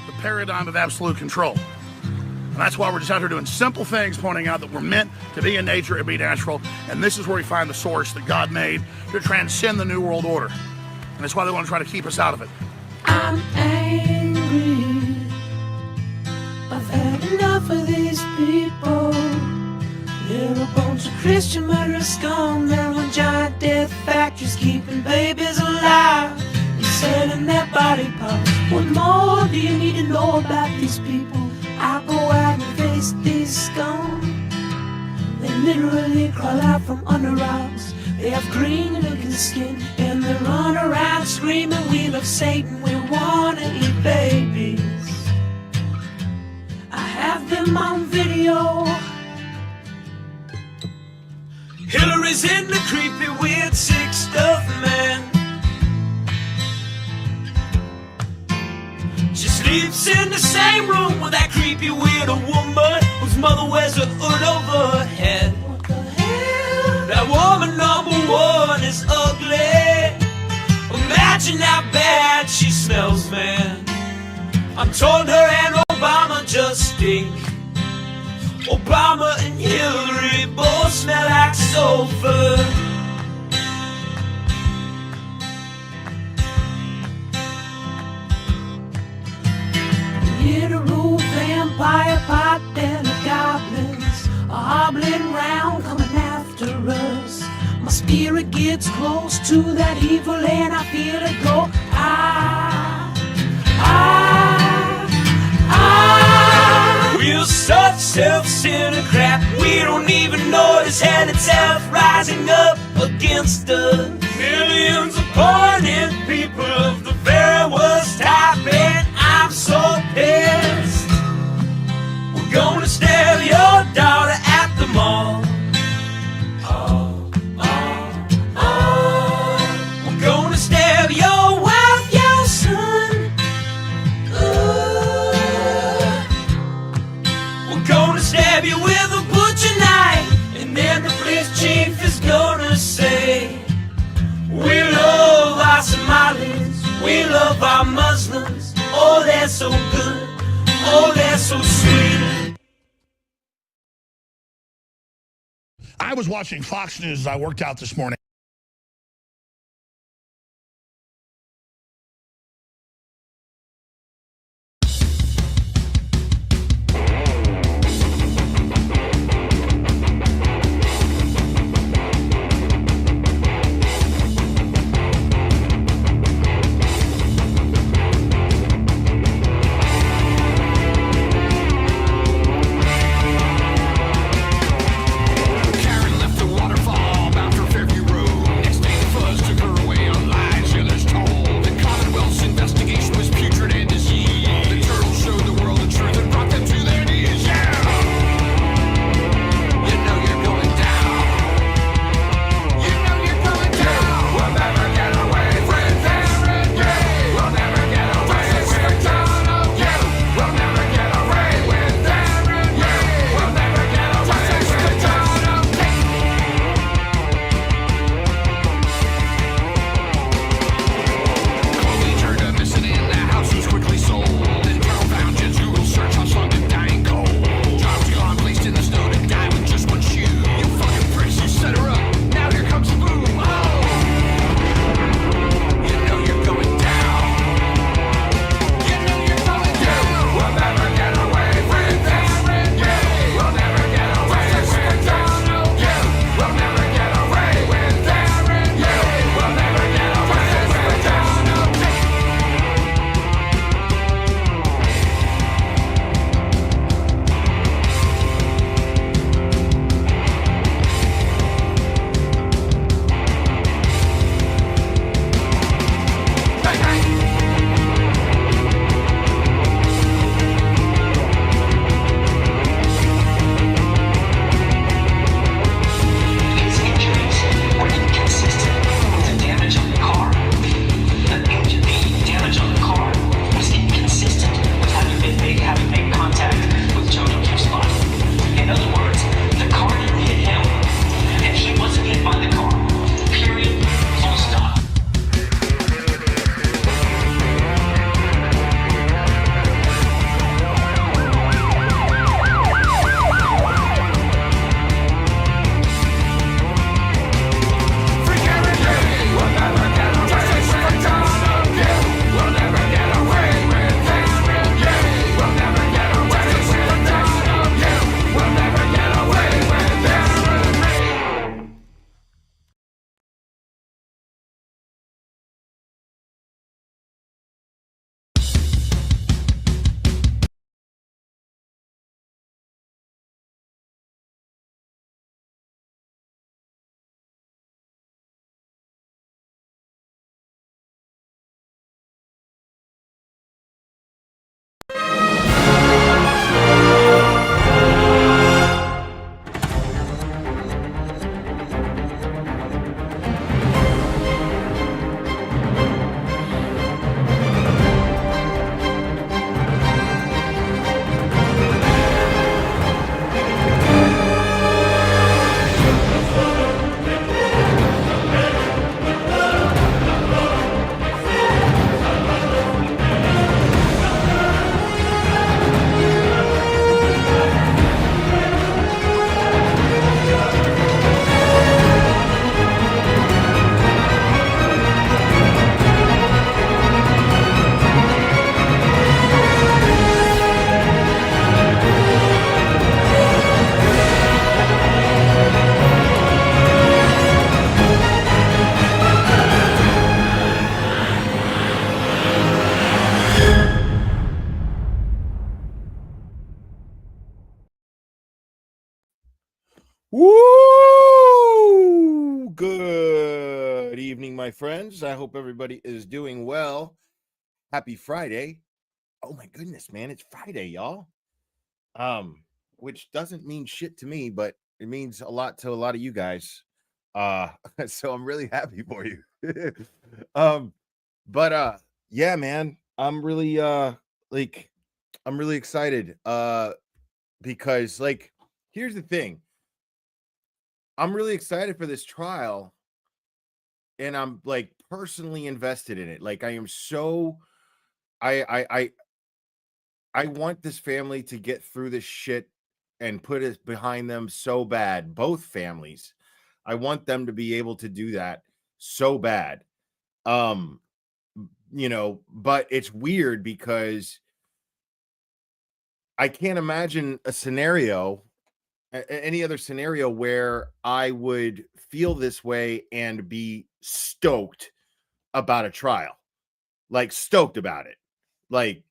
the paradigm of absolute control. And that's why we're just out here doing simple things, pointing out that we're meant to be in nature and be natural. And this is where we find the source that God made to transcend the New World Order. And that's why they want to try to keep us out of it. I'm angry. I've had enough of these people. They're a bunch of Christian murderous scum. They're on giant death factories keeping babies alive and selling their body parts. What more do you need to know about these people? I go out and face these scum. They literally crawl out from under rocks. They have green looking skin and they run around screaming, we love Satan, we wanna eat babies. I have them on video. Hillary's in the creepy weird sick stuff, man. She sleeps in the same room with that creepy weird woman whose mother wears a hood over her head. What the hell? That woman number one is ugly. Imagine how bad she smells, man. I'm told her and Obama just stink. Obama and Hillary both smell like sulfur. Literal vampire pot belly goblins are hobbling round coming after us. My spirit gets close to that evil and I feel it go. We're such self-centered crap. We don't even notice hell itself rising up against us. Millions of pointed people of the very worst type, and I'm so pissed. We're gonna stab your daughter at the mall. We're gonna stab your wife, your son. We're gonna stab you with a butcher knife, and then the police chief is gonna say, we love our Somalis, we love our Muslims. Oh, they're so good, oh, they're so sweet. I was watching Fox News as I worked out this morning. Karen left the waterfall after Fairview Road. evening, my friends. I hope everybody is doing well. Happy Friday. Oh my goodness, man, it's Friday, y'all. Which doesn't mean shit to me, but it means a lot to a lot of you guys. So I'm really happy for you. But yeah, man, I'm really I'm really excited. Because here's the thing. I'm really excited for this trial, and I'm like personally invested in it. Like I am so I want this family to get through this shit and put it behind them so bad. Both families. I want them to be able to do that so bad. Um, but it's weird because I can't imagine a scenario, any other scenario where I would feel this way and be stoked about a trial. Like stoked about it. Like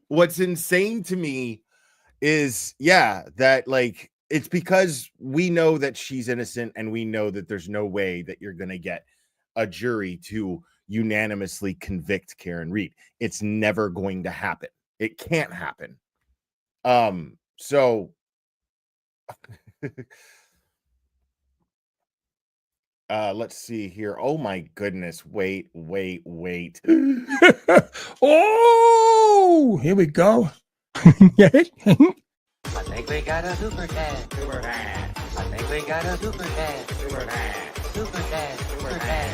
what's insane to me is that like it's because we know that she's innocent, and we know that there's no way that you're going to get a jury to unanimously convict Karen Reed. It's never going to happen. It can't happen. So let's see here. Oh my goodness. Wait. Oh, here we go. I think we got a super cat. Super cat. I think we got a super cat. Super cat. Super cat. Super cat.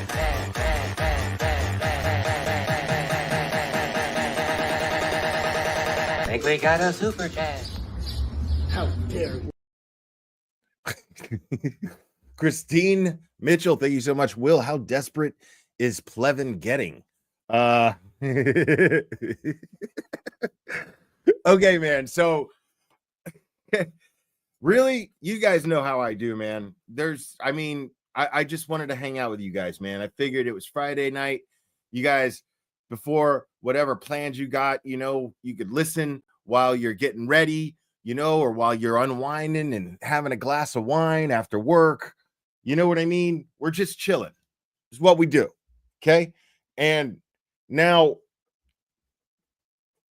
I think we got a super cat. How dare you? Christine Mitchell, thank you so much. Will, how desperate is Plevin getting? Okay, man. So really, you guys know how I do, man. I just wanted to hang out with you guys, man. I figured it was Friday night. You guys, before whatever plans you got, you could listen while you're getting ready, or while you're unwinding and having a glass of wine after work. You know what I mean? We're just chilling. It's what we do. Okay. And now,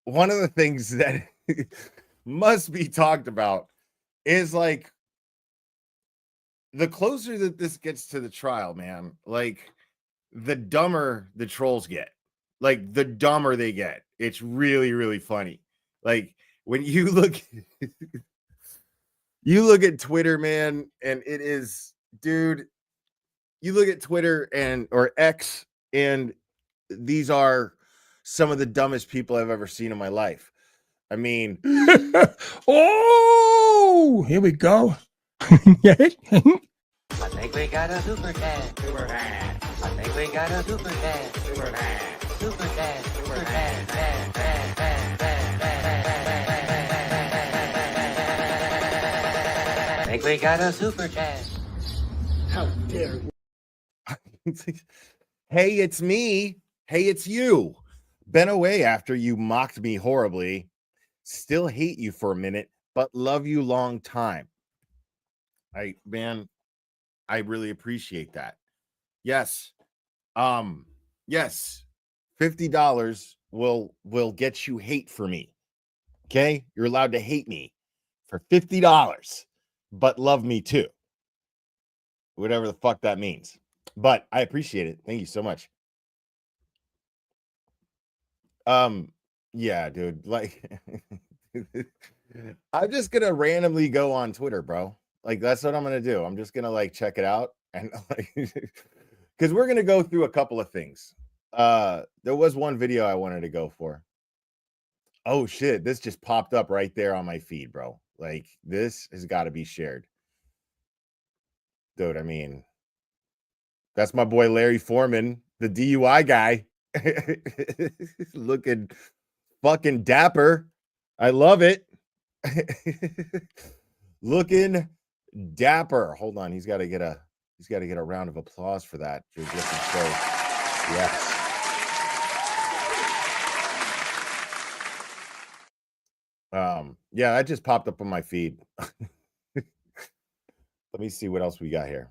one of the things that must be talked about is like the closer that this gets to the trial, man, like the dumber the trolls get, like the dumber they get. It's really, really funny. Like when you look, you look at Twitter, man, and it is, dude, you look at Twitter or X, and these are some of the dumbest people I've ever seen in my life. I mean, Oh, here we go. I think we got a super cat. Super cat. I think we got a super cat. Super cat. Super cat. Super cat. I think we got a super cat. How dare you? hey, it's me. Hey, it's you. Been away after you mocked me horribly. Still hate you for a minute, but love you long time. I really appreciate that. Yes. Yes. $50 will get you hate for me. Okay? You're allowed to hate me for $50, but love me too. Whatever the fuck that means. But I appreciate it. Thank you so much. Yeah, dude. Like I'm just gonna randomly go on Twitter, bro. Like that's what I'm gonna do. I'm just gonna like check it out, and like because we're gonna go through a couple of things. There was one video I wanted to go for. Oh shit, this just popped up right there on my feed, bro. Like this has got to be shared. Dude, I mean, that's my boy Larry Foreman, the DUI guy. Looking fucking dapper. I love it. Looking dapper. Hold on, he's got to get a round of applause for that. Just looking so yes. Yeah, that just popped up on my feed. Let me see what else we got here.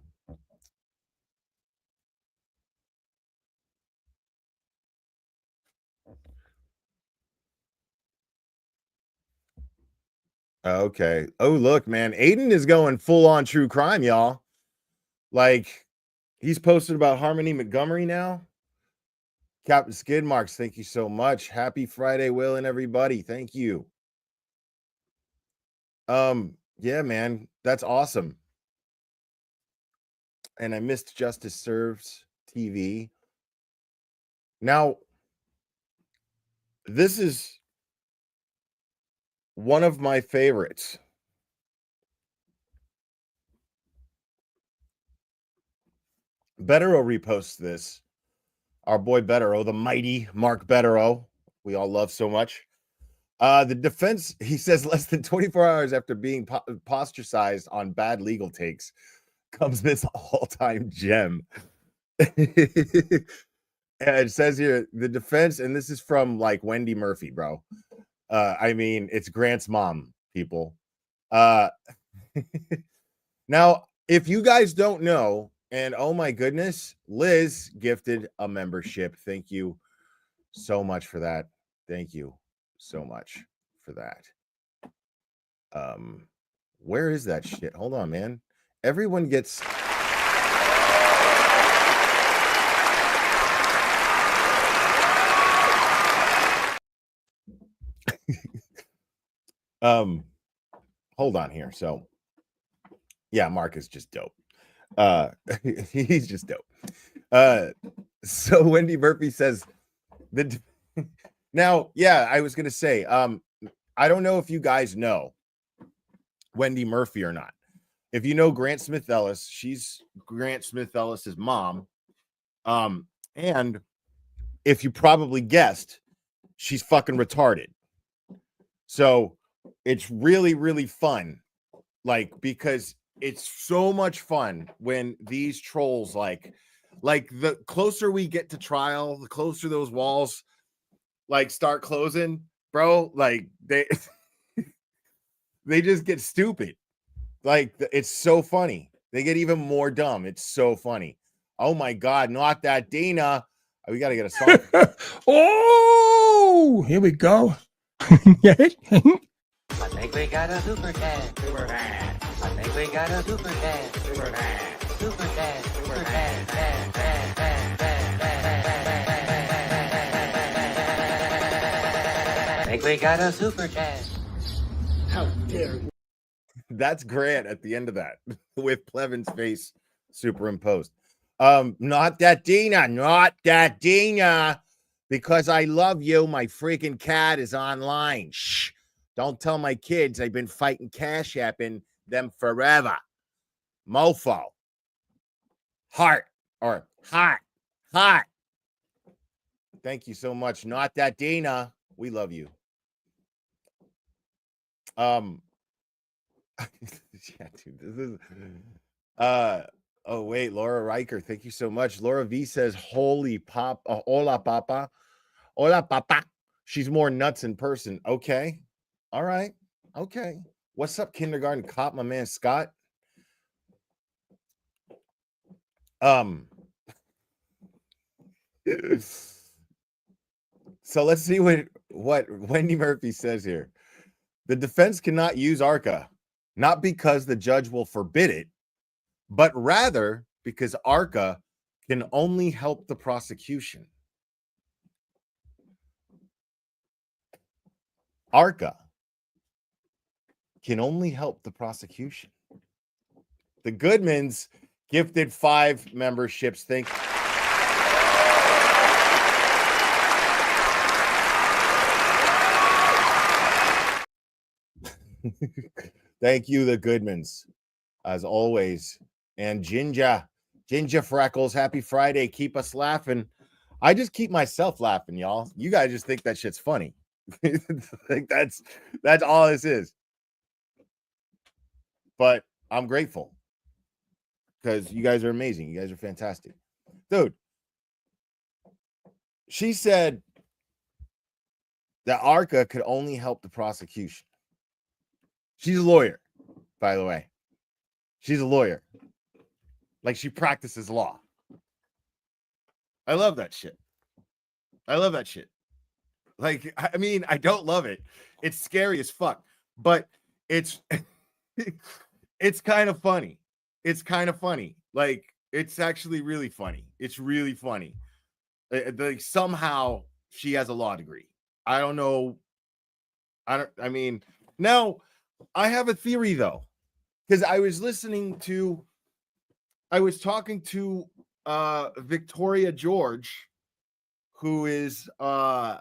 Okay. Oh, look, man. Aiden is going full on true crime, y'all. Like, he's posted about Harmony Montgomery now. Captain Skid Marks, thank you so much. Happy Friday, Will, and everybody. Thank you. Yeah, man, that's awesome. And I missed Justice Serves TV. Now, this is one of my favorites. Bettero reposts this. Our boy Bettero, the mighty Mark Bettero, we all love so much. The defense, he says, less than 24 hours after being ostracized on bad legal takes comes this all-time gem. And it says here, the defense, and this is from like Wendy Murphy, bro. I mean, it's Grant's mom, people. Now, if you guys don't know, and oh my goodness, Liz gifted a membership. Thank you so much for that. Thank you so much for that. Where is that shit? Hold on, man. Everyone gets hold on here. So yeah, Mark is just dope. He's just dope. So Wendy Murphy says the now, yeah, I was gonna say, I don't know if you guys know Wendy Murphy or not. If you know Grant Smith Ellis, she's Grant Smith Ellis's mom. And if you probably guessed, she's fucking retarded. So it's really, really fun. Like, because it's so much fun when these trolls like the closer we get to trial, the closer those walls like start closing, bro. Like they just get stupid. Like it's so funny. They get even more dumb. It's so funny. Oh my god, not that Dana. We got to get a song. Oh, here we go. I think we got a super cat. Super cat. I think we got a super cat. Super cat. Super cat. Super cat. I think we got a super cat. How dare you? That's Grant at the end of that with Plevin's face superimposed. Not that Dina, because I love you. My freaking cat is online. Shh. Don't tell my kids I've been fighting Cash Apping them forever. Mofo. Heart or hot. Thank you so much. Not that Dina. We love you. Yeah, dude, this is oh wait, Laura Riker, thank you so much. Laura V says, holy pop, hola papa, she's more nuts in person. Okay, all right, okay. What's up, kindergarten cop, my man Scott? So let's see what Wendy Murphy says here. The defense cannot use ARCA, not because the judge will forbid it, but rather because ARCA can only help the prosecution. ARCA can only help the prosecution. The Goodmans gifted 5 memberships. Thank Thank you, the Goodmans, as always. And Ginger Freckles, happy Friday. Keep us laughing. I just keep myself laughing, y'all. You guys just think that shit's funny. Like that's all this is. But I'm grateful because you guys are amazing. You guys are fantastic. Dude, she said that ARCA could only help the prosecution. She's a lawyer, by the way. She's a lawyer. Like she practices law. I love that shit. Like, I mean, I don't love it. It's scary as fuck. But it's it's kind of funny. It's kind of funny. Like, it's actually really funny. It's really funny. Like, somehow she has a law degree. I don't know. I mean, now I have a theory though, because I was talking to Victoria George, who is one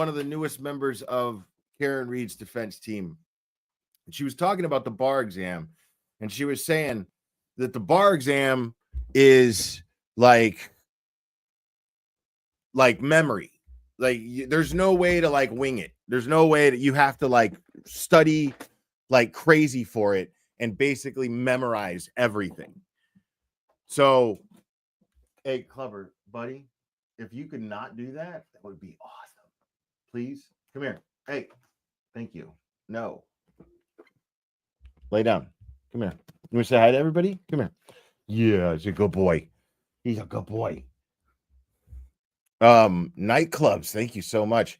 of the newest members of Karen Reed's defense team. And she was talking about the bar exam, and she was saying that the bar exam is like memory. Like, there's no way to like wing it. There's no way that you have to like study like crazy for it and basically memorize everything. So, hey, clever buddy, if you could not do that, that would be awesome. Please come here. Hey, thank you. No, lay down. Come here. You want to say hi to everybody? Come here. Yeah, he's a good boy. He's a good boy. Nightclubs, thank you so much.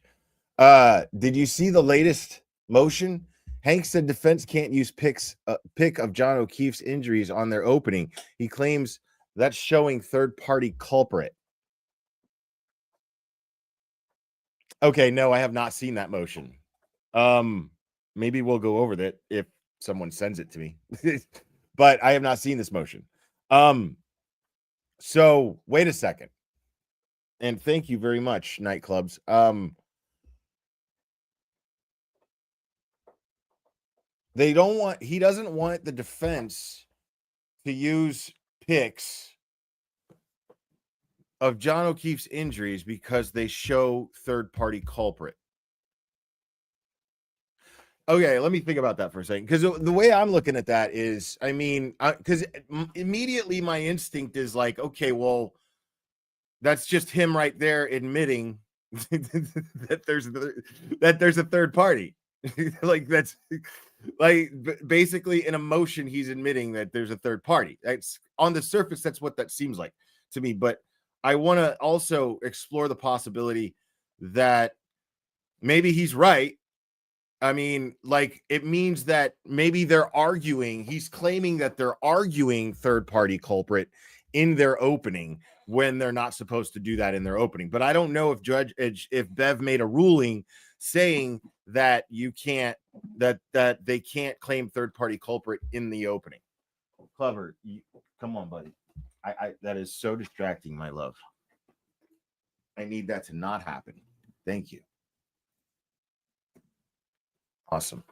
Did you see the latest motion? Hank said defense can't use pick of John O'Keefe's injuries on their opening. He claims that's showing third-party culprit. Okay, no, I have not seen that motion. Maybe we'll go over that if someone sends it to me. But I have not seen this motion. So wait a second. And thank you very much, Nightclubs. He doesn't want the defense to use picks of John O'Keefe's injuries because they show third-party culprit. Okay, let me think about that for a second. Because the way I'm looking at that is, I mean, because immediately my instinct is like, okay, well, that's just him right there admitting that there's a third party. Like, that's like basically in emotion, he's admitting that there's a third party. That's on the surface, that's what that seems like to me. But I want to also explore the possibility that maybe he's right. I mean, like, it means that maybe they're arguing. He's claiming that they're arguing third-party culprit in their opening when they're not supposed to do that in their opening. But I don't know if Bev made a ruling saying that you can't, that they can't claim third-party culprit in the opening. Clever, come on, buddy. I that is so distracting, my love. I need that to not happen. Thank you. Awesome.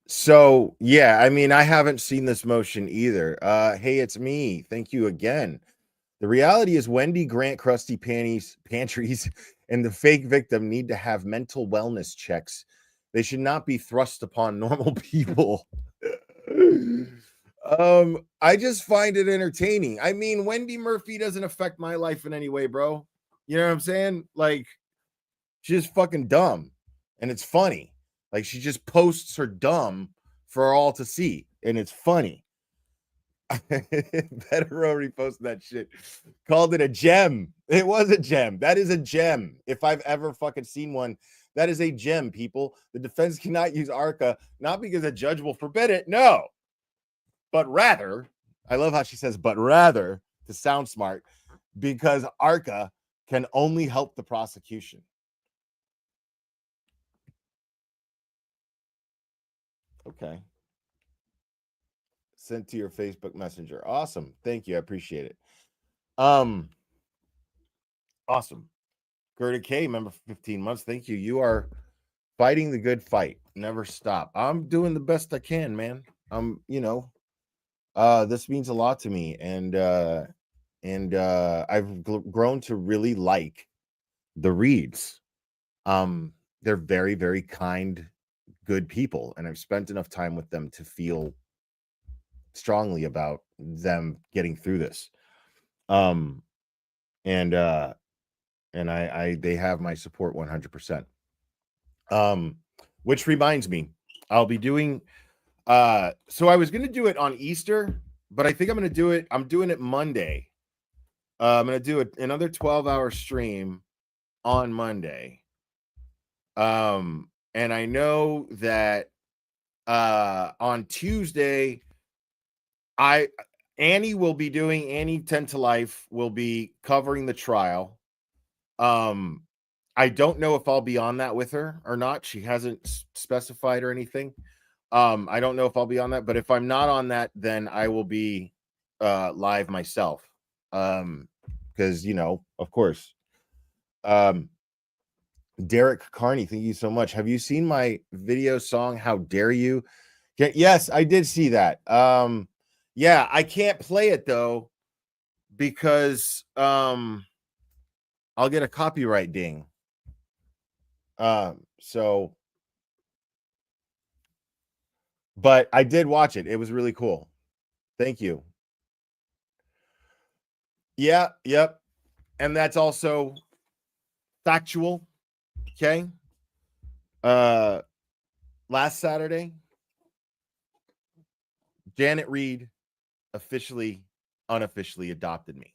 So yeah, I mean, I haven't seen this motion either. Hey, it's me. Thank you again. The reality is Wendy Grant, Krusty Pantries, and the fake victim need to have mental wellness checks. They should not be thrust upon normal people. I just find it entertaining. I mean, Wendy Murphy doesn't affect my life in any way, bro. You know what I'm saying? Like, she's just fucking dumb, and it's funny. Like, she just posts her dumb for all to see, and it's funny. Better already posted that shit. Called it a gem. It was a gem. That is a gem. If I've ever fucking seen one, that is a gem, people. The defense cannot use ARCA, not because a judge will forbid it. No. But rather, I love how she says, but rather, to sound smart, because ARCA can only help the prosecution. Okay. Sent to your Facebook Messenger. Awesome. Thank you. I appreciate it. Awesome. Gerda K, member for 15 months. Thank you. You are fighting the good fight. Never stop. I'm doing the best I can, man. This means a lot to me, and I've grown to really like the Reeds. They're very, very kind, good people, and I've spent enough time with them to feel strongly about them getting through this. And they have my support 100%. Which reminds me, I'll be doing so I was going to do it on Easter, but I think I'm doing it Monday. I'm going to do another 12-hour stream on Monday. And I know that on Tuesday, Annie 10 to Life will be covering the trial. I don't know if I'll be on that with her or not. She hasn't specified or anything. I don't know if I'll be on that, but if I'm not on that, then I will be live myself. Because of course. Derek Carney, thank you so much. Have you seen my video song How Dare You? Yes, I did see that. Yeah, I can't play it though because I'll get a copyright ding. So but I did watch it. It was really cool. Thank you. Yeah, yep. And that's also factual. Okay. Last Saturday, Janet Reed unofficially adopted me.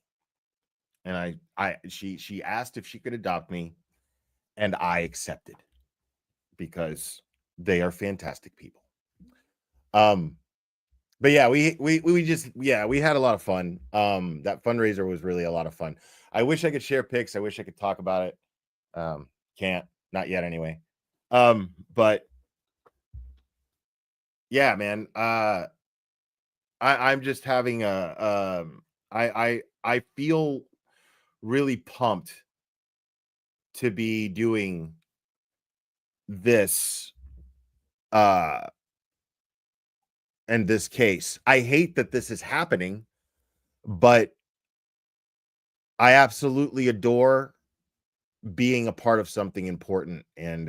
And she asked if she could adopt me, and I accepted because they are fantastic people. But yeah, we had a lot of fun. That fundraiser was really a lot of fun. I wish I could share pics. I wish I could talk about it. Can't, not yet anyway. But yeah, man. I'm just having I feel really pumped to be doing this in this case. I hate that this is happening, but I absolutely adore being a part of something important and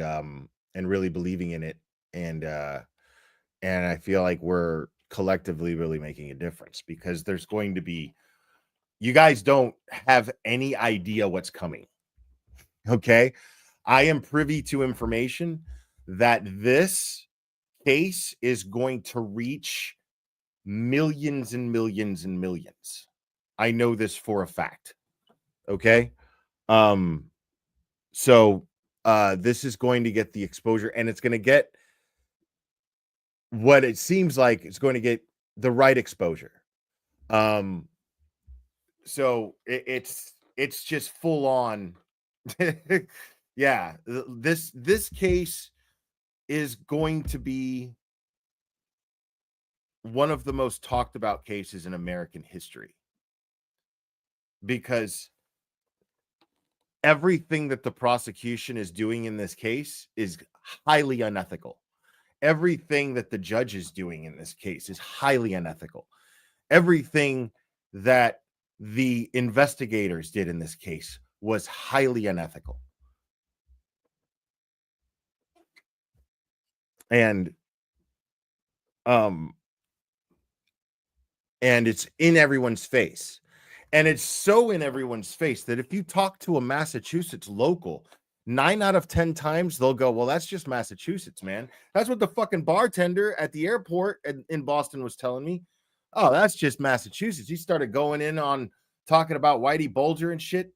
really believing in it, and I feel like we're collectively really making a difference, because there's going to be, you guys don't have any idea what's coming. Okay, I am privy to information that this case is going to reach millions and millions and millions. I know this for a fact. Okay. So this is going to get the exposure, and it's going to get what it seems like it's going to get the right exposure. So it's just full on. Yeah, this case is going to be one of the most talked about cases in American history, because everything that the prosecution is doing in this case is highly unethical. Everything that the judge is doing in this case is highly unethical. Everything that the investigators did in this case was highly unethical. And it's in everyone's face. And it's so in everyone's face that if you talk to a Massachusetts local, 9 out of 10 times they'll go, well, that's just Massachusetts, man. That's what the fucking bartender at the airport in Boston was telling me. Oh, that's just Massachusetts. He started going in on talking about Whitey Bulger and shit.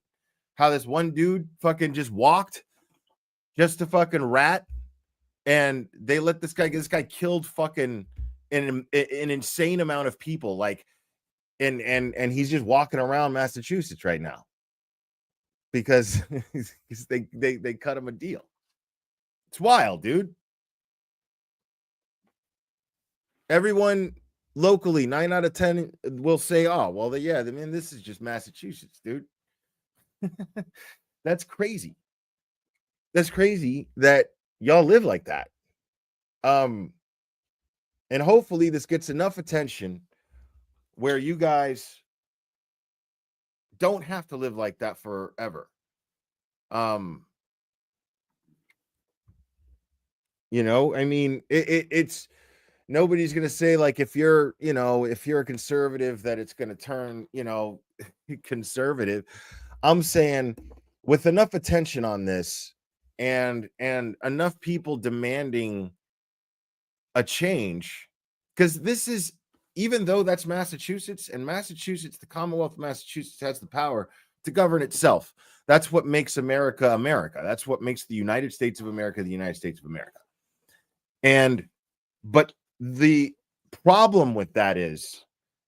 How this one dude fucking just walked just to fucking rat. And they let this guy killed fucking an insane amount of people. Like, and he's just walking around Massachusetts right now because they cut him a deal. It's wild, dude. Everyone locally, 9 out of 10 will say, oh, well, this is just Massachusetts, dude. That's crazy. That's crazy that y'all live like that. And hopefully this gets enough attention where you guys don't have to live like that forever. I mean, it's nobody's going to say, like, if you're a conservative, that it's going to turn, conservative. I'm saying with enough attention on this and enough people demanding a change, because this is, even though that's Massachusetts, and Massachusetts, the Commonwealth of Massachusetts has the power to govern itself. That's what makes America America. That's what makes the United States of America the United States of America. But the problem with that is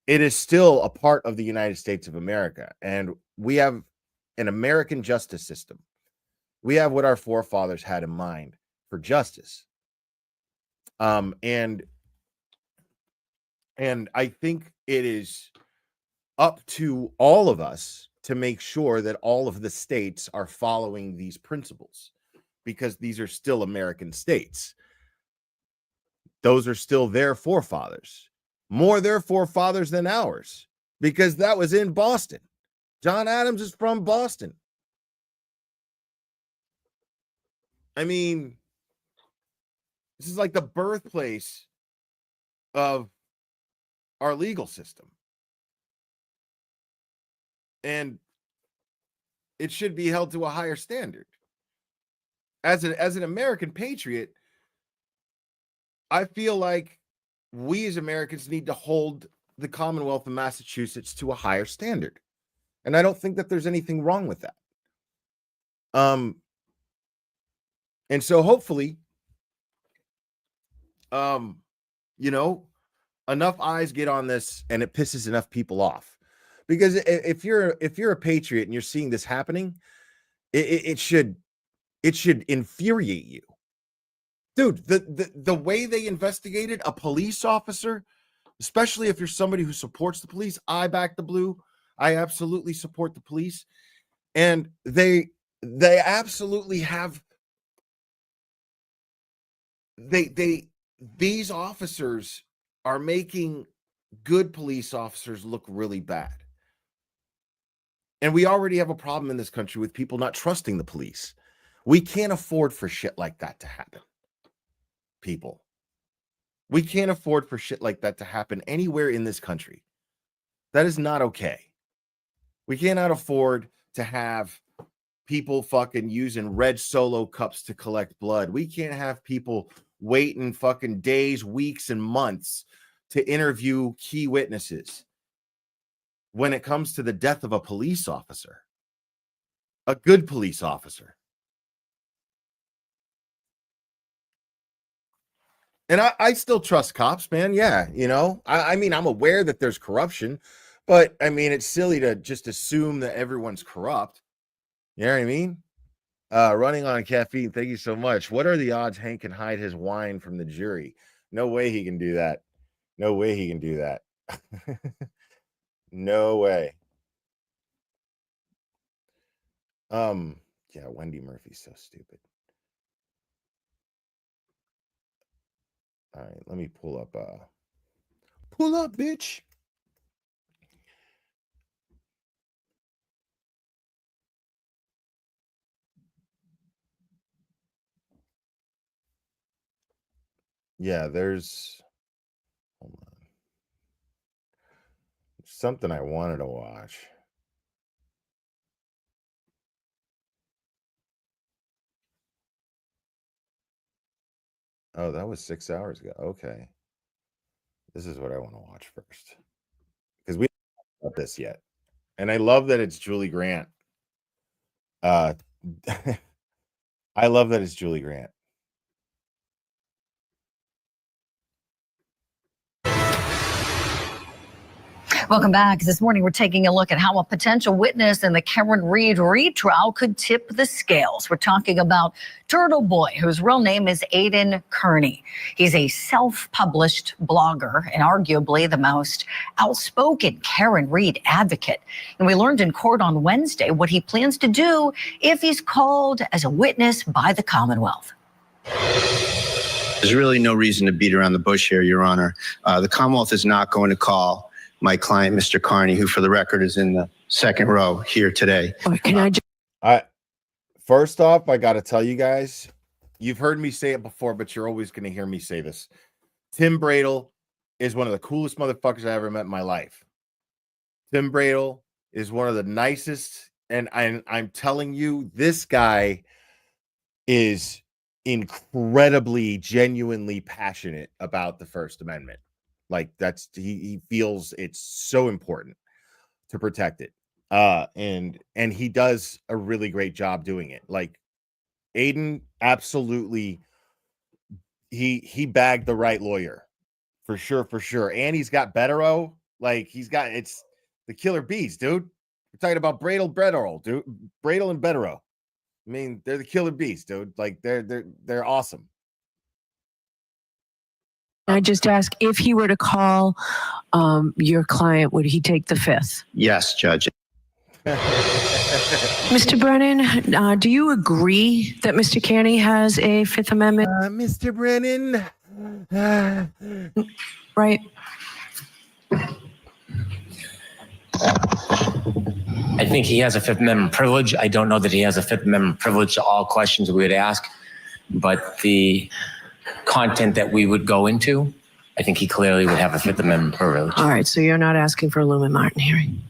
it is still a part of the United States of America. And we have an American justice system. We have what our forefathers had in mind for justice. And I think it is up to all of us to make sure that all of the states are following these principles, because these are still American states. Those are still their forefathers, more their forefathers than ours, because that was in Boston. John Adams is from Boston. I mean, this is like the birthplace of our legal system. And it should be held to a higher standard. As an American patriot, I feel like we as Americans need to hold the Commonwealth of Massachusetts to a higher standard. And I don't think that there's anything wrong with that. And so hopefully, enough eyes get on this and it pisses enough people off. Because if you're a patriot and you're seeing this happening, it should infuriate you. Dude, the way they investigated a police officer, especially if you're somebody who supports the police, I back the blue. I absolutely support the police. And they absolutely have these officers are making good police officers look really bad. And we already have a problem in this country with people not trusting the police. We can't afford for shit like that to happen. People, we can't afford for shit like that to happen anywhere in this country. That is not okay. We cannot afford to have people fucking using red Solo cups to collect blood. We can't have people waiting fucking days, weeks, and months to interview key witnesses when it comes to the death of a police officer, a good police officer. And I still trust cops, man. Yeah, I mean, I'm aware that there's corruption, but I mean, it's silly to just assume that everyone's corrupt. You know what I mean? Running on caffeine. Thank you so much. What are the odds Hank can hide his wine from the jury? No way he can do that. No way he can do that. No way. Yeah, Wendy Murphy's so stupid. All right, let me pull up bitch. Yeah, there's hold on. Something I wanted to watch. Oh, that was 6 hours ago. Okay. This is what I want to watch first. Because we haven't talked about this yet. And I love that it's Julie Grant. I love that it's Julie Grant. Welcome back. This morning, we're taking a look at how a potential witness in the Karen Reed retrial could tip the scales. We're talking about Turtle Boy, whose real name is Aiden Kearney. He's a self-published blogger and arguably the most outspoken Karen Reed advocate. And we learned in court on Wednesday what he plans to do if he's called as a witness by the Commonwealth. There's really no reason to beat around the bush here, Your Honor. The Commonwealth is not going to call my client, Mr. Kearney, who for the record is in the second row here today. First off, I got to tell you guys, you've heard me say it before, but you're always going to hear me say this. Tim Bradle is one of the coolest motherfuckers I ever met in my life. Tim Bradle is one of the nicest, and I'm telling you, this guy is incredibly, genuinely passionate about the First Amendment. Like he feels it's so important to protect it. And he does a really great job doing it. Like Aiden, absolutely, he bagged the right lawyer for sure. And he's got Betero, like it's the killer bees, dude. We're talking about Bradle, dude. Bradle and Betero. I mean, they're the killer bees, dude. Like they're awesome. I just ask, if he were to call your client, would he take the fifth? Yes, Judge. Mr. Brennan, do you agree that Mr. Kearney has a Fifth Amendment Mr. Brennan. right? I think he has a Fifth Amendment privilege. I don't know that he has a Fifth Amendment privilege to all questions we would ask, but the content that we would go into, I think he clearly would have a Fifth Amendment privilege. All right, so you're not asking for a Lumen Martin hearing?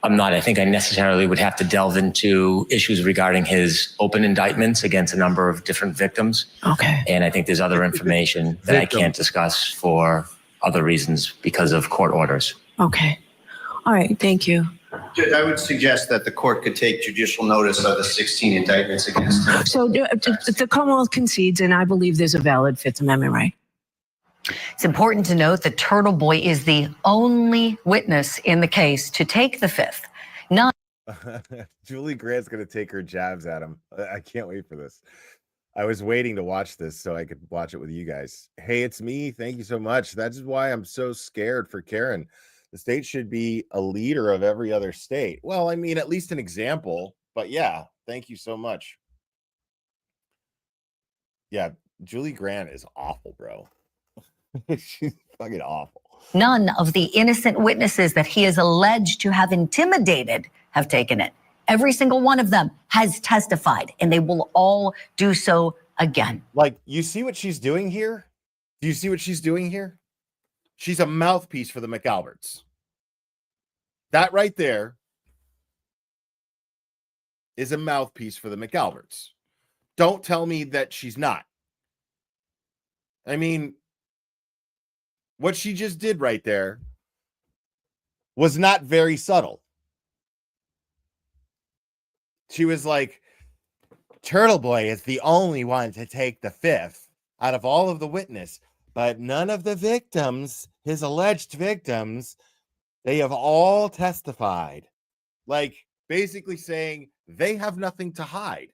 I'm not. I think I necessarily would have to delve into issues regarding his open indictments against a number of different victims. Okay. And I think there's other information that I can't discuss for other reasons because of court orders. Okay. All right, thank you. Judge, I would suggest that the court could take judicial notice of the 16 indictments against him. So the Commonwealth concedes, and I believe there's a valid Fifth Amendment right. It's important to note that Turtle Boy is the only witness in the case to take the fifth. None. Julie Grant's gonna take her jabs at him. I can't wait for this. I was waiting to watch this so I could watch it with you guys. Hey, it's me. Thank you so much. That's why I'm so scared for Karen. The state should be a leader of every other state. Well, I mean, at least an example. But yeah, thank you so much. Yeah, Julie Grant is awful, bro. She's fucking awful. None of the innocent witnesses that he is alleged to have intimidated have taken it. Every single one of them has testified, and they will all do so again. Like, you see what she's doing here? Do you see what she's doing here? She's a mouthpiece for the McAlberts. That right there is a mouthpiece for the McAlberts. Don't tell me that she's not. I mean, what she just did right there was not very subtle. She was like, Turtle Boy is the only one to take the fifth out of all of the witness, but none of the victims, his alleged victims, they have all testified. Like, basically saying they have nothing to hide.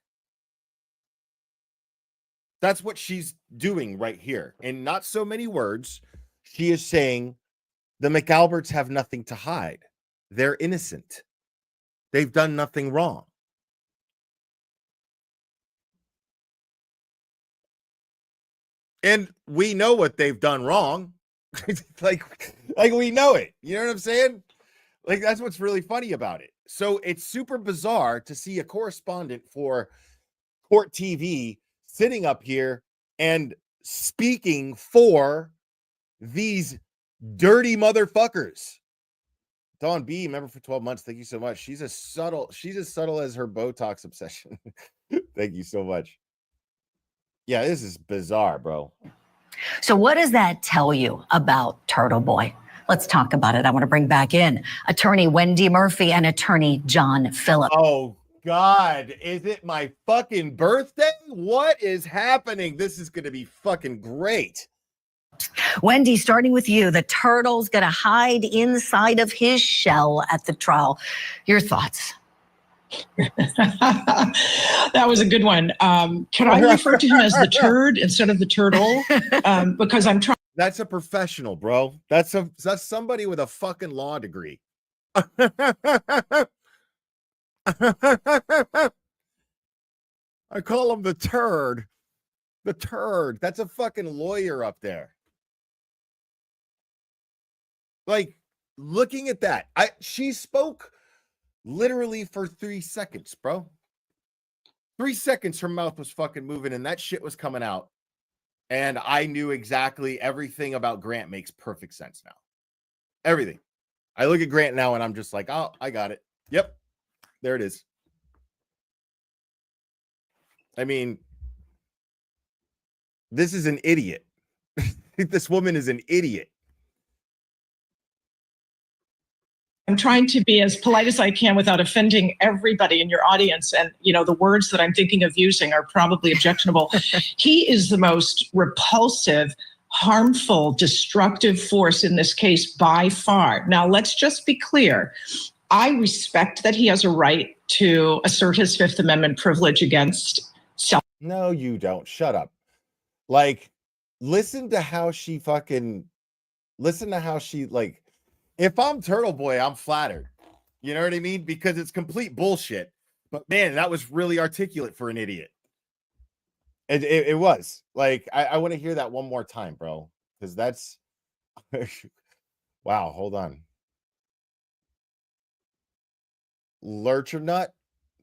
That's what she's doing right here. In not so many words, she is saying the McAlberts have nothing to hide. They're innocent. They've done nothing wrong. And we know what they've done wrong. like we know it. You know what I'm saying? Like, that's what's really funny about it. So it's super bizarre to see a correspondent for Court TV sitting up here and speaking for these dirty motherfuckers. Dawn B, member for 12 months. Thank you so much. She's as subtle as her Botox obsession. Thank you so much. Yeah, this is bizarre, bro. So what does that tell you about Turtle Boy? Let's talk about it. I want to bring back in attorney Wendy Murphy and attorney John Phillips. Oh, God. Is it my fucking birthday? What is happening? This is going to be fucking great. Wendy, starting with you, the turtle's going to hide inside of his shell at the trial. Your thoughts? That was a good one. Can I refer to him as the turd instead of the turtle? Because I'm trying. That's a professional, bro. That's somebody with a fucking law degree. I call him the turd. The turd. That's a fucking lawyer up there. Like, looking at that, she spoke literally for 3 seconds, bro. 3 seconds, her mouth was fucking moving, and that shit was coming out. And I knew exactly everything about Grant makes perfect sense now. Everything. I look at Grant now, and I'm just like, oh, I got it. Yep. There it is. I mean, this is an idiot. This woman is an idiot. I'm trying to be as polite as I can without offending everybody in your audience. And, the words that I'm thinking of using are probably objectionable. He is the most repulsive, harmful, destructive force in this case by far. Now, let's just be clear. I respect that he has a right to assert his Fifth Amendment privilege against self. No, you don't. Shut up. Like, listen to how she like, if I'm Turtle Boy, I'm flattered. You know what I mean? Because it's complete bullshit. But man, that was really articulate for an idiot. It was. Like, I want to hear that one more time, bro. Because that's wow, hold on. Lurcher Nut,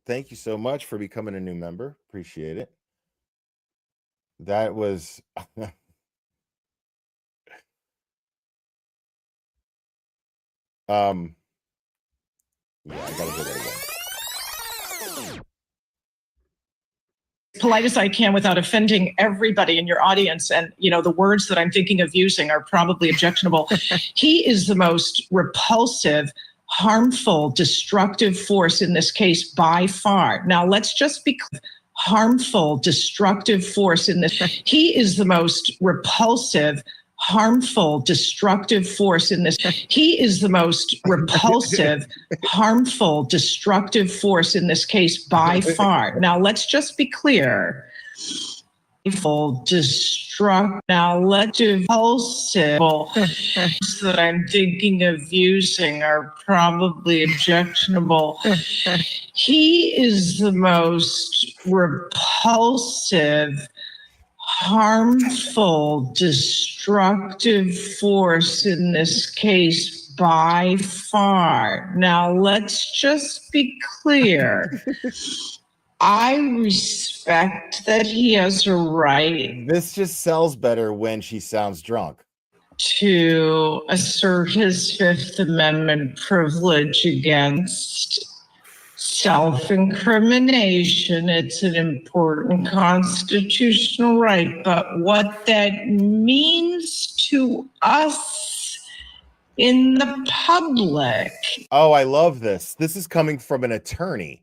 thank you so much for becoming a new member. Appreciate it. That was yeah, I gotta do that again. Polite as I can without offending everybody in your audience. And, the words that I'm thinking of using are probably objectionable. He is the most repulsive, harmful, destructive force in this case by far. Now, let's just be clear. Harmful, destructive force in this. He is the most repulsive, harmful, destructive force in this. He is the most repulsive, harmful, destructive force in this case by far. Now, let's just be clear. Now, let's repulsive that I'm thinking of using are probably objectionable. He is the most repulsive, harmful, destructive force in this case by far. Now, let's just be clear. I respect that he has a right. This just sells better when she sounds drunk. To assert his Fifth Amendment privilege against self-incrimination. It's an important constitutional right, but what that means to us in the public. Oh, I love this. This is coming from an attorney.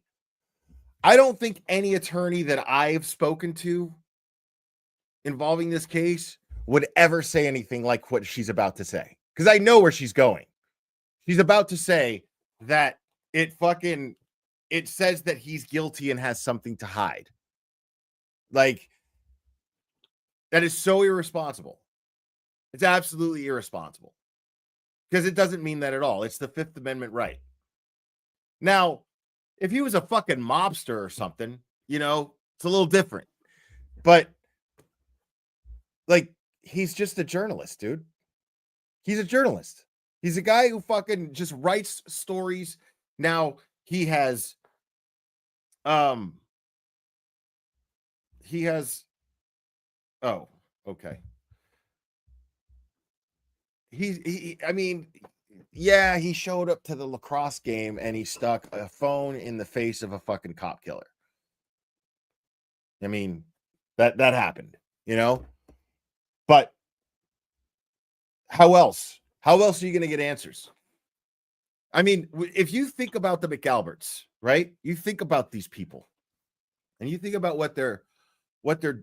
I don't think any attorney that I've spoken to involving this case would ever say anything like what she's about to say. Because I know where she's going. She's about to say that it says that he's guilty and has something to hide. Like, that is so irresponsible. It's absolutely irresponsible. Because it doesn't mean that at all. It's the Fifth Amendment right. Now, if he was a fucking mobster or something, it's a little different. But, like, he's just a journalist, dude. He's a journalist. He's a guy who fucking just writes stories. Now, he has, oh, okay. Yeah, he showed up to the lacrosse game and he stuck a phone in the face of a fucking cop killer. I mean, that happened, But how else? How else are you going to get answers? I mean, if you think about the McAlberts, right? You think about these people and you think about what they're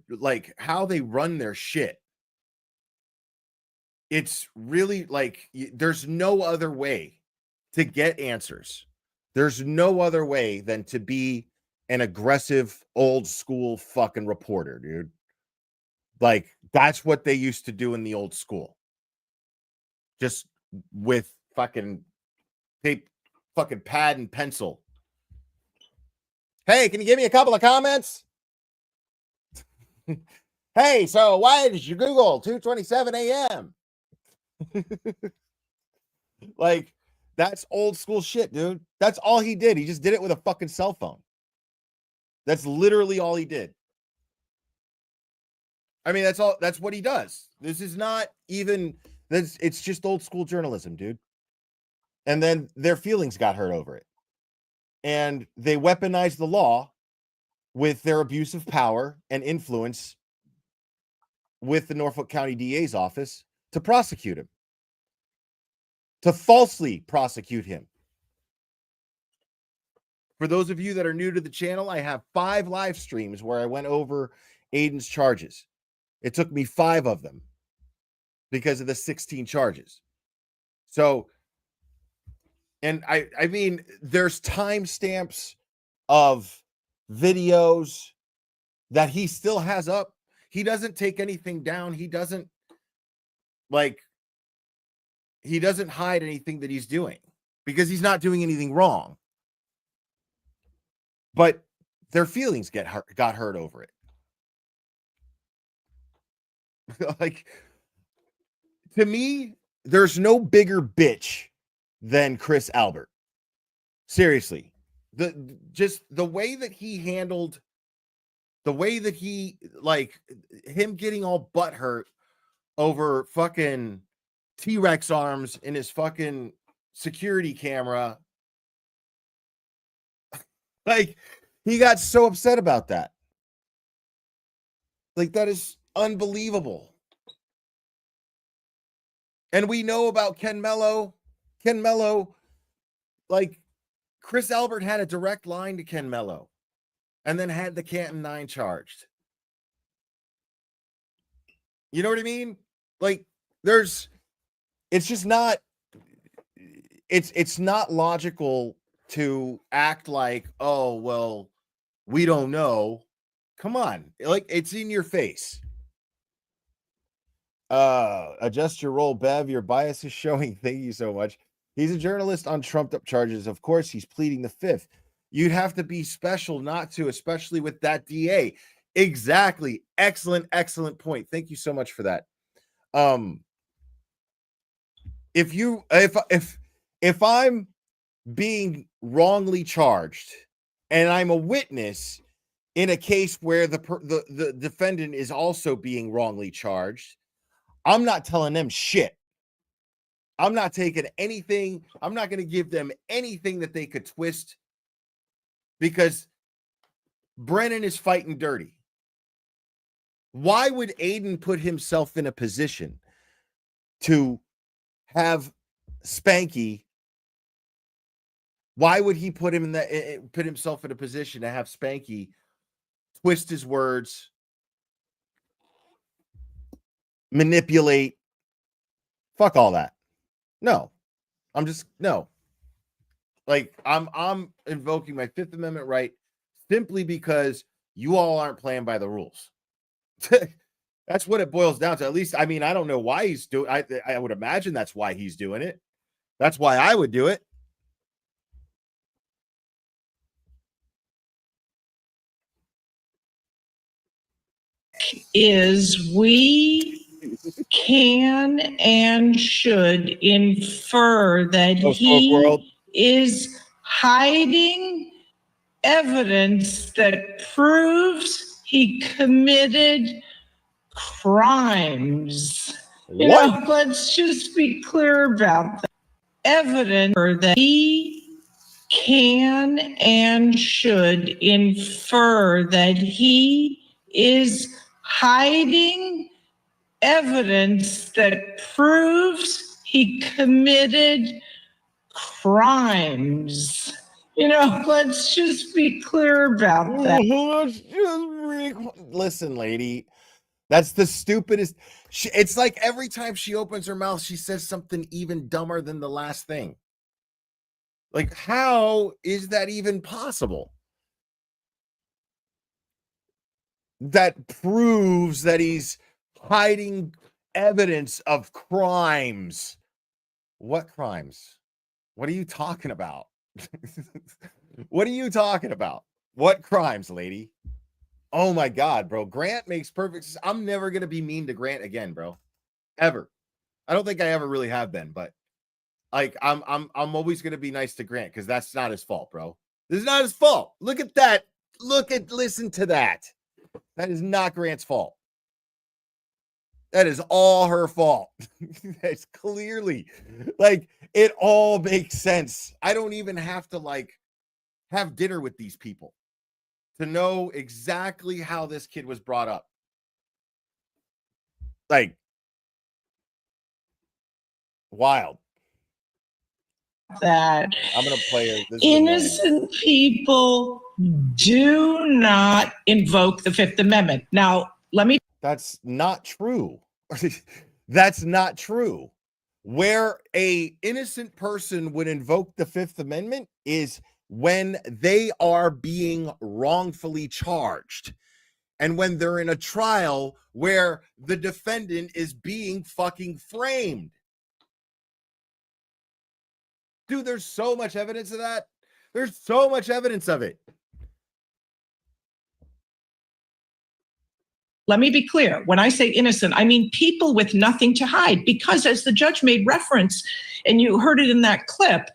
like, how they run their shit. It's really like there's no other way to get answers. There's no other way than to be an aggressive, old school fucking reporter, dude. Like, that's what they used to do in the old school. Just with fucking tape, fucking pad and pencil. Hey, can you give me a couple of comments? Hey, so why did you Google 2:27 a.m.? Like, that's old school shit, dude. That's all he did. He just did it with a fucking cell phone. That's literally all he did. I mean, that's what he does. This is not even it's just old school journalism, dude. And then their feelings got hurt over it. And they weaponized the law with their abuse of power and influence with the Norfolk County DA's office to prosecute him, to falsely prosecute him For those of you that are new to the channel, I have 5 live streams where I went over Aiden's charges. It took me 5 of them because of the 16 charges. So, and I mean, there's timestamps of videos that he still has up. He doesn't take anything down. He doesn't hide anything that he's doing because he's not doing anything wrong. But their feelings got hurt over it. Like, to me, there's no bigger bitch than Chris Albert. Seriously. The way that he handled, the way that he, like, him getting all butthurt over fucking T-Rex arms in his fucking security camera. Like, he got so upset about that. Like, that is unbelievable. And we know about Ken Mello. Ken Mello, like, Chris Albert had a direct line to Ken Mello and then had the Canton 9 charged. You know what I mean? Like, it's just not, it's not logical to act like, oh, well, we don't know. Come on. Like, it's in your face. Adjust your role, Bev. Your bias is showing. Thank you so much. He's a journalist on trumped up charges. Of course, he's pleading the fifth. You'd have to be special not to, especially with that DA. Exactly. Excellent point. Thank you so much for that. If I'm being wrongly charged and I'm a witness in a case where the defendant is also being wrongly charged, I'm not telling them shit. I'm not taking anything. I'm not going to give them anything that they could twist because Brennan is fighting dirty. Why would Aiden put himself in a position to have Spanky? Why would he put himself in a position to have Spanky twist his words, manipulate? Fuck all that. No. No. Like, I'm invoking my Fifth Amendment right simply because you all aren't playing by the rules. That's what it boils down to. At least, I mean, I don't know why he's doing. I would imagine that's why he's doing it. That's why I would do it. Is we can and should infer that he is hiding evidence that proves he committed crimes. You know, let's just be clear about that. Evidence that he can and should infer that he is hiding evidence that proves he committed crimes. You know, let's just be clear about that. Listen, lady, that's the stupidest. It's like every time she opens her mouth, she says something even dumber than the last thing. Like, how is that even possible? That proves that he's hiding evidence of crimes. What crimes? What are you talking about? What are you talking about? What crimes, lady? Oh my God, bro. Grant makes perfect sense. I'm never going to be mean to Grant again, bro. Ever. I don't think I ever really have been, but like, I'm always going to be nice to Grant because that's not his fault, bro. This is not his fault. Look at that. Listen to that. That is not Grant's fault. That is all her fault. That's clearly, like, it all makes sense. I don't even have to, like, have dinner with these people to know exactly how this kid was brought up. Like, wild. that. I'm gonna play it. This is Innocent people do not invoke the Fifth Amendment. Now, let me. That's not true. That's not true. Where a innocent person would invoke the Fifth Amendment is when they are being wrongfully charged. And when they're in a trial where the defendant is being fucking framed. Dude, there's so much evidence of that. There's so much evidence of it. Let me be clear. When I say innocent, I mean people with nothing to hide. Because as the judge made reference, and you heard it in that clip,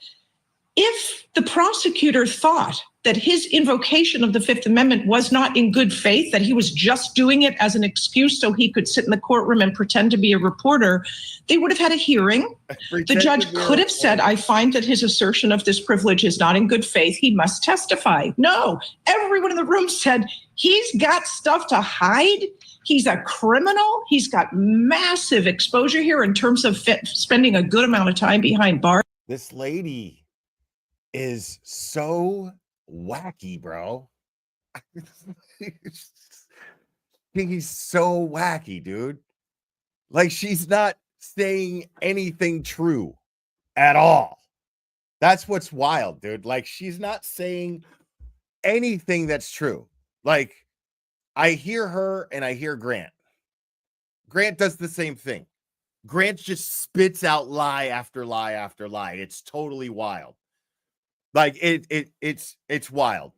if the prosecutor thought that his invocation of the Fifth Amendment was not in good faith, that he was just doing it as an excuse so he could sit in the courtroom and pretend to be a reporter, they would have had a hearing. The judge could have said, I find that his assertion of this privilege is not in good faith. He must testify. No, everyone in the room said, he's got stuff to hide. He's a criminal. He's got massive exposure here in terms of spending a good amount of time behind bars. This lady is so wacky, bro. He's so wacky, dude. Like, she's not saying anything true at all. That's what's wild, dude. Like, she's not saying anything that's true. Like, I hear her and I hear Grant. Grant does the same thing. Grant just spits out lie after lie after lie. It's totally wild. Like, it's wild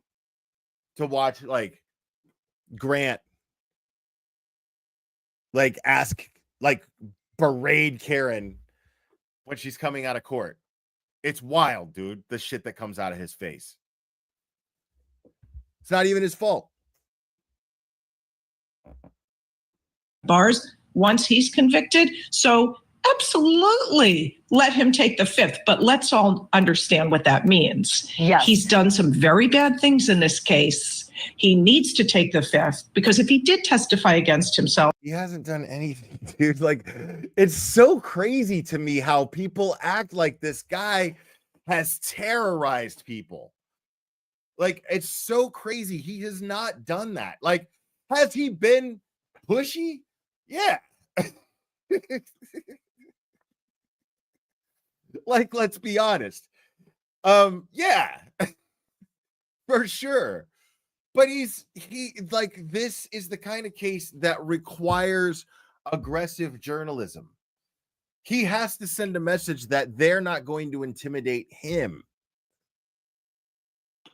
to watch, like, Grant, like, berate Karen when she's coming out of court. It's wild, dude, the shit that comes out of his face. It's not even his fault. Bars once he's convicted. So absolutely let him take the Fifth, but let's all understand what that means. Yes. He's done some very bad things in this case. He needs to take the Fifth, because if he did testify against himself, he hasn't done anything, dude. Like, it's so crazy to me how people act like this guy has terrorized people. Like, it's so crazy. He has not done that. Like, has he been pushy? Yeah. Like, let's be honest. Yeah. For sure. But this is the kind of case that requires aggressive journalism. He has to send a message that they're not going to intimidate him.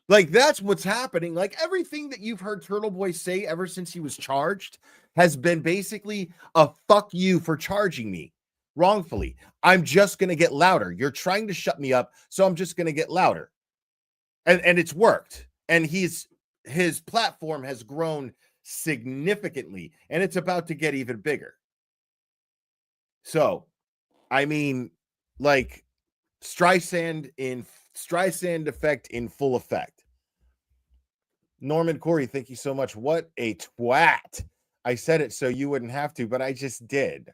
Like, that's what's happening. Like, everything that you've heard Turtle Boy say ever since he was charged has been basically a fuck you for charging me wrongfully. I'm just going to get louder. You're trying to shut me up, so I'm just going to get louder. And it's worked. And his platform has grown significantly, and it's about to get even bigger. So, I mean, like, Streisand effect in full effect. Norman Corey, thank you so much. What a twat. I said it so you wouldn't have to, but I just did.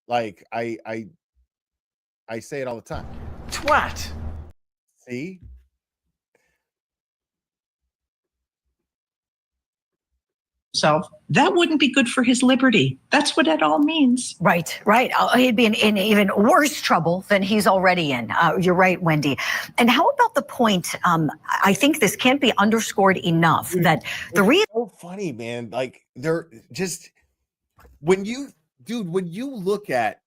Like, I say it all the time. Twat. See? that wouldn't be good for his liberty. That's what it all means. Right. He'd be in even worse trouble than he's already in. You're right, Wendy. And how about the point? I think this can't be underscored enough that the reason. So funny, man. Like, they're just when you look at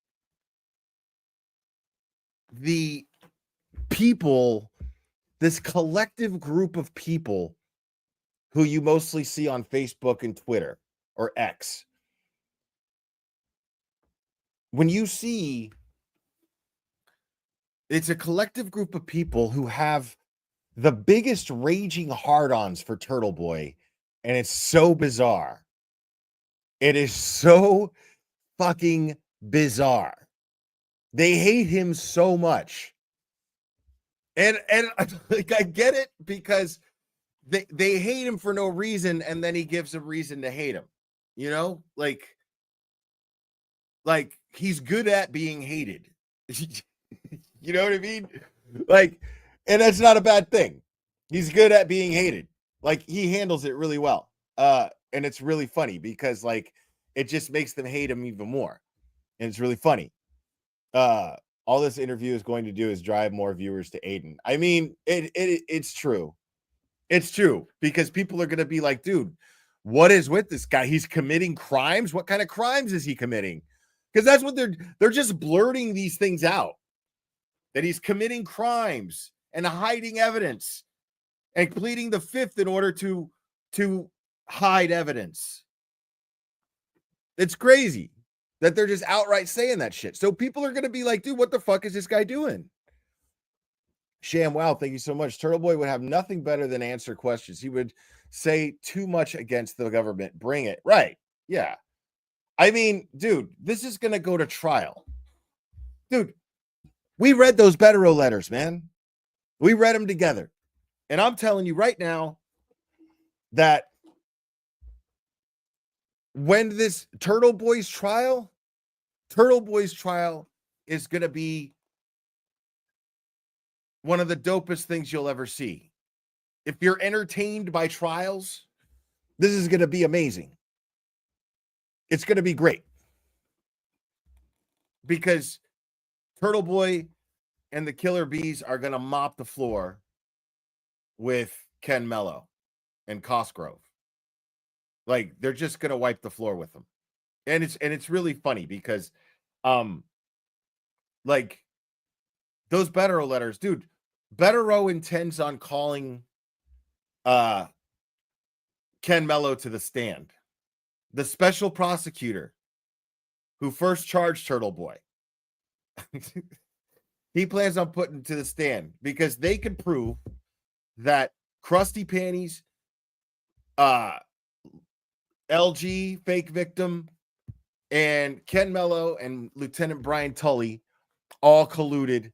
the people, this collective group of people who you mostly see on Facebook and Twitter or X. When you see it's a collective group of people who have the biggest raging hard-ons for Turtle Boy, and it's so bizarre. It is so fucking bizarre. They hate him so much. And like, I get it, because they hate him for no reason, and then he gives a reason to hate him. You know, like he's good at being hated. You know what I mean? Like, and that's not a bad thing. He's good at being hated. Like, he handles it really well. And it's really funny because like it just makes them hate him even more. And it's really funny. All this interview is going to do is drive more viewers to Aiden. I mean, it's true. It's true because people are going to be like, dude, what is with this guy? He's committing crimes. What kind of crimes is he committing? Because that's what they're just blurting these things out, that he's committing crimes and hiding evidence and pleading the fifth in order to hide evidence. It's crazy that they're just outright saying that shit. So people are going to be like, dude, what the fuck is this guy doing? Sham, wow, thank you so much. Turtle Boy would have nothing better than answer questions. He would say too much against the government. Bring it. Right. Yeah. I mean, dude, this is going to go to trial. Dude, we read those Bettero letters, man. We read them together. And I'm telling you right now that when this Turtle Boy's trial is going to be one of the dopest things you'll ever see. If you're entertained by trials, this is going to be amazing. It's going to be great. Because Turtle Boy and the Killer Bees are going to mop the floor with Ken Mello and Cosgrove. Like, they're just going to wipe the floor with them. And it's really funny because like those Bettero letters, dude, Bettero intends on calling Ken Mello to the stand. The special prosecutor who first charged Turtle Boy. He plans on putting to the stand because they can prove that Krusty Panties, LG fake victim, and Ken Mello and Lieutenant Brian Tully all colluded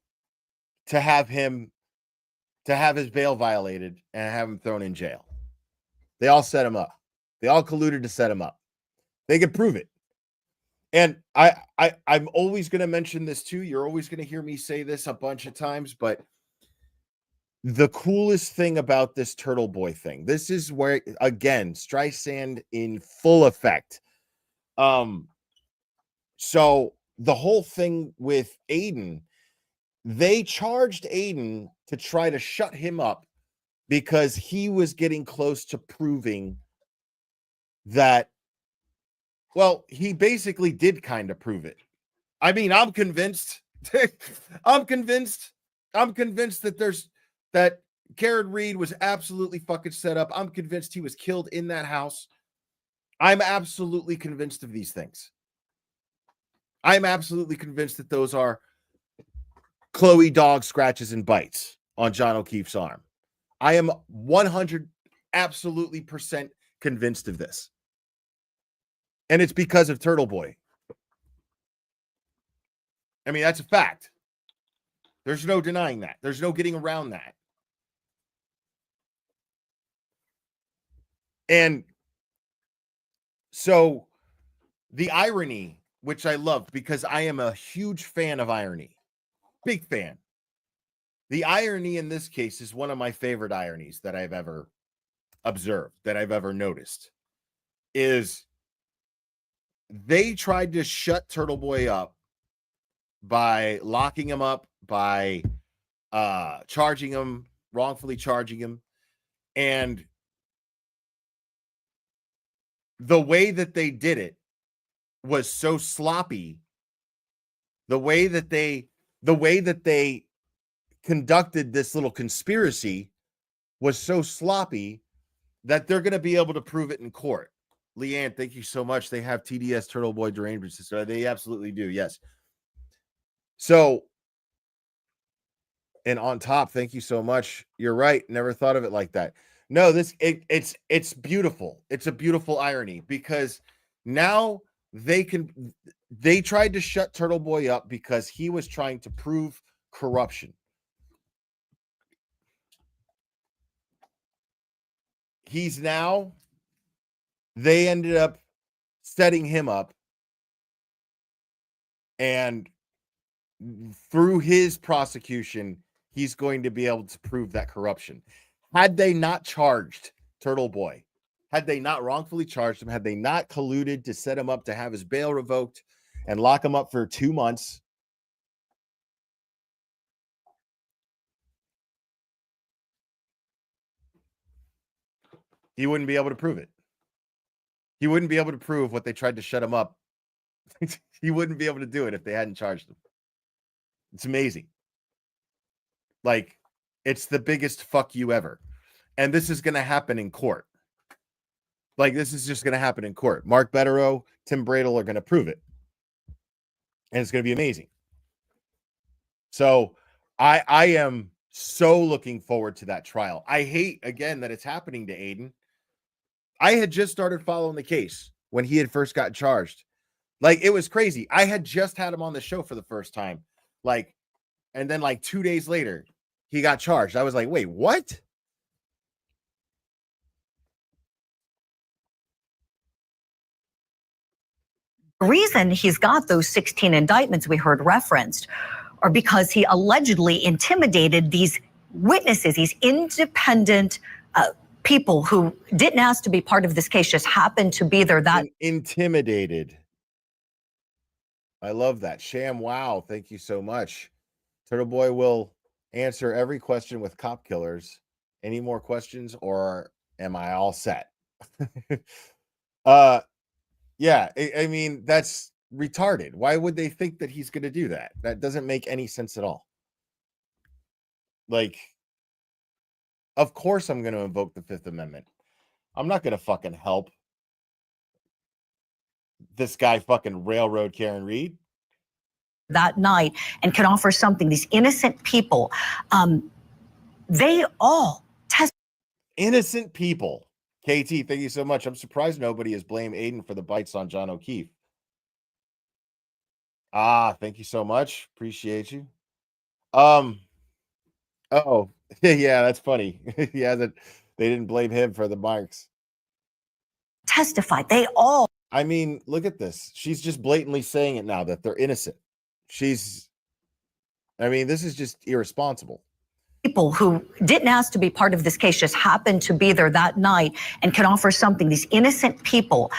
to have his bail violated and have him thrown in jail. They all set him up. They all colluded to set him up. They can prove it. And I'm always going to mention this too. You're always going to hear me say this a bunch of times, but the coolest thing about this Turtle Boy thing, this is where, again, Streisand in full effect. So the whole thing with Aiden, they charged Aiden to try to shut him up because he was getting close to proving that, well, he basically did kind of prove it. I mean, I'm convinced. I'm convinced that Karen Reed was absolutely fucking set up. I'm convinced he was killed in that house. I'm absolutely convinced of these things. I'm absolutely convinced that those are Chloe dog scratches and bites on John O'Keefe's arm. I am 100 absolutely % convinced of this. And it's because of Turtle Boy. I mean, that's a fact. There's no denying that. There's no getting around that. And so the irony, which I love because I am a huge fan of irony, big fan. The irony in this case is one of my favorite ironies that I've ever observed, that I've ever noticed, is they tried to shut Turtle Boy up by locking him up, by charging him, wrongfully charging him. And the way that they did it was so sloppy. The way that they conducted this little conspiracy was so sloppy that they're going to be able to prove it in court. Leanne, thank you so much. They have TDS Turtle Boy derangement system. They absolutely do. Yes. So, and on top, thank you so much. You're right. Never thought of it like that. No, it's beautiful. It's a beautiful irony because now they tried to shut Turtle Boy up because he was trying to prove corruption. They ended up setting him up, and through his prosecution, he's going to be able to prove that corruption. Had they not charged Turtle Boy, had they not wrongfully charged him, had they not colluded to set him up to have his bail revoked and lock him up for 2 months, he wouldn't be able to prove it. He wouldn't be able to prove what they tried to shut him up. He wouldn't be able to do it if they hadn't charged him. It's amazing. Like, it's the biggest fuck you ever. And this is going to happen in court. Like, this is just going to happen in court. Mark Betterow, Tim Bradle are going to prove it. And it's going to be amazing. So I am so looking forward to that trial. I hate, again, that it's happening to Aiden. I had just started following the case when he had first got charged. Like, it was crazy. I had just had him on the show for the first time. Like, and then like 2 days later, he got charged. I was like, wait, what? The reason he's got those 16 indictments we heard referenced are because he allegedly intimidated these witnesses, these independent people who didn't ask to be part of this case, just happened to be there. That Intimidated. I love that. Sham, wow. Thank you so much. Turtle Boy will answer every question with cop killers. Any more questions, or am I all set? Yeah, I mean, that's retarded. Why would they think that he's going to do that? That doesn't make any sense at all. Like, of course I'm going to invoke the Fifth Amendment. I'm not going to fucking help this guy fucking railroad Karen Reed that night and can offer something. These innocent people, they all test. Innocent people. KT, thank you so much. I'm surprised nobody has blamed Aiden for the bites on John O'Keefe. Thank you so much. Appreciate you. Oh, yeah, that's funny. Yeah, they didn't blame him for the marks. Testified. They all. I mean, look at this. She's just blatantly saying it now that they're innocent. I mean, this is just irresponsible. People who didn't ask to be part of this case just happened to be there that night and can offer something. These innocent people,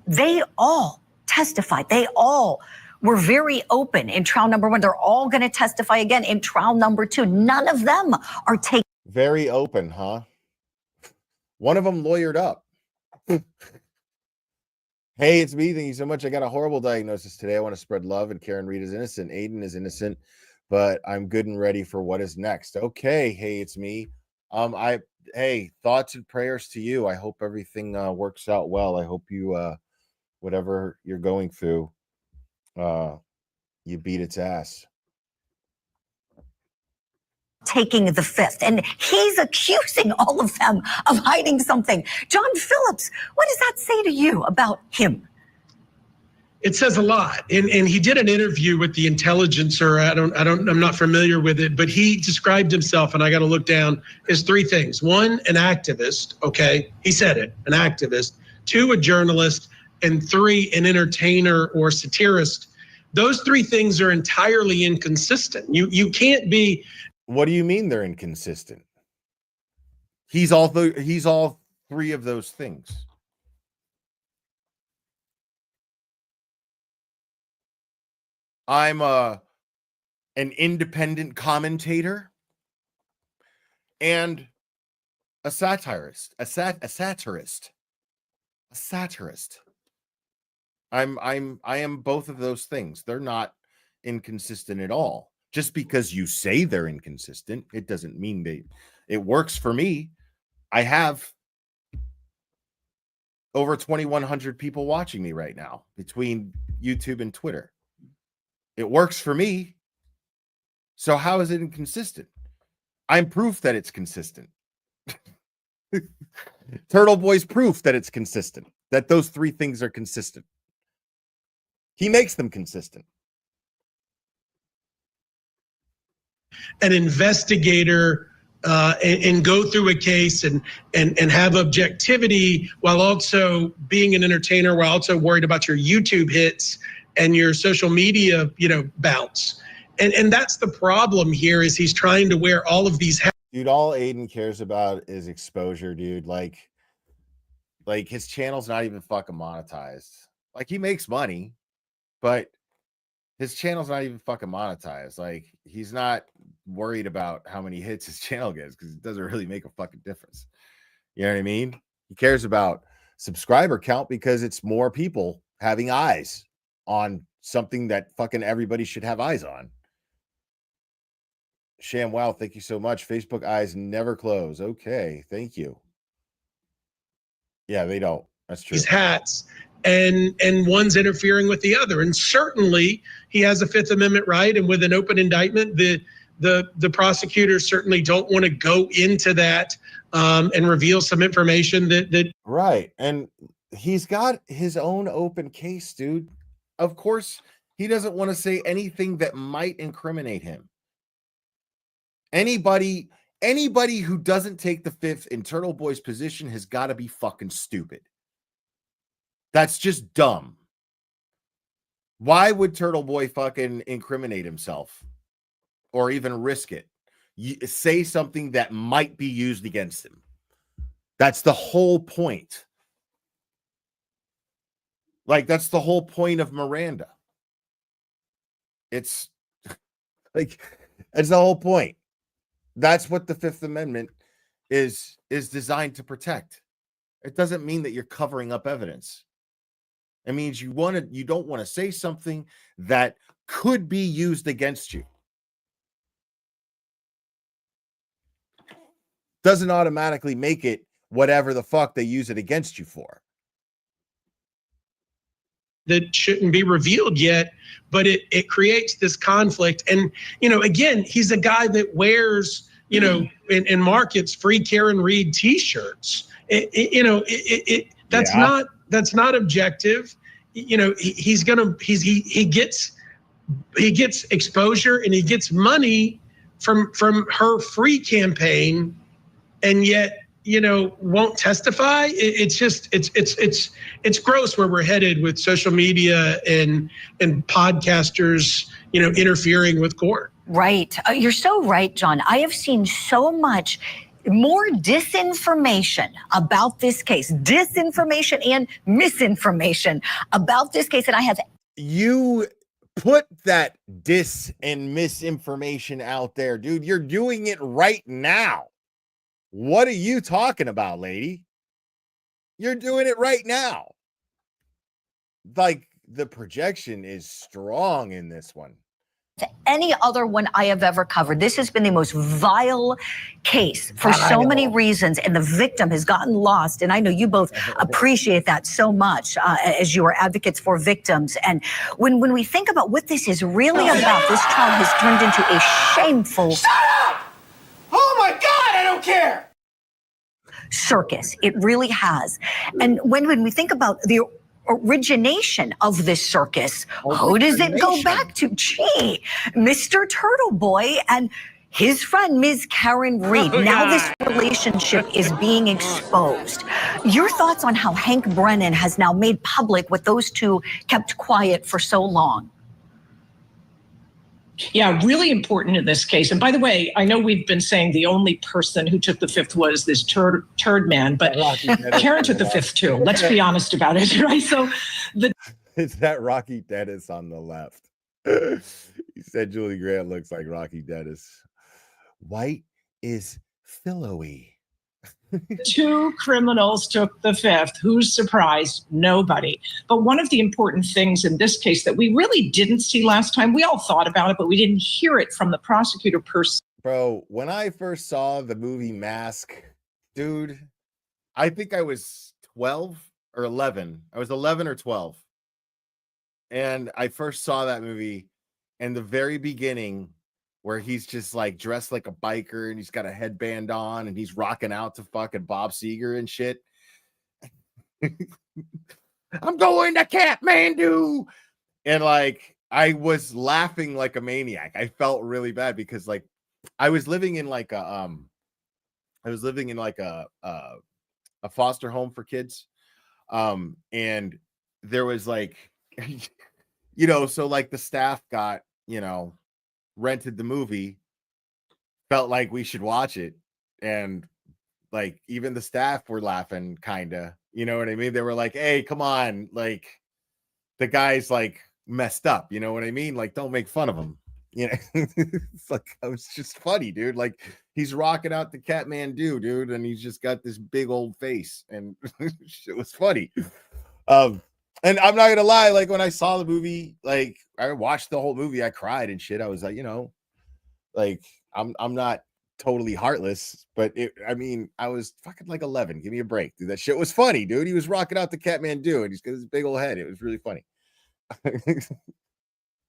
they all testified. They all were very open in trial number 1. They're all going to testify again in trial number 2. None of them are taking. Very open, huh? One of them lawyered up. Hey, it's me. Thank you so much. I got a horrible diagnosis today. I want to spread love, and Karen Reed is innocent. Aiden is innocent, but I'm good and ready for what is next. Okay. Hey, it's me. Hey, thoughts and prayers to you. I hope everything works out well. I hope you, whatever you're going through, you beat its ass. Taking the Fifth, and he's accusing all of them of hiding something. John Phillips, what does that say to you about him? It says a lot. And he did an interview with the Intelligencer. I'm not familiar with it, but he described himself, and I got to look down, as 3 things. 1, an activist. Okay. He said it, an activist. 2, a journalist, and 3, an entertainer or satirist. Those 3 things are entirely inconsistent. You can't be. What do you mean they're inconsistent? He's all 3 of those things. I'm an independent commentator and a satirist. A satirist. I am both of those things. They're not inconsistent at all. Just because you say they're inconsistent, it doesn't mean it works for me. I have over 2,100 people watching me right now between YouTube and Twitter. It works for me. So how is it inconsistent? I'm proof that it's consistent. Turtle Boy's proof that it's consistent, that those 3 things are consistent. He makes them consistent. An investigator and go through a case and have objectivity while also being an entertainer, while also worried about your YouTube hits and your social media, bounce. And that's the problem here is he's trying to wear all of these hats. Dude, all Aiden cares about is exposure, dude. Like his channel's not even fucking monetized. Like, he makes money, but his channel's not even fucking monetized. Like, he's not worried about how many hits his channel gets because it doesn't really make a fucking difference. You know what I mean? He cares about subscriber count because it's more people having eyes on something that fucking everybody should have eyes on. Sham, wow, thank you so much. Facebook eyes never close. Okay, thank you. Yeah, they don't. That's true. These hats, and one's interfering with the other. And certainly he has a Fifth Amendment right. And with an open indictment, the prosecutors certainly don't want to go into that and reveal some information that right. And he's got his own open case, dude. Of course, he doesn't want to say anything that might incriminate him. Anybody who doesn't take the Fifth in Turtle Boy's position has got to be fucking stupid. That's just dumb. Why would Turtle Boy fucking incriminate himself or even risk it? Say something that might be used against him. That's the whole point. Like, that's the whole point of Miranda. It's like, it's the whole point. That's what the Fifth Amendment is designed to protect. It doesn't mean that you're covering up evidence. It means you don't want to say something that could be used against you. Doesn't automatically make it whatever the fuck they use it against you for. that shouldn't be revealed yet, but it creates this conflict. And, again, he's a guy that wears, and markets free Karen Reed t-shirts. That's not objective. He gets exposure and he gets money from her free campaign, and yet won't testify. It's gross where we're headed with social media and podcasters interfering with court. Right. You're so right, John. I have seen so much more disinformation about this case, disinformation and misinformation about this case. And I have. You put that dis and misinformation out there, dude. You're doing it right now. What are you talking about, lady? You're doing it right now. Like, the projection is strong in this one. To any other one I have ever covered. This has been the most vile case for so many reasons, and the victim has gotten lost. And I know you both appreciate that so much as you are advocates for victims. And when we think about what this is really about, this trial has turned into a shameful. Shut up! Oh my God, I don't care! Circus. It really has. And when we think about the origination of this circus, who does it go back to? Gee, Mr. Turtle Boy and his friend, Ms. Karen Reed. Now this relationship is being exposed. Your thoughts on how Hank Brennan has now made public what those two kept quiet for so long? Yeah, really important in this case. And by the way, I know we've been saying the only person who took the Fifth was this turd man, but Karen took the Fifth too. Let's be honest about it, right? So it's that Rocky Dennis on the left. He said Julie Grant looks like Rocky Dennis. White is pillowy. two criminals took the Fifth. Who's surprised? Nobody. But one of the important things in this case that we really didn't see last time, we all thought about it, but we didn't hear it from the prosecutor person. Bro, when I first saw the movie Mask, dude, I think I was 12 or 11. I was 11 or 12. And I first saw that movie, and the very beginning, where he's just like dressed like a biker and he's got a headband on and he's rocking out to fucking Bob Seger and shit. I'm going to Kathmandu. And like, I was laughing like a maniac. I felt really bad because like I was living in like a foster home for kids. And there was like, so like the staff got, rented the movie felt like we should watch it, and like even the staff were laughing, kind of, you know what I mean? They were like, hey, come on, like the guy's like messed up, you know what I mean? Like, don't make fun of him, you know. It's like, it was just funny, dude. Like, he's rocking out the Catmandu, dude, and he's just got this big old face, and it was funny. And I'm not gonna lie, like when I saw the movie, like I watched the whole movie, I cried and shit. I was like, you know, like I'm not totally heartless, but I mean, I was fucking like 11. Give me a break, dude. That shit was funny, dude. He was rocking out the Catmandu, and he's got his big old head. It was really funny.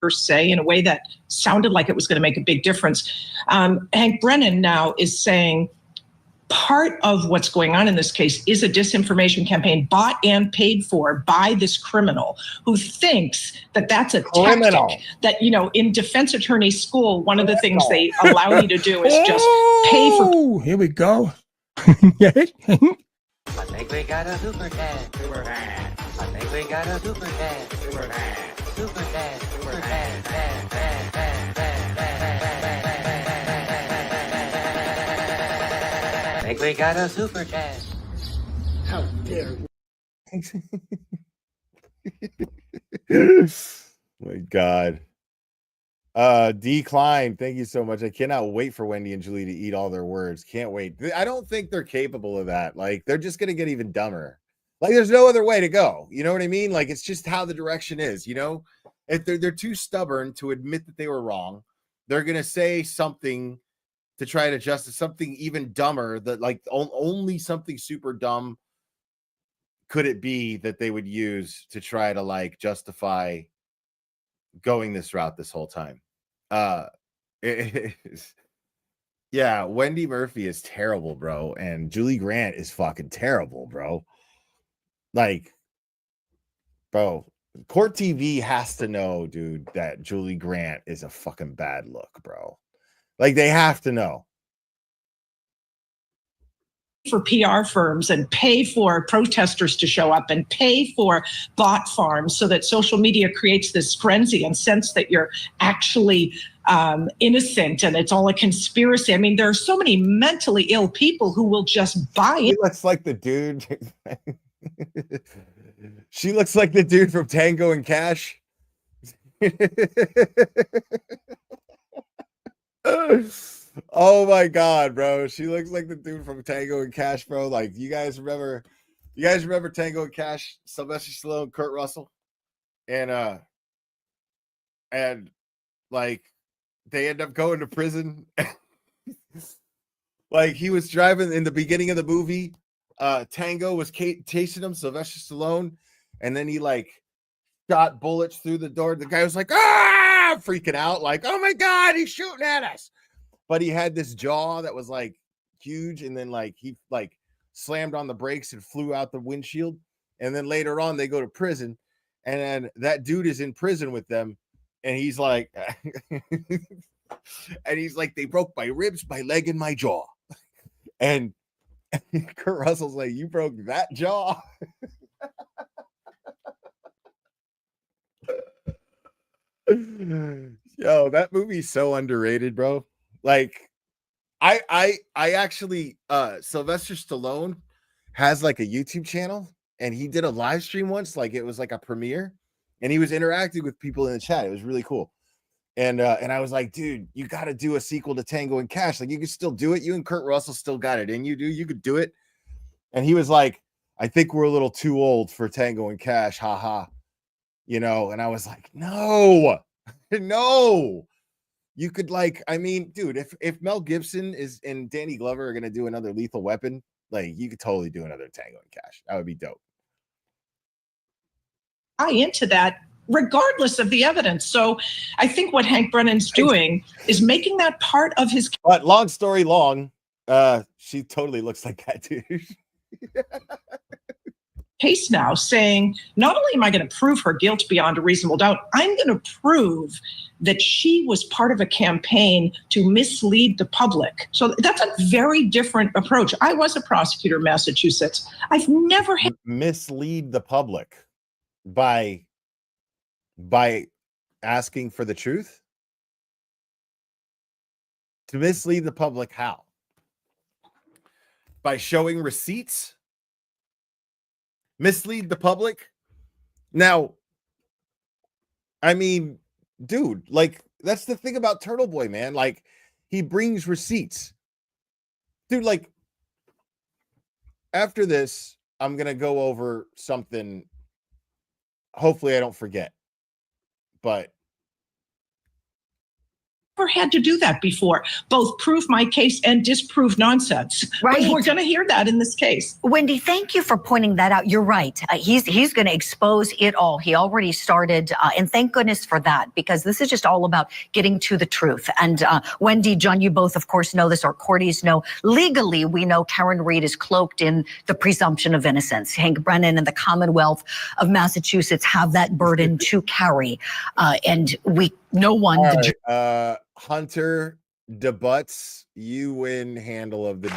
Per se, in a way that sounded like it was going to make a big difference. Hank Brennan now is saying part of what's going on in this case is a disinformation campaign bought and paid for by this criminal who thinks that that's a tactic that, you know, in defense attorney school, one of the things they allow you to do is just pay for. Oh, here we go. I think we got a super cat. Super fan. I think we got a super cat. Super fan. Super cat. Super fan. Fan. Fan. Fan. Fan. I think we got a super cat. How dare My God. Decline. Thank you so much. I cannot wait for Wendy and Julie to eat all their words. Can't wait. I don't think they're capable of that. Like, they're just gonna get even dumber. Like, there's no other way to go. You know what I mean? Like, it's just how the direction is, you know? If they're too stubborn to admit that they were wrong, they're gonna say something to try to justify something even dumber, that like only something super dumb could it be that they would use to try to like justify going this route this whole time. Yeah, Wendy Murphy is terrible, bro, and Julie Grant is fucking terrible, bro. Like, bro, Court TV has to know, dude, that Julie Grant is a fucking bad look, bro. Like, they have to know. For PR firms and pay for protesters to show up and pay for bot farms so that social media creates this frenzy and sense that you're actually innocent and it's all a conspiracy. I mean, there are so many mentally ill people who will just buy it. She looks like the dude. She looks like the dude from Tango and Cash. Oh my God, bro. She looks like the dude from Tango and Cash, bro. Like, you guys remember Tango and Cash, Sylvester Stallone, Kurt Russell? And like they end up going to prison. Like, he was driving in the beginning of the movie. Tango was chasing him, Sylvester Stallone, and then he like shot bullets through the door. The guy was like, ah, freaking out, like, oh my God, he's shooting at us. But he had this jaw that was like huge, and then like he like slammed on the brakes and flew out the windshield. And then later on, they go to prison, and then that dude is in prison with them, and he's like, and he's like, they broke my ribs, my leg, and my jaw. And Kurt Russell's like, you broke that jaw? Yo, that movie's so underrated, bro. Like, I actually Sylvester Stallone has like a YouTube channel, and he did a live stream once, like it was like a premiere, and he was interacting with people in the chat. It was really cool. And I was like, dude, you got to do a sequel to Tango and Cash. Like, you can still do it. You and Kurt Russell still got it in you, dude. You could do it. And he was like, I think we're a little too old for Tango and Cash. Haha. You know, and I was like, no, no. You could, like, I mean, dude, if Mel Gibson is and Danny Glover are going to do another Lethal Weapon, like, you could totally do another Tango and Cash. That would be dope. Into that regardless of the evidence. So I think what Hank Brennan's doing is making that part of his. But long story long, she totally looks like that dude. Case now, saying not only am I going to prove her guilt beyond a reasonable doubt, I'm going to prove that she was part of a campaign to mislead the public. So that's a very different approach. I was a prosecutor in Massachusetts. I've never had mislead the public by asking for the truth. To mislead the public how? By showing receipts? Mislead the public? Now, I mean, dude, like, that's the thing about Turtle Boy, man. Like, he brings receipts. Dude, like, after this, I'm going to go over something. Hopefully, I don't forget. But Never had to do that before, both prove my case and disprove nonsense. Right. But we're going to hear that in this case. Wendy, thank you for pointing that out. You're right. He's going to expose it all. He already started, and thank goodness for that, because this is just all about getting to the truth. And Wendy, John, you both, of course, know this, or courties know. Legally, we know Karen Reed is cloaked in the presumption of innocence. Hank Brennan and the Commonwealth of Massachusetts have that burden to carry. And no one... Right, Hunter DeButts, you win handle of the...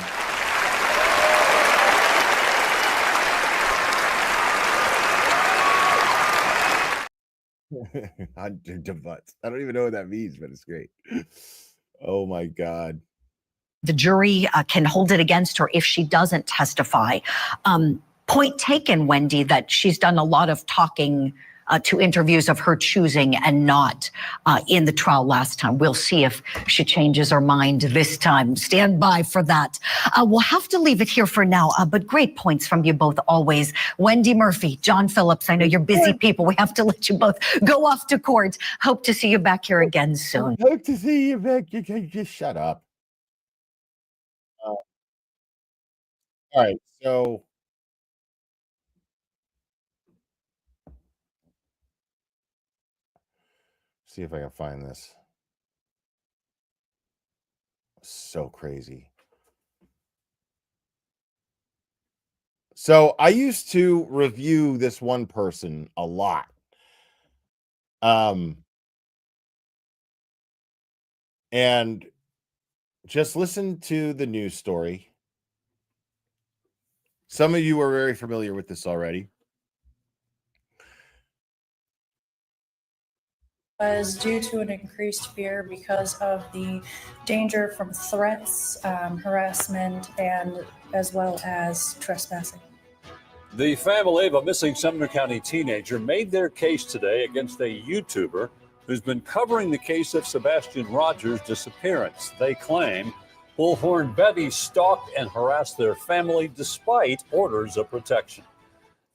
Hunter DeButts. I don't even know what that means, but it's great. Oh my God. The jury can hold it against her if she doesn't testify. Point taken, Wendy, that she's done a lot of talking to interviews of her choosing and not in the trial last time. We'll see if she changes her mind this time. Stand by for that. We'll have to leave it here for now, but great points from you both always. Wendy Murphy, John Phillips, I know you're busy people. We have to let you both go off to court. Hope to see you back here again soon. Hope to see you back. You can just shut up. All right, so see if I can find this. So crazy. So I used to review this one person a lot. And just listen to the news story. Some of you are very familiar with this already. Was due to an increased fear because of the danger from threats, harassment, and as well as trespassing. The family of a missing Sumner County teenager made their case today against a YouTuber who's been covering the case of Sebastian Rogers' disappearance. They claim Bullhorn Betty stalked and harassed their family despite orders of protection.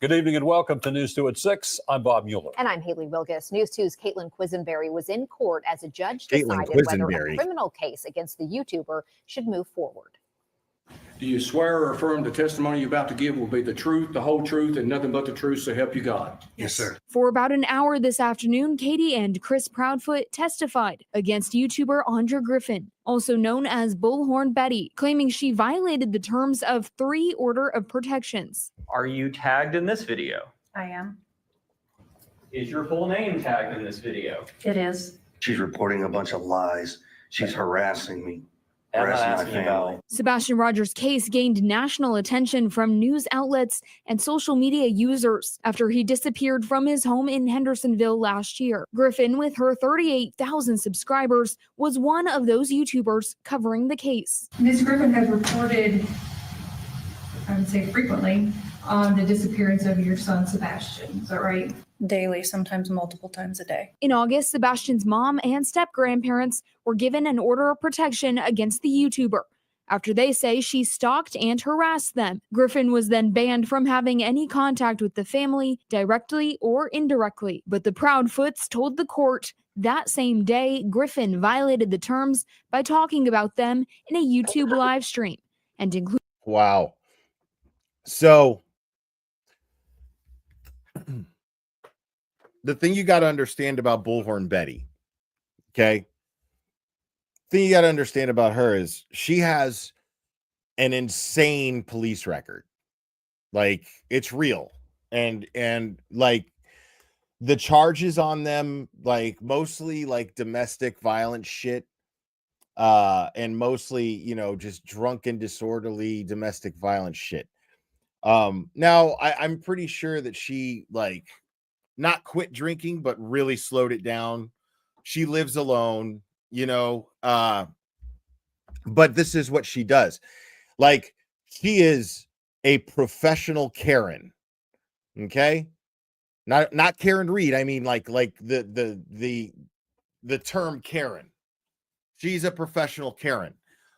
Good evening and welcome to News 2 at 6. I'm Bob Mueller. And I'm Haley Wilgus. News 2's Caitlin Quisenberry was in court as a judge decided whether a criminal case against the YouTuber should move forward. Do you swear or affirm the testimony you're about to give will be the truth, the whole truth, and nothing but the truth, so help you God? Yes, sir. For about an hour this afternoon, Katie and Chris Proudfoot testified against YouTuber Andra Griffin, also known as Bullhorn Betty, claiming she violated the terms of 3 order of protections. Are you tagged in this video? I am. Is your full name tagged in this video? It is. She's reporting a bunch of lies. She's harassing me. I'm not asking about. Sebastian Rogers' case gained national attention from news outlets and social media users after he disappeared from his home in Hendersonville last year. Griffin, with her 38,000 subscribers, was one of those YouTubers covering the case. Ms. Griffin has reported, I would say frequently, on the disappearance of your son, Sebastian. Is that right? Daily, sometimes multiple times a day. In August, Sebastian's mom and step-grandparents were given an order of protection against the YouTuber after they say she stalked and harassed them. Griffin was then banned from having any contact with the family, directly or indirectly. But the Proudfoots told the court that same day Griffin violated the terms by talking about them in a YouTube live stream and including... Wow. So the thing you got to understand about Bullhorn Betty, okay? The thing you got to understand about her is she has an insane police record. Like, it's real. And like the charges on them, like mostly like domestic violence shit, and mostly, you know, just drunken, disorderly domestic violence shit. Now I'm pretty sure that she like not quit drinking, but really slowed it down. She lives alone, you know, But this is what she does. Like, she is a professional Karen. Okay? Not Karen Reed. I mean like the term Karen. She's a professional Karen.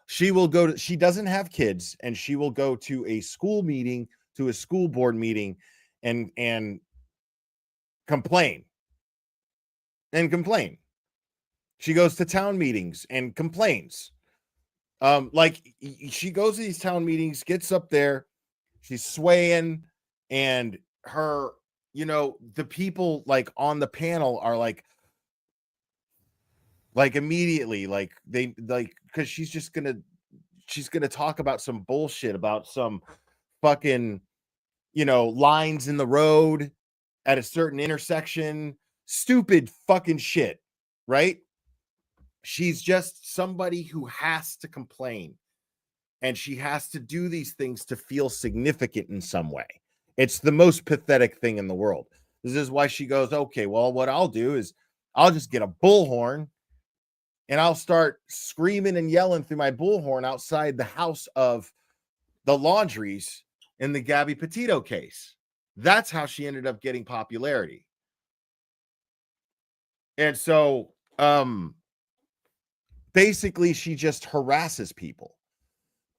She will go to, she doesn't have kids, and she will go to a school meeting, to a school board meeting, and complain. She goes to town meetings and complains. Like, she goes to these town meetings, gets up there, she's swaying, and her, the people like on the panel are like immediately, like they like, because she's gonna talk about some bullshit about some fucking, lines in the road at a certain intersection, stupid fucking shit, right? She's just somebody who has to complain, and she has to do these things to feel significant in some way. It's the most pathetic thing in the world. This is why she goes, okay, well, what I'll do is I'll just get a bullhorn and I'll start screaming and yelling through my bullhorn outside the house of the Laundries in the Gabby Petito case. That's how she ended up getting popularity. And so, basically, she just harasses people.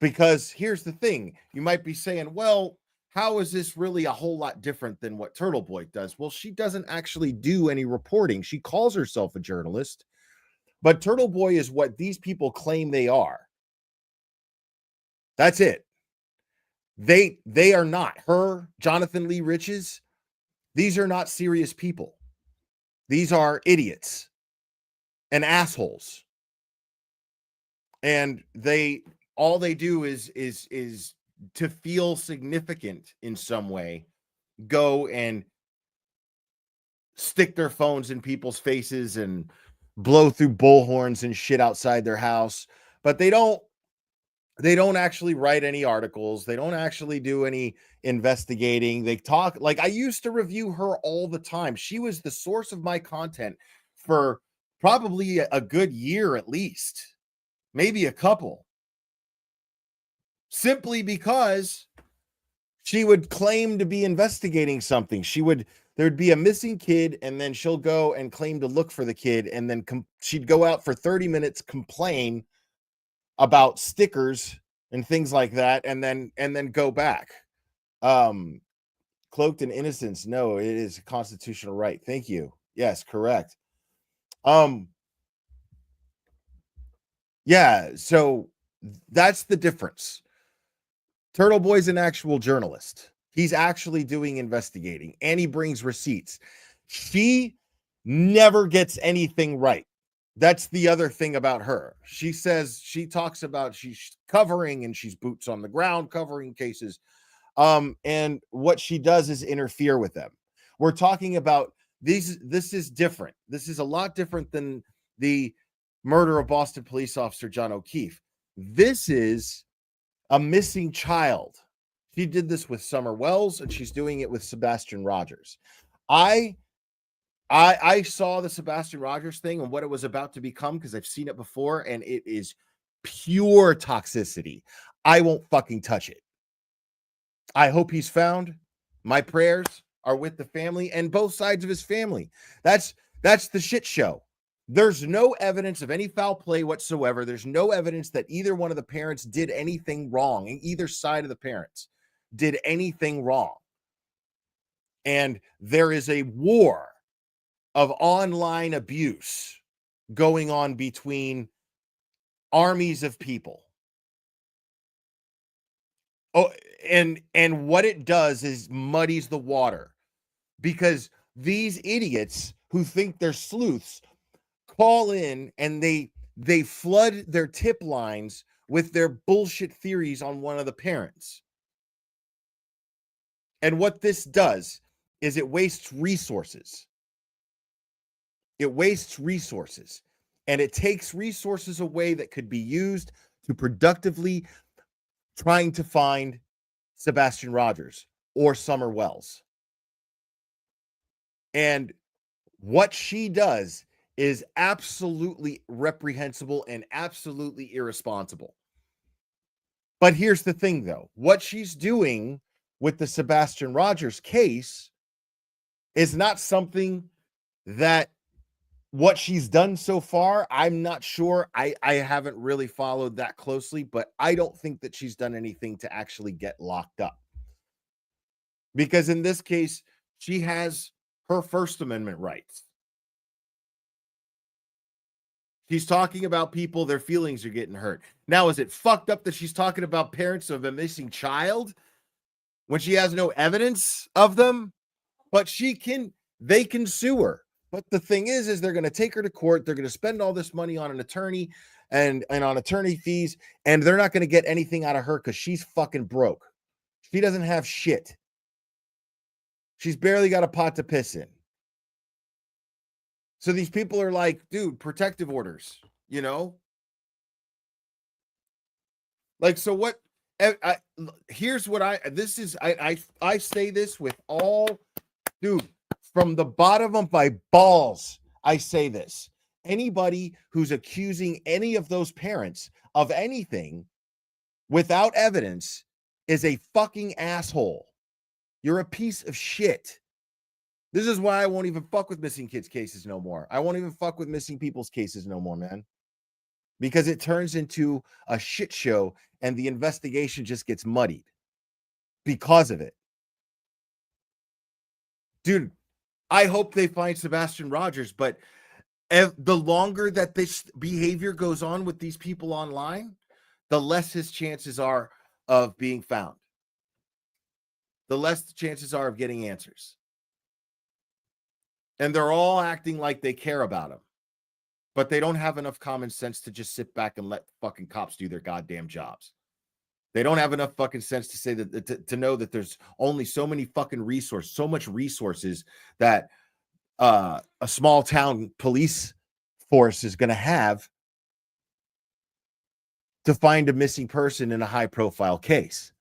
Because here's the thing, you might be saying, well, how is this really a whole lot different than what Turtle Boy does? Well, she doesn't actually do any reporting. She calls herself a journalist, but Turtle Boy is what these people claim they are. That's it. They are not. Her, Jonathan Lee Riches, these are not serious people. These are idiots and assholes. And all they do is to feel significant in some way, go and stick their phones in people's faces and blow through bullhorns and shit outside their house. But they don't actually write any articles. They don't actually do any investigating. They talk, like, I used to review her all the time. She was the source of my content for probably a good year at least, maybe a couple. Simply because she would claim to be investigating something. There'd be a missing kid, and then she'll go and claim to look for the kid, and then she'd go out for 30 minutes, complain about stickers and things like that, and then go back. Cloaked in innocence. No, it is a constitutional right. Thank you. Yes, correct. Yeah, so that's the difference. Turtle Boy's an actual journalist. He's actually doing investigating, and he brings receipts. She never gets anything right. That's the other thing about her. She talks about she's covering, and she's boots on the ground covering cases. And what she does is interfere with them. We're talking about these. This is different. This is a lot different than the murder of Boston police officer John O'Keefe. This is a missing child. She did this with Summer Wells, and she's doing it with Sebastian Rogers. I saw the Sebastian Rogers thing and what it was about to become, because I've seen it before, and it is pure toxicity. I won't fucking touch it. I hope he's found. My prayers are with the family and both sides of his family. That's the shit show. There's no evidence of any foul play whatsoever. There's no evidence that either one of the parents did anything wrong, and either side of the parents did anything wrong. And there is a war of online abuse going on between armies of people. Oh, and what it does is muddies the water, because these idiots who think they're sleuths call in and they flood their tip lines with their bullshit theories on one of the parents. And what this does is it wastes resources. It wastes resources, and it takes resources away that could be used to productively trying to find Sebastian Rogers or Summer Wells. And what she does is absolutely reprehensible and absolutely irresponsible. But here's the thing, though. What she's doing with the Sebastian Rogers case is not something that what she's done so far, I'm not sure. I haven't really followed that closely, but I don't think that she's done anything to actually get locked up. Because in this case, she has her First Amendment rights. She's talking about people, their feelings are getting hurt. Now, is it fucked up that she's talking about parents of a missing child when she has no evidence of them? But they can sue her. But the thing is they're going to take her to court. They're going to spend all this money on an attorney and on attorney fees, and they're not going to get anything out of her because she's fucking broke. She doesn't have shit. She's barely got a pot to piss in. So these people are like, dude, protective orders, you know? Like, so what? Here's what I say this with all, dude, from the bottom of my balls, I say this. Anybody who's accusing any of those parents of anything without evidence is a fucking asshole. You're a piece of shit. This is why I won't even fuck with missing kids cases no more. I won't even fuck with missing people's cases no more, man. Because it turns into a shit show and the investigation just gets muddied because of it. Dude, I hope they find Sebastian Rogers, but the longer that this behavior goes on with these people online, the less his chances are of being found. The less the chances are of getting answers. And they're all acting like they care about him. But they don't have enough common sense to just sit back and let fucking cops do their goddamn jobs. They don't have enough fucking sense to say that to know that there's only so many fucking resources, so much resources that a small town police force is going to have to find a missing person in a high profile case.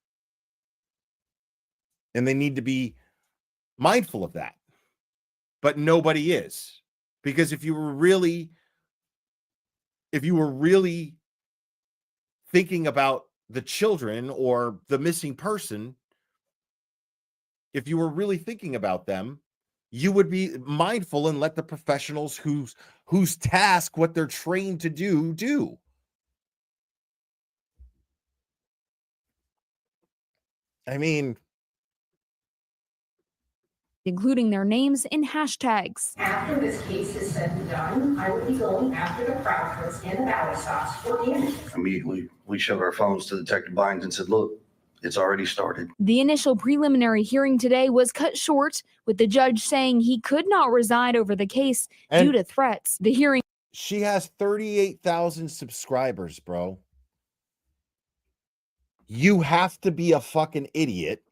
And they need to be mindful of that. But nobody is. Because if you were really thinking about the children or the missing person, if you were really thinking about them, you would be mindful and let the professionals whose task, what they're trained to do. I mean, including their names in hashtags. After this case is said and done, I will be going after the Proudfoots and the Valley Sox for damages. Immediately, we showed our phones to Detective Bynes and said, look, it's already started. The initial preliminary hearing today was cut short, with the judge saying he could not preside over the case due to threats. The hearing. She has 38,000 subscribers, bro. You have to be a fucking idiot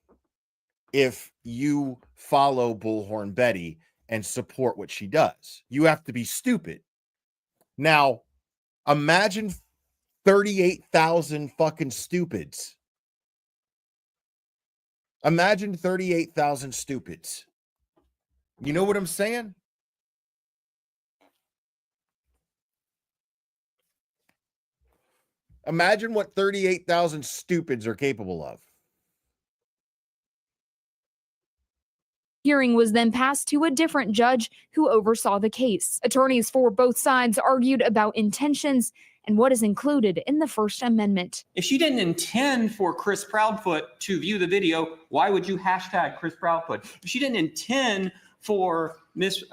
if you follow Bullhorn Betty and support what she does. You have to be stupid. Now, imagine 38,000 fucking stupids. Imagine 38,000 stupids. You know what I'm saying? Imagine what 38,000 stupids are capable of. Hearing was then passed to a different judge who oversaw the case. Attorneys for both sides argued about intentions and what is included in the First Amendment. If she didn't intend for Chris Proudfoot to view the video, why would you hashtag Chris Proudfoot? If she didn't intend for Miss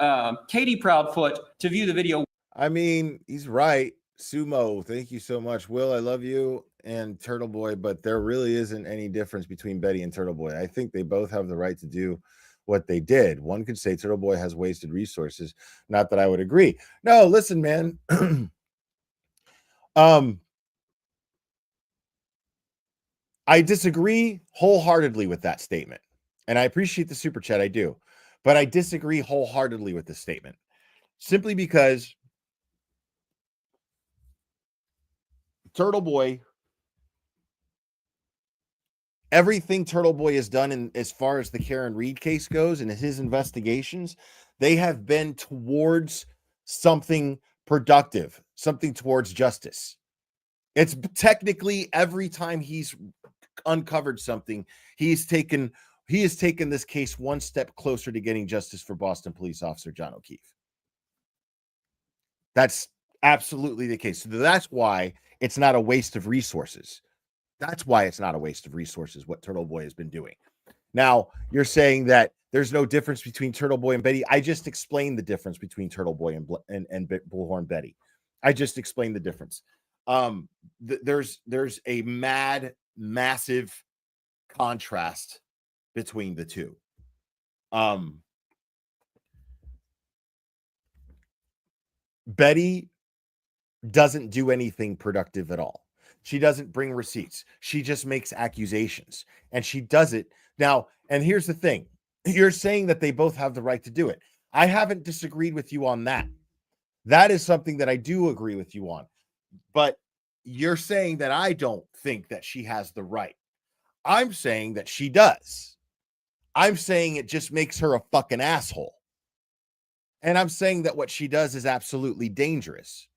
Katie Proudfoot to view the video. I mean, he's right. Sumo, thank you so much. Will, I love you, and Turtle Boy, but there really isn't any difference between Betty and Turtle Boy. I think they both have the right to do what they did. One could say Turtle Boy has wasted resources. Not that I would agree. No, listen, man. I disagree wholeheartedly with that statement. And I appreciate the super chat, I do. But I disagree wholeheartedly with the statement. Simply because Turtle Boy, everything Turtle Boy has done in as far as the Karen Reed case goes and his investigations, they have been towards something productive, something towards justice. It's technically every time he's uncovered something, he has taken this case one step closer to getting justice for Boston police officer John O'Keefe. That's absolutely the case. So that's why it's not a waste of resources. That's why it's not a waste of resources, what Turtle Boy has been doing. Now, you're saying that there's no difference between Turtle Boy and Betty. I just explained the difference between Turtle Boy and Bullhorn Betty. I just explained the difference. There's a massive contrast between the two. Betty doesn't do anything productive at all. She doesn't bring receipts. She just makes accusations, and she does it now. And here's the thing. You're saying that they both have the right to do it. I haven't disagreed with you on that. That is something that I do agree with you on. But you're saying that I don't think that she has the right. I'm saying that she does. I'm saying it just makes her a fucking asshole. And I'm saying that what she does is absolutely dangerous.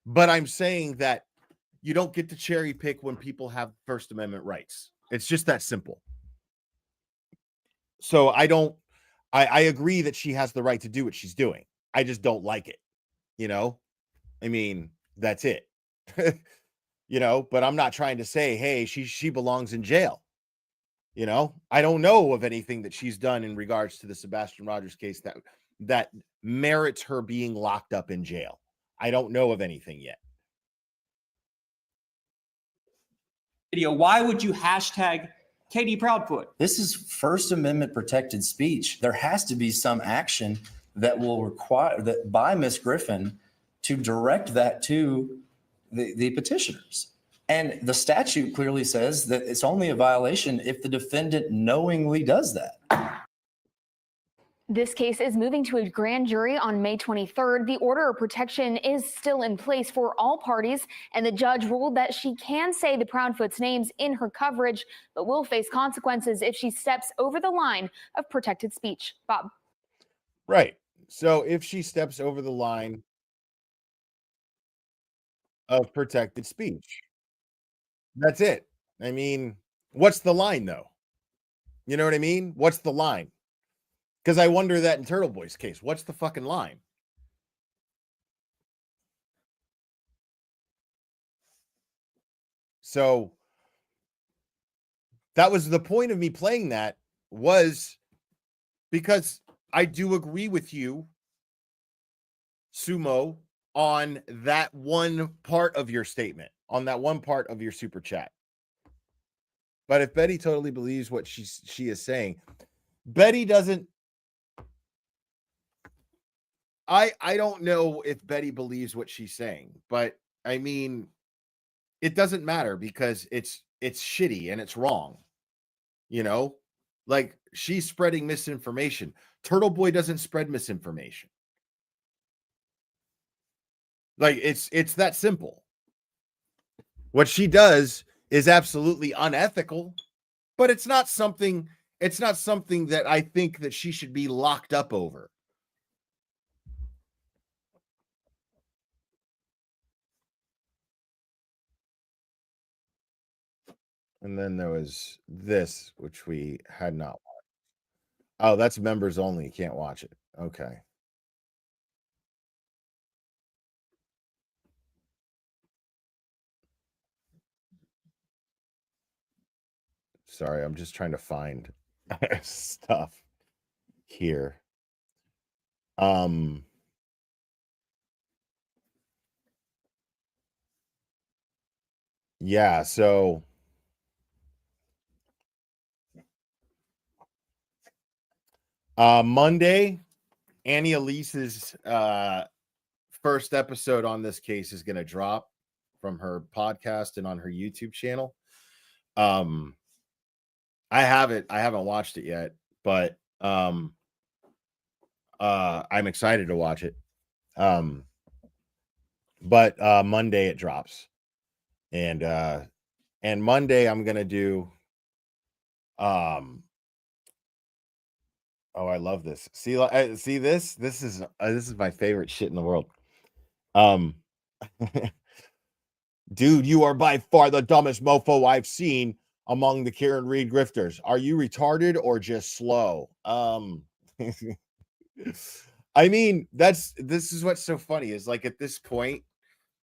But I'm saying that you don't get to cherry pick when people have First Amendment rights. It's just that simple. So I agree that she has the right to do what she's doing. I just don't like it. You know, I mean, that's it. You know, but I'm not trying to say, hey, she belongs in jail. You know, I don't know of anything that she's done in regards to the Sebastian Rogers case that merits her being locked up in jail. I don't know of anything yet. Video. Why would you hashtag Katie Proudfoot? This is First Amendment protected speech. There has to be some action that will require that by Ms. Griffin to direct that to the petitioners. And the statute clearly says that it's only a violation if the defendant knowingly does that. This case is moving to a grand jury on May 23rd. The order of protection is still in place for all parties, and the judge ruled that she can say the Proudfoot's names in her coverage, but will face consequences if she steps over the line of protected speech. Bob. Right. So if she steps over the line of protected speech, that's it. I mean, what's the line, though? You know what I mean? What's the line? Because I wonder that in Turtle Boy's case, what's the fucking line? So that was the point of me playing that, was because I do agree with you, Sumo, on that one part of your statement, on that one part of your super chat. But if Betty totally believes what she is saying, Betty doesn't. I don't know if Betty believes what she's saying, but I mean, it doesn't matter because it's shitty and it's wrong. You know, like she's spreading misinformation. Turtle Boy doesn't spread misinformation. Like it's that simple. What she does is absolutely unethical, but it's not something that I think that she should be locked up over. And then there was this, which we had not watched. Oh, that's members only. You can't watch it. Okay. Sorry, I'm just trying to find stuff here. Yeah, so Monday, Annie Elise's first episode on this case is going to drop from her podcast and on her YouTube channel. I haven't watched it yet, but I'm excited to watch it. But Monday it drops. And Monday I'm going to do Oh, I love this. See, see this. This is my favorite shit in the world. Dude, you are by far the dumbest mofo I've seen among the Karen Reed grifters. Are you retarded or just slow? I mean, this is what's so funny is like at this point,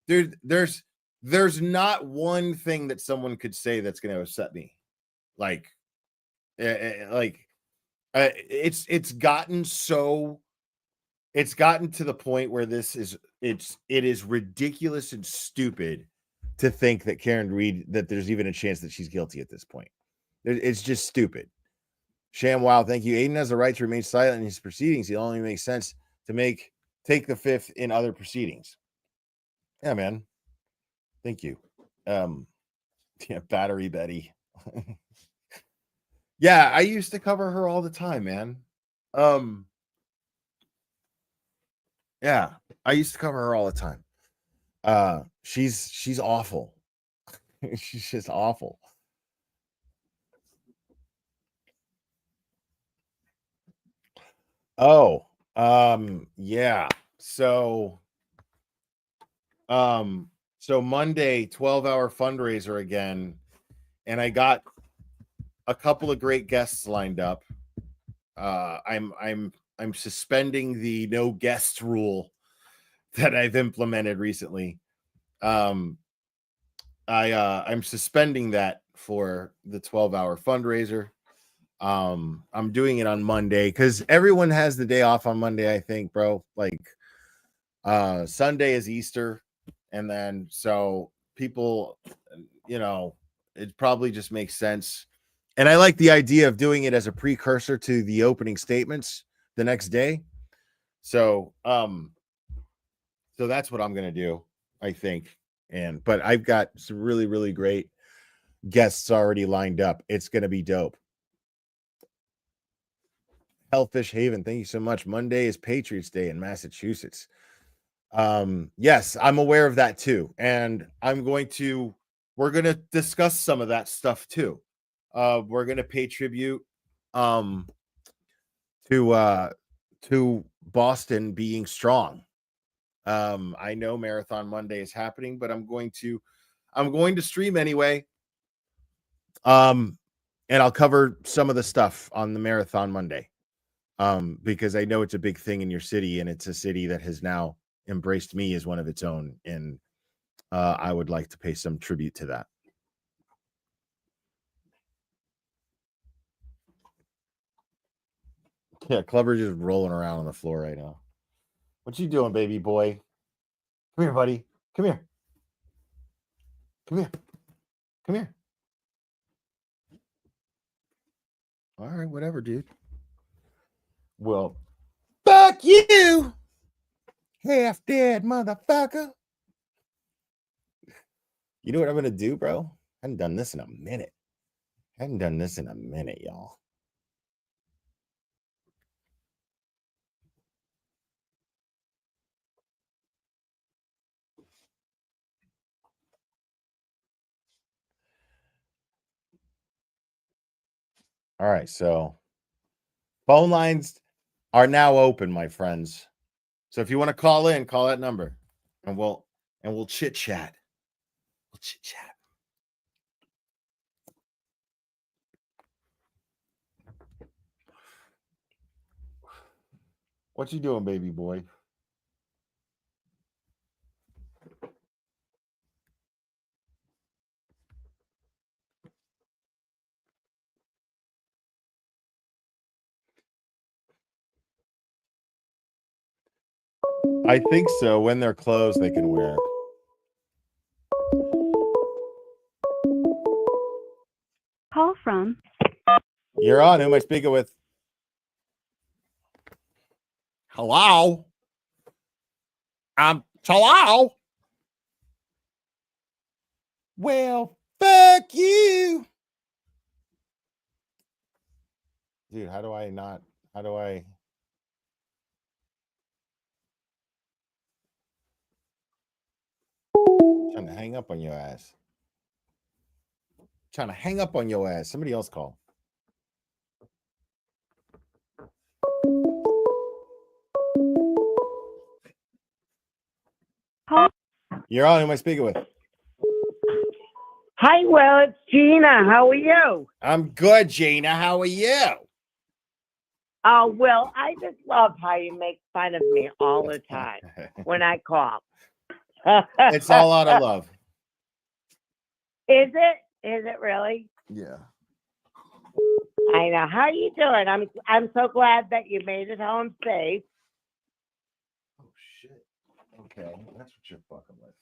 dude, there's not one thing that someone could say that's going to upset me. Like, it's gotten to the point where it is ridiculous and stupid to think that Karen Reed, that there's even a chance that she's guilty at this point. It's just stupid. Sham, wow, thank you. Aiden has the right to remain silent in his proceedings. It only makes sense to take the fifth in other proceedings. Yeah, man. Thank you. Yeah, Battery Betty. Yeah, I used to cover her all the time, man. Yeah, I used to cover her all the time. She's awful. She's just awful. Oh, yeah. So Monday, 12-hour fundraiser again, and I got a couple of great guests lined up. I'm suspending the no guest rule that I've implemented recently. I'm suspending that for the 12-hour fundraiser. I'm doing it on Monday because everyone has the day off on Monday, I think, bro. Like Sunday is Easter, and then so people, it probably just makes sense. And I like the idea of doing it as a precursor to the opening statements the next day. So that's what I'm gonna do, I think. But I've got some really, really great guests already lined up. It's gonna be dope. Hellfish Haven, thank you so much. Monday is Patriots Day in Massachusetts. Yes, I'm aware of that too, and we're gonna discuss some of that stuff too. We're gonna pay tribute to Boston being strong. I know Marathon Monday is happening, but I'm going to stream anyway. And I'll cover some of the stuff on the Marathon Monday. Because I know it's a big thing in your city, and it's a city that has now embraced me as one of its own, and I would like to pay some tribute to that. Yeah, Clubber's just rolling around on the floor right now. What you doing, baby boy? Come here, buddy. Come here. Come here. Come here. All right, whatever, dude. Well, fuck you, half dead motherfucker. You know what I'm gonna do, bro? I haven't done this in a minute. Y'all. All right, so phone lines are now open, my friends. So if you want to call in, call that number, and we'll chit chat. We'll chit chat. What you doing, baby boy? I think so. When they're closed, they can wear it. Call from. You're on. Who am I speaking with? Hello? Hello? Well, fuck you. Dude, how do I trying to hang up on your ass. Somebody else call. You're on. Who am I speaking with? Hi, Will. It's Gina. How are you? I'm good, Gina. How are you? Oh, Will, I just love how you make fun of me all the time when I call. It's all out of love. Is it? Is it really? Yeah. I know. How are you doing? I'm so glad that you made it home safe. Oh shit. Okay, that's what you're fucking with.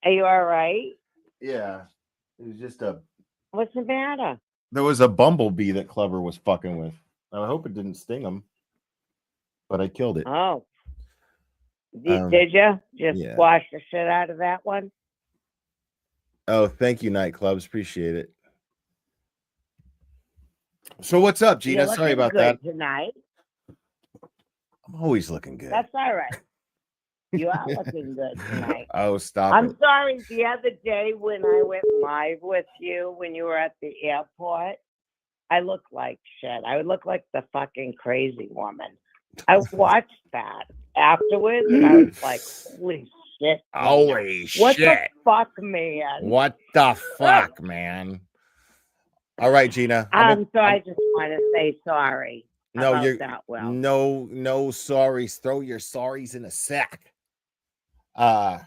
Are you all right? Yeah. It was just a. What's the matter? There was a bumblebee that Clever was fucking with. I hope it didn't sting him, but I killed it. Oh. Did you? Just yeah. squash the shit out of that one? Oh, thank you, nightclubs. Appreciate it. So what's up, Gina? You're Sorry about good that. Tonight. I'm always looking good. That's all right. You are looking good tonight. Oh, stop I'm it. sorry. The other day when I went live with you, when you were at the airport, I looked like shit. I would look like the fucking crazy woman. I watched that afterwards, and I was like, holy shit. Holy What shit. the fuck, man? What the fuck, man? All right, Gina. So I just want to say sorry. No, about you're that, Will. no sorries. Throw your sorries in a sack. Yeah,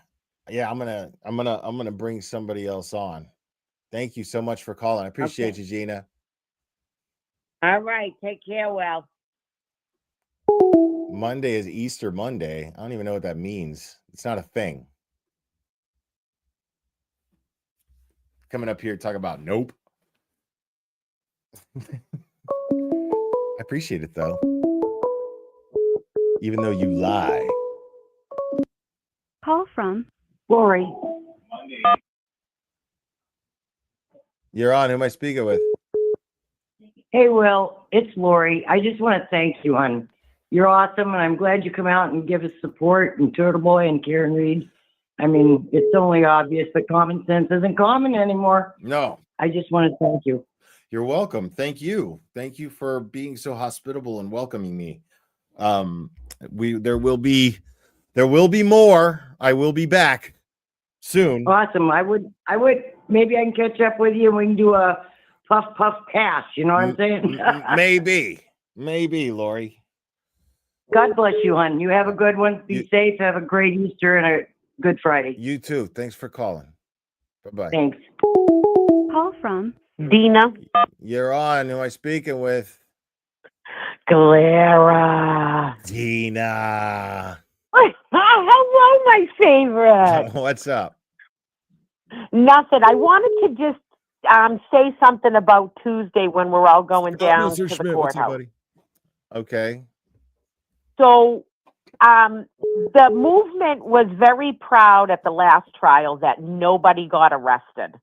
I'm gonna bring somebody else on. Thank you so much for calling. I appreciate you, Gina. All right, take care, Will. Monday is Easter Monday. I don't even know what that means. It's not a thing. Coming up here talk about nope. I appreciate it though. Even though you lie. Call from Lori. You're on. Who am I speaking with? Hey, Will, it's Lori. I just want to thank you, hon. You're awesome, and I'm glad you come out and give us support, and Turtle Boy and Karen Reed. I mean, it's only obvious, but common sense isn't common anymore. No. I just want to thank you. You're welcome. Thank you. Thank you for being so hospitable and welcoming me. There will be more. I will be back soon. Awesome. I would maybe I can catch up with you and we can do a puff pass. You know what I'm saying? Maybe, Lori. God bless you, hon. You have a good one. Be safe. Have a great Easter and a good Friday. You too. Thanks for calling. Bye-bye. Thanks. Call from Dina. You're on. Who am I speaking with? Clara. Dina. Hello, my favorite. What's up? Nothing. I wanted to just say something about Tuesday when we're all going down to the courthouse. Okay. So the movement was very proud at the last trial that nobody got arrested.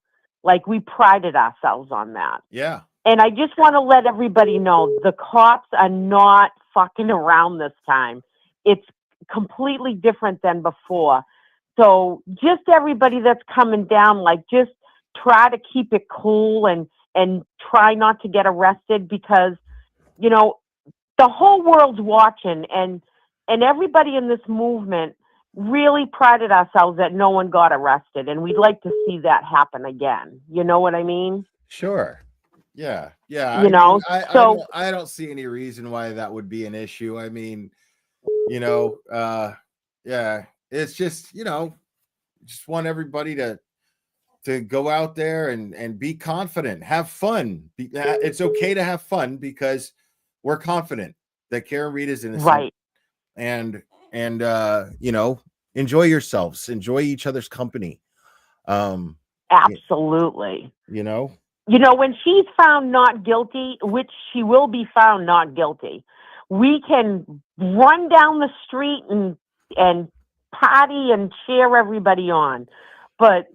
Like, we prided ourselves on that. Yeah. And I just want to let everybody know the cops are not fucking around this time. It's completely different than before. So just everybody that's coming down, like, just try to keep it cool and try not to get arrested, because, you know, the whole world's watching, and everybody in this movement really prided ourselves that no one got arrested, and we'd like to see that happen again. You know what I mean? Sure. Yeah. You know, I don't see any reason why that would be an issue. I mean, you know, yeah, it's just, you know, just want everybody to go out there and be confident, have fun. It's okay to have fun because we're confident that Karen Reed is innocent. Right. And you know, enjoy yourselves, enjoy each other's company. Absolutely. You know, when she's found not guilty, which she will be found not guilty, we can run down the street and party and cheer everybody on. But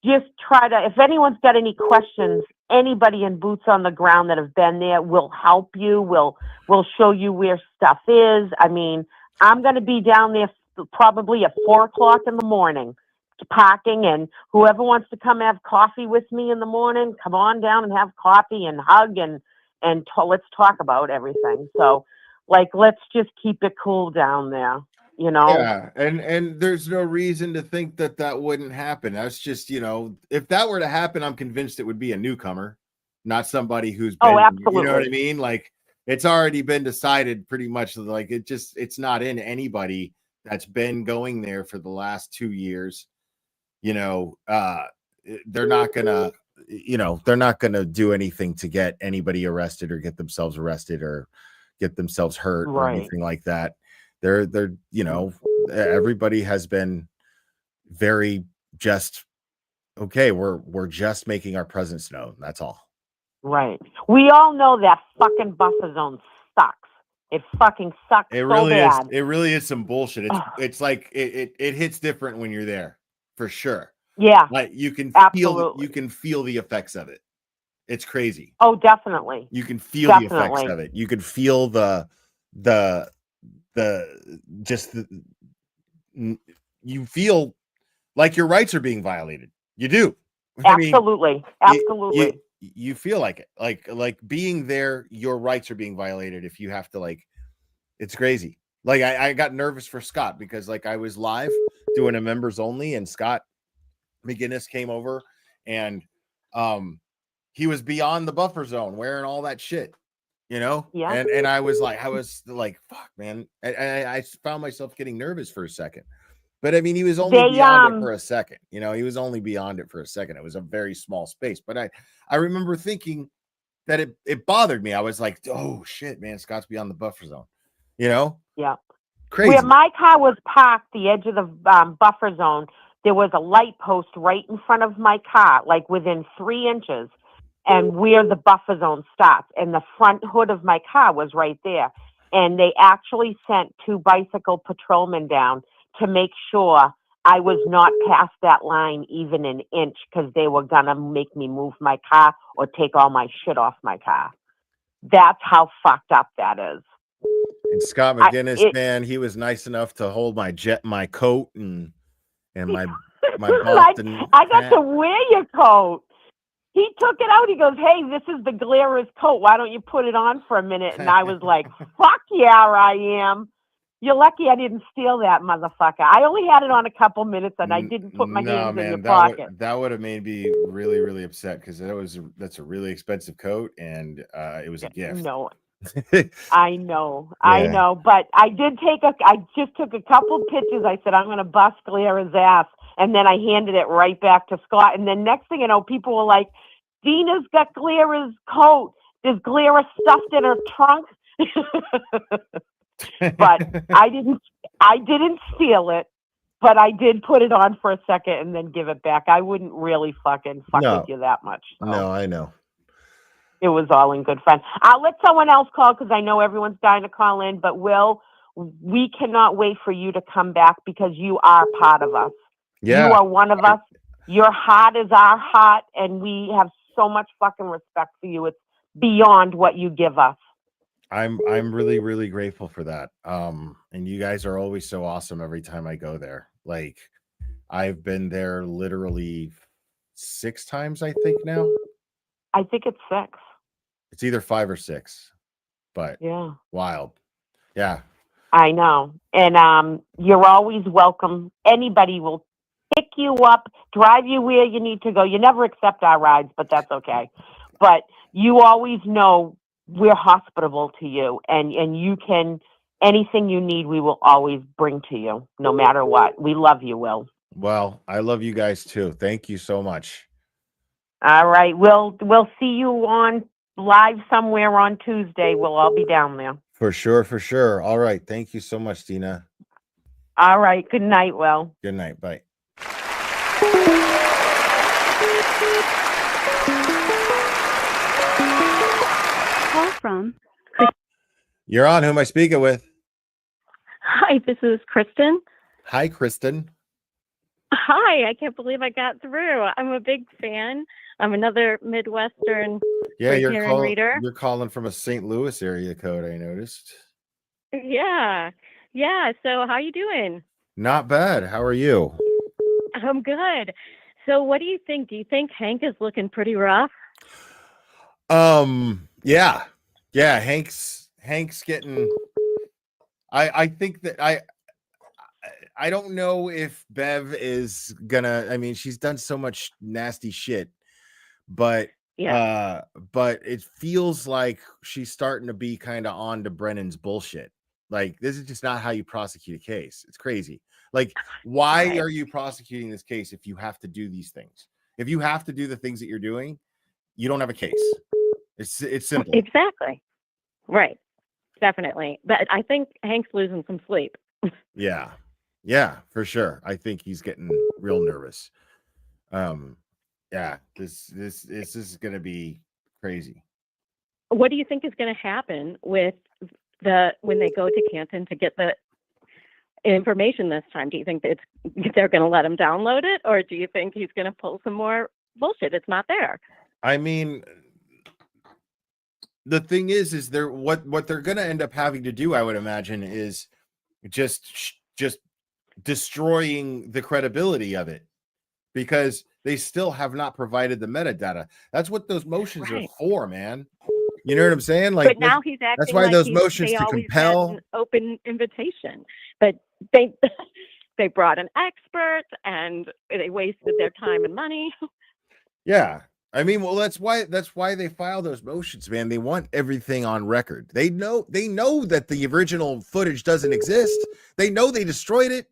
just try to, if anyone's got any questions, anybody in boots on the ground that have been there will help you. We'll show you where stuff is. I mean, I'm going to be down there probably at 4:00 in the morning, parking, and whoever wants to come have coffee with me in the morning, come on down and have coffee and hug and let's talk about everything. So, like, let's just keep it cool down there. you know? Yeah, and there's no reason to think that that wouldn't happen. That's just, you know, if that were to happen, I'm convinced it would be a newcomer, not somebody who's been, Oh, you know what I absolutely. mean? Like it's already been decided pretty much. Like it's not in anybody that's been going there for the last 2 years. You know, they're not gonna, you know, they're not gonna do anything to get anybody arrested or get themselves arrested or get themselves hurt or Right. anything like that. They're, you know, everybody has been very just okay. We're just making our presence known. That's all. Right. We all know that fucking buffer zone sucks. It fucking sucks It so really is. bad. It really is some bullshit. It's like it hits different when you're there, for sure. Yeah. Like you can Absolutely. feel the effects of it. It's crazy. Oh, definitely. You can feel the effects Definitely. of it. You can feel the just the you feel like your rights are being violated. You do. I mean, Absolutely. Absolutely. you feel like it. Like being there, your rights are being violated if you have to, like, it's crazy. Like I got nervous for Scott because like I was live doing a members only and Scott McGinnis came over and he was beyond the buffer zone wearing all that shit, you know? Yeah. And I was like, fuck, man. I found myself getting nervous for a second. But I mean, he was only beyond it for a second. You know, he was only beyond it for a second. It was a very small space. But I remember thinking that it bothered me. I was like, oh shit, man, Scott's beyond the buffer zone. You know? Yeah. Crazy. Where my car was parked, the edge of the buffer zone, there was a light post right in front of my car, like within 3 inches, and where the buffer zone stopped. And the front hood of my car was right there. And they actually sent 2 bicycle patrolmen down to make sure I was not past that line even an inch because they were going to make me move my car or take all my shit off my car. That's how fucked up that is. And Scott McGinnis, man, he was nice enough to hold my coat and my Boston I got hat. to wear your coat. He took it out. He goes, "Hey, this is the Glarus coat. Why don't you put it on for a minute?" And I was like, "Fuck yeah, I am." You're lucky I didn't steal that, motherfucker. I only had it on a couple minutes, and I didn't put my hands in your pocket. That would have made me really, really upset because that's a really expensive coat, and it was a gift. No, I know, but I just took a couple pictures. I said I'm going to bust Glara's ass, and then I handed it right back to Scott. And then next thing you know, people were like, "Dina's got Glara's coat. Is Glara stuffed in her trunk?" But I didn't steal it, but I did put it on for a second and then give it back. I wouldn't really fuck with you that much. So. No, I know. It was all in good fun. I'll let someone else call because I know everyone's dying to call in, but we cannot wait for you to come back because you are part of us. Yeah. You are one of us. Your heart is our heart, and we have so much fucking respect for you. It's beyond what you give us. I'm really, really grateful for that. And you guys are always so awesome every time I go there. Like I've been there literally 6 times, I think now. I think it's 6. It's either 5 or 6, but yeah, wild. Yeah. I know. And you're always welcome. Anybody will pick you up, drive you where you need to go. You never accept our rides, but that's okay. But you always know we're hospitable to you, and you can, anything you need, we will always bring to you, no matter what. We love you, Will. Well, I love you guys too. Thank you so much. All right. We'll see you on live somewhere on Tuesday. We'll all be down there. For sure, for sure. All right. Thank you so much, Dina. All right. Good night, Will. Good night. Bye. Call from. You're on. Who am I speaking with? Hi, this is Kristen. Hi, Kristen. Hi, I can't believe I got through. I'm a big fan. I'm another Midwestern reader. You're calling from a St. Louis area code, I noticed. Yeah. So how you doing? Not bad. How are you? I'm good. So what do you think? Do you think Hank is looking pretty rough? Yeah. Hank's getting. I think that I don't know if Bev is gonna. I mean, she's done so much nasty shit, but it feels like she's starting to be kind of on to Brennan's bullshit. Like, this is just not how you prosecute a case. It's crazy. Like, why are you prosecuting this case if you have to do these things? If you have to do the things that you're doing, you don't have a case. It's simple. Exactly. Right. Definitely. But I think Hank's losing some sleep. Yeah, for sure. I think he's getting real nervous. Yeah, this is gonna be crazy. What do you think is going to happen with when they go to Canton to get the information this time? Do you think that they're going to let him download it, or do you think he's going to pull some more bullshit? It's not there. I mean, the thing is they're what they're going to end up having to do, I would imagine, is just destroying the credibility of it, because they still have not provided the metadata. That's what those motions are for, man. You know what I'm saying? Like, but now he's acting that's why like those motions they to always compel had an open invitation, but they brought an expert and they wasted their time and money. Yeah. I mean, well, that's why they file those motions, man. They want everything on record. They know that the original footage doesn't exist. They know they destroyed it.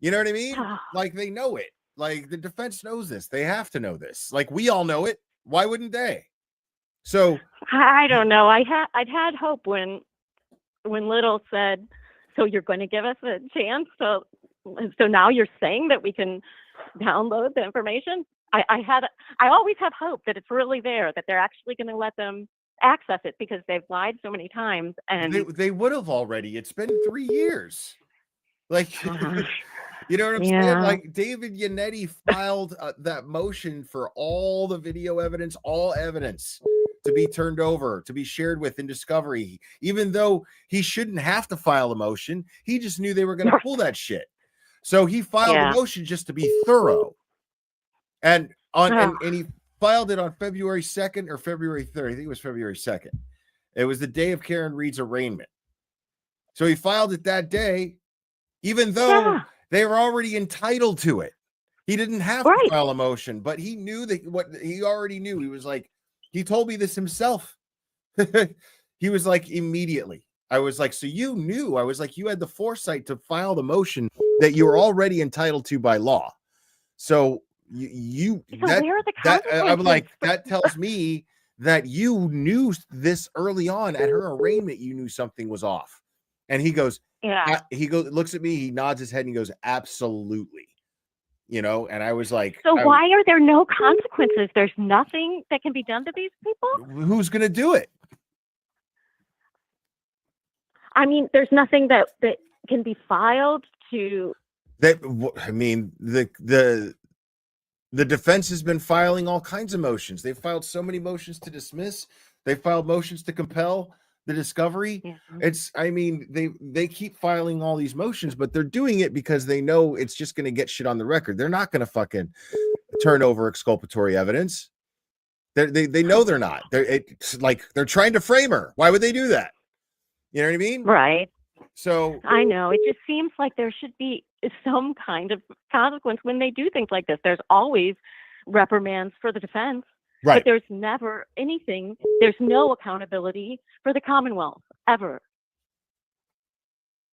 You know what I mean? Like, they know it. Like, the defense knows this. They have to know this. Like, we all know it. Why wouldn't they? So I don't know. I'd had hope when Little said, "So you're going to give us a chance?" So now you're saying that we can download the information. I always have hope that it's really there, that they're actually going to let them access it, because they've lied so many times, and they would have already. It's been 3 years. Like, you know what I'm saying? Like, David Yannetti filed that motion for all the video evidence, all evidence to be turned over, to be shared with in discovery, even though he shouldn't have to file a motion. He just knew they were going to pull that shit. So he filed a motion just to be thorough. And he filed it on February 2nd or February 3rd. I think it was February 2nd. It was the day of Karen Reed's arraignment. So he filed it that day, even though they were already entitled to it. He didn't have to file a motion, but he knew that what he already knew. He was like, he told me this himself. He was like, immediately. I was like, so you knew? I was like, you had the foresight to file the motion that you were already entitled to by law. So I'm like, that tells me that you knew this early on at her arraignment. You knew something was off. And he goes, looks at me, he nods his head and he goes, absolutely. You know, and I was like, so why are there no consequences? There's nothing that can be done to these people? Who's going to do it? I mean, there's nothing that can be filed to that. I mean, the defense has been filing all kinds of motions. They've filed so many motions to dismiss. They filed motions to compel the discovery. I mean, they keep filing all these motions, but they're doing it because they know it's just going to get shit on the record. They're not going to fucking turn over exculpatory evidence. They know they're not. It's like they're trying to frame her. Why would they do that? You know what I mean? Right. So I know, it just seems like there should be some kind of consequence when they do things like this. There's always reprimands for the defense. Right. But there's never anything. There's no accountability for the Commonwealth ever.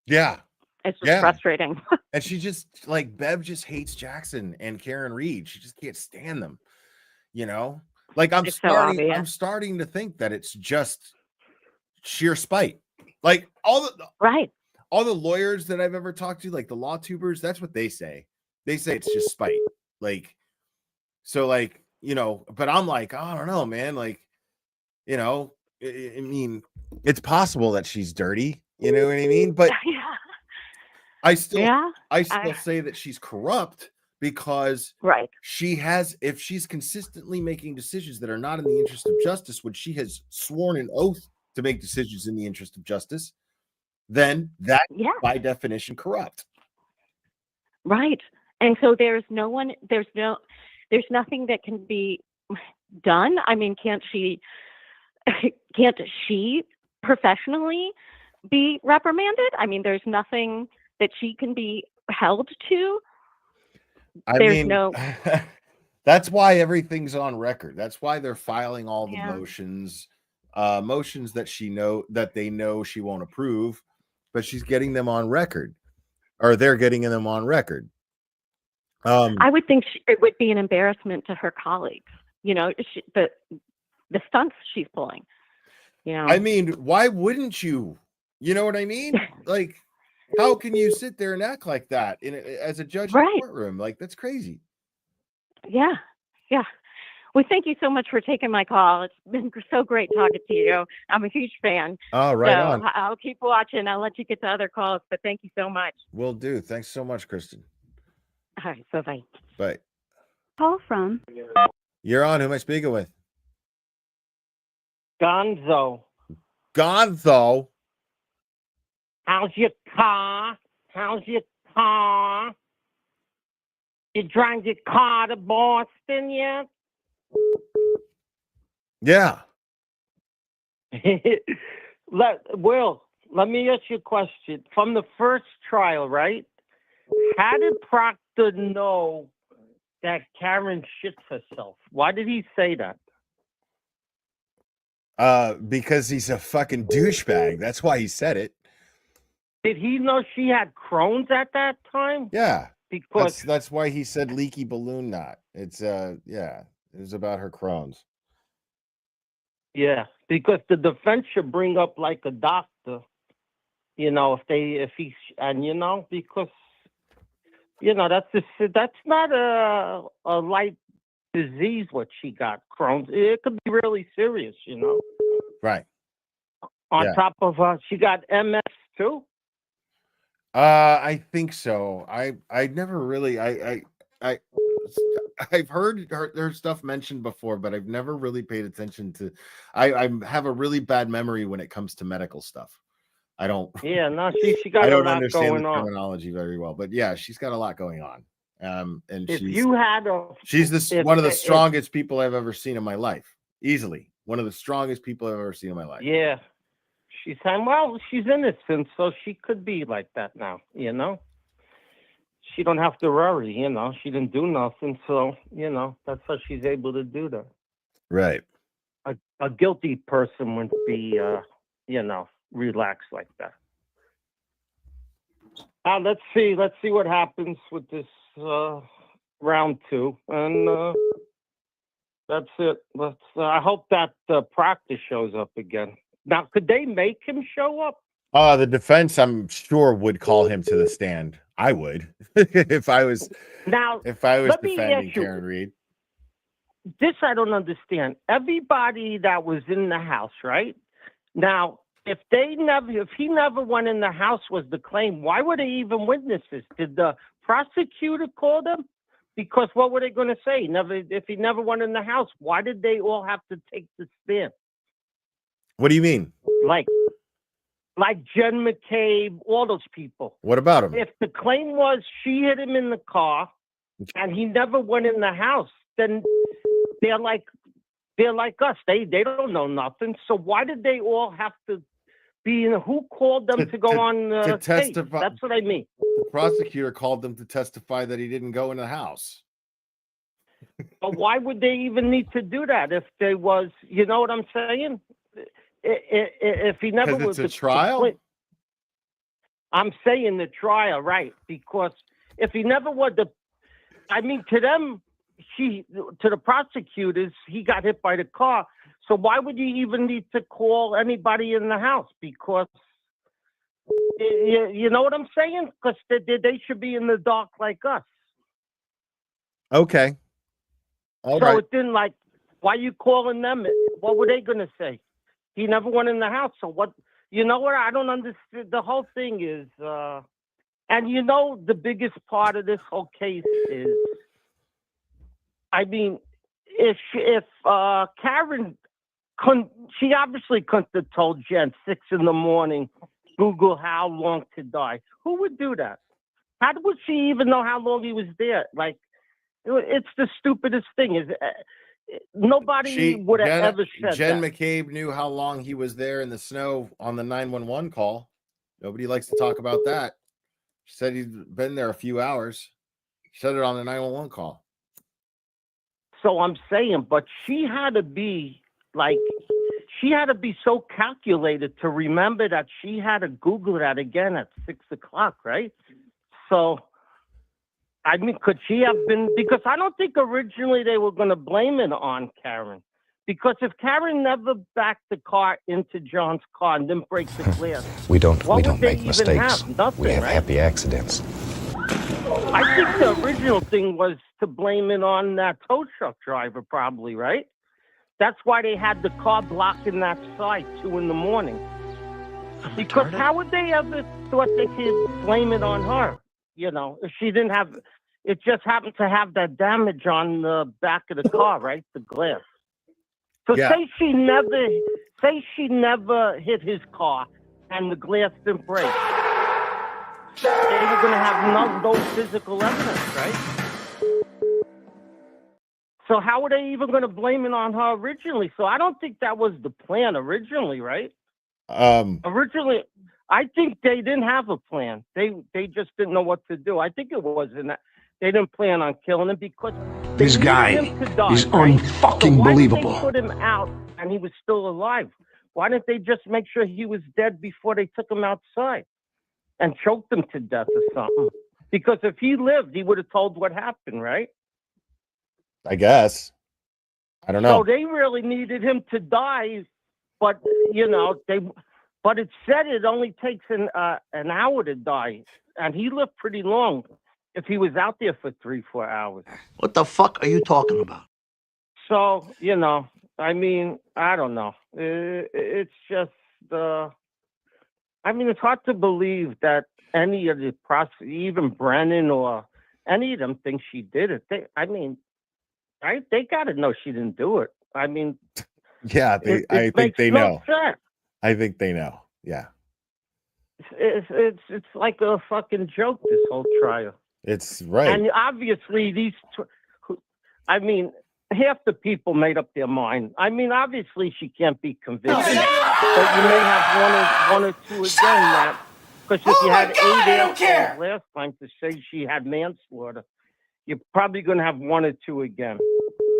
Yeah. It's just frustrating. And she just, like, Bev just hates Jackson and Karen Reed. She just can't stand them. You know? Like, I'm starting to think that it's just sheer spite. Like, all the lawyers that I've ever talked to, like the law tubers, that's what they say. They say it's just spite. Like, so, like, you know, but I'm like, oh, I don't know, man. Like, you know, I mean, it's possible that she's dirty, you know what I mean? But I still say that she's corrupt, because if she's consistently making decisions that are not in the interest of justice, when she has sworn an oath to make decisions in the interest of justice, then that by definition corrupt. Right. And so there's nothing that can be done. I mean, can't she professionally be reprimanded? I mean, there's nothing that she can be held to. I There's mean, no. that's why everything's on record. That's why they're filing all the Yeah. motions that they know she won't approve, but she's getting them on record, or they're getting them on record. I would think it would be an embarrassment to her colleagues. You know, the stunts she's pulling. You know, I mean, why wouldn't you? You know what I mean? Like, how can you sit there and act like that as a judge in the courtroom? Like, that's crazy. Yeah. Well, thank you so much for taking my call. It's been so great talking to you. I'm a huge fan. Oh, right so on. I'll keep watching. I'll let you get to other calls, but thank you so much. Will do. Thanks so much, Kristen. All right. Bye-bye. Bye. Call from You're on. Who am I speaking with? Gonzo. Gonzo. How's your car? You drive your car to Boston yet? Yeah. Will, let me ask you a question. From the first trial, right? How did Proctor know that Karen shits herself? Why did he say that? Because he's a fucking douchebag. That's why he said it. Did he know she had Crohn's at that time? Yeah. Because that's why he said leaky balloon knot. It's it was about her Crohn's. Yeah, because the defense should bring up like a doctor, you know, because you know that's not a light disease what she got, Crohn's. It could be really serious, you know. Right. On top of she got MS too. I think so. I never really I've heard her stuff mentioned before, but I've never really paid attention to. I have a really bad memory when it comes to medical stuff. I don't. Yeah, no, she got I a don't lot understand going the on. terminology very well, but yeah, she's got a lot going on. And If you had she's one of the strongest people I've ever seen in my life. Easily one of the strongest people I've ever seen in my life. Yeah. She's saying, well, she's innocent, so she could be like that now, you know? She don't have to worry, you know? She didn't do nothing, so, you know, that's how she's able to do that. Right. A guilty person wouldn't be, you know, relaxed like that. Let's see what happens with this round 2, and that's it. I hope that Proctor shows up again. Now, could they make him show up? The defense, I'm sure, would call him to the stand. I would if I was defending Karen Reed. This I don't understand. Everybody that was in the house, right? Now, if he never went in the house was the claim, why were they even witnesses? Did the prosecutor call them? Because what were they going to say? If he never went in the house, why did they all have to take the stand? What do you mean? Like Jen McCabe, all those people. What about him? If the claim was she hit him in the car and he never went in the house, then they're like us. They don't know nothing. So why did they all have to be in? Who called them to go on to stage? testify? That's what I mean. The prosecutor called them to testify that he didn't go in the house. But why would they even need to do that if they was? You know what I'm saying? If he never was a trial. I'm saying the trial, right? Because if he never was to them, to the prosecutors, he got hit by the car. So why would you even need to call anybody in the house? Because you know what I'm saying? Because they should be in the dark like us. Okay. All right. It didn't why are you calling them? What were they going to say? He never went in the house. So what? You know what? I don't understand. The whole thing is, and you know, the biggest part of this whole case is, I mean, if Karen couldn't, she obviously couldn't have told Jen 6 a.m, Google how long to die. Who would do that? How would she even know how long he was there? Like, it's the stupidest thing. Nobody would have ever said Jen that. McCabe knew how long he was there in the snow on the 911 call. Nobody likes to talk about that. Said he'd been there a few hours. Said it on the 911 call. So I'm saying, but she had to be so calculated to remember that she had to Google that again at 6 o'clock, right? So, I mean, could she have been, because I don't think originally they were going to blame it on Karen. Because if Karen never backed the car into John's car and didn't break the glass, We don't what would they make even mistakes. have? Nothing, We have right? happy accidents. I think the original thing was to blame it on that tow truck driver, probably, right? That's why they had the car blocking that side 2 a.m. Because how would they ever thought they could blame it on her? You know, if she didn't have, it just happened to have that damage on the back of the car, right? The glass. So Yeah. say she never hit his car and the glass didn't break. They were going to have no physical evidence, right? So how were they even going to blame it on her originally? So I don't think that was the plan originally, right? Originally, I think they didn't have a plan. They just didn't know what to do. I think it was in that they didn't plan on killing him because This guy is unfucking believable. They put him out and he was still alive. Why didn't they just make sure he was dead before they took him outside and choked him to death or something? Because if he lived, he would have told what happened, right? I guess. I don't know. So they really needed him to die, but you know But it said it only takes an hour to die, and he lived pretty long if he was out there for 3-4 hours. What the fuck are you talking about? So I mean, I don't know. It's just, I mean, it's hard to believe that any of the even Brennan or any of them think she did it. They got to know she didn't do it. I mean, yeah, I think they know. Sense. I think they know. Yeah. It's like a fucking joke, this whole trial. It's right. And obviously half the people made up their mind. I mean, obviously she can't be convicted, but you may have one or two again, Matt. Because if you had 8 answers last time to say she had manslaughter, you're probably going to have 1 or 2 again.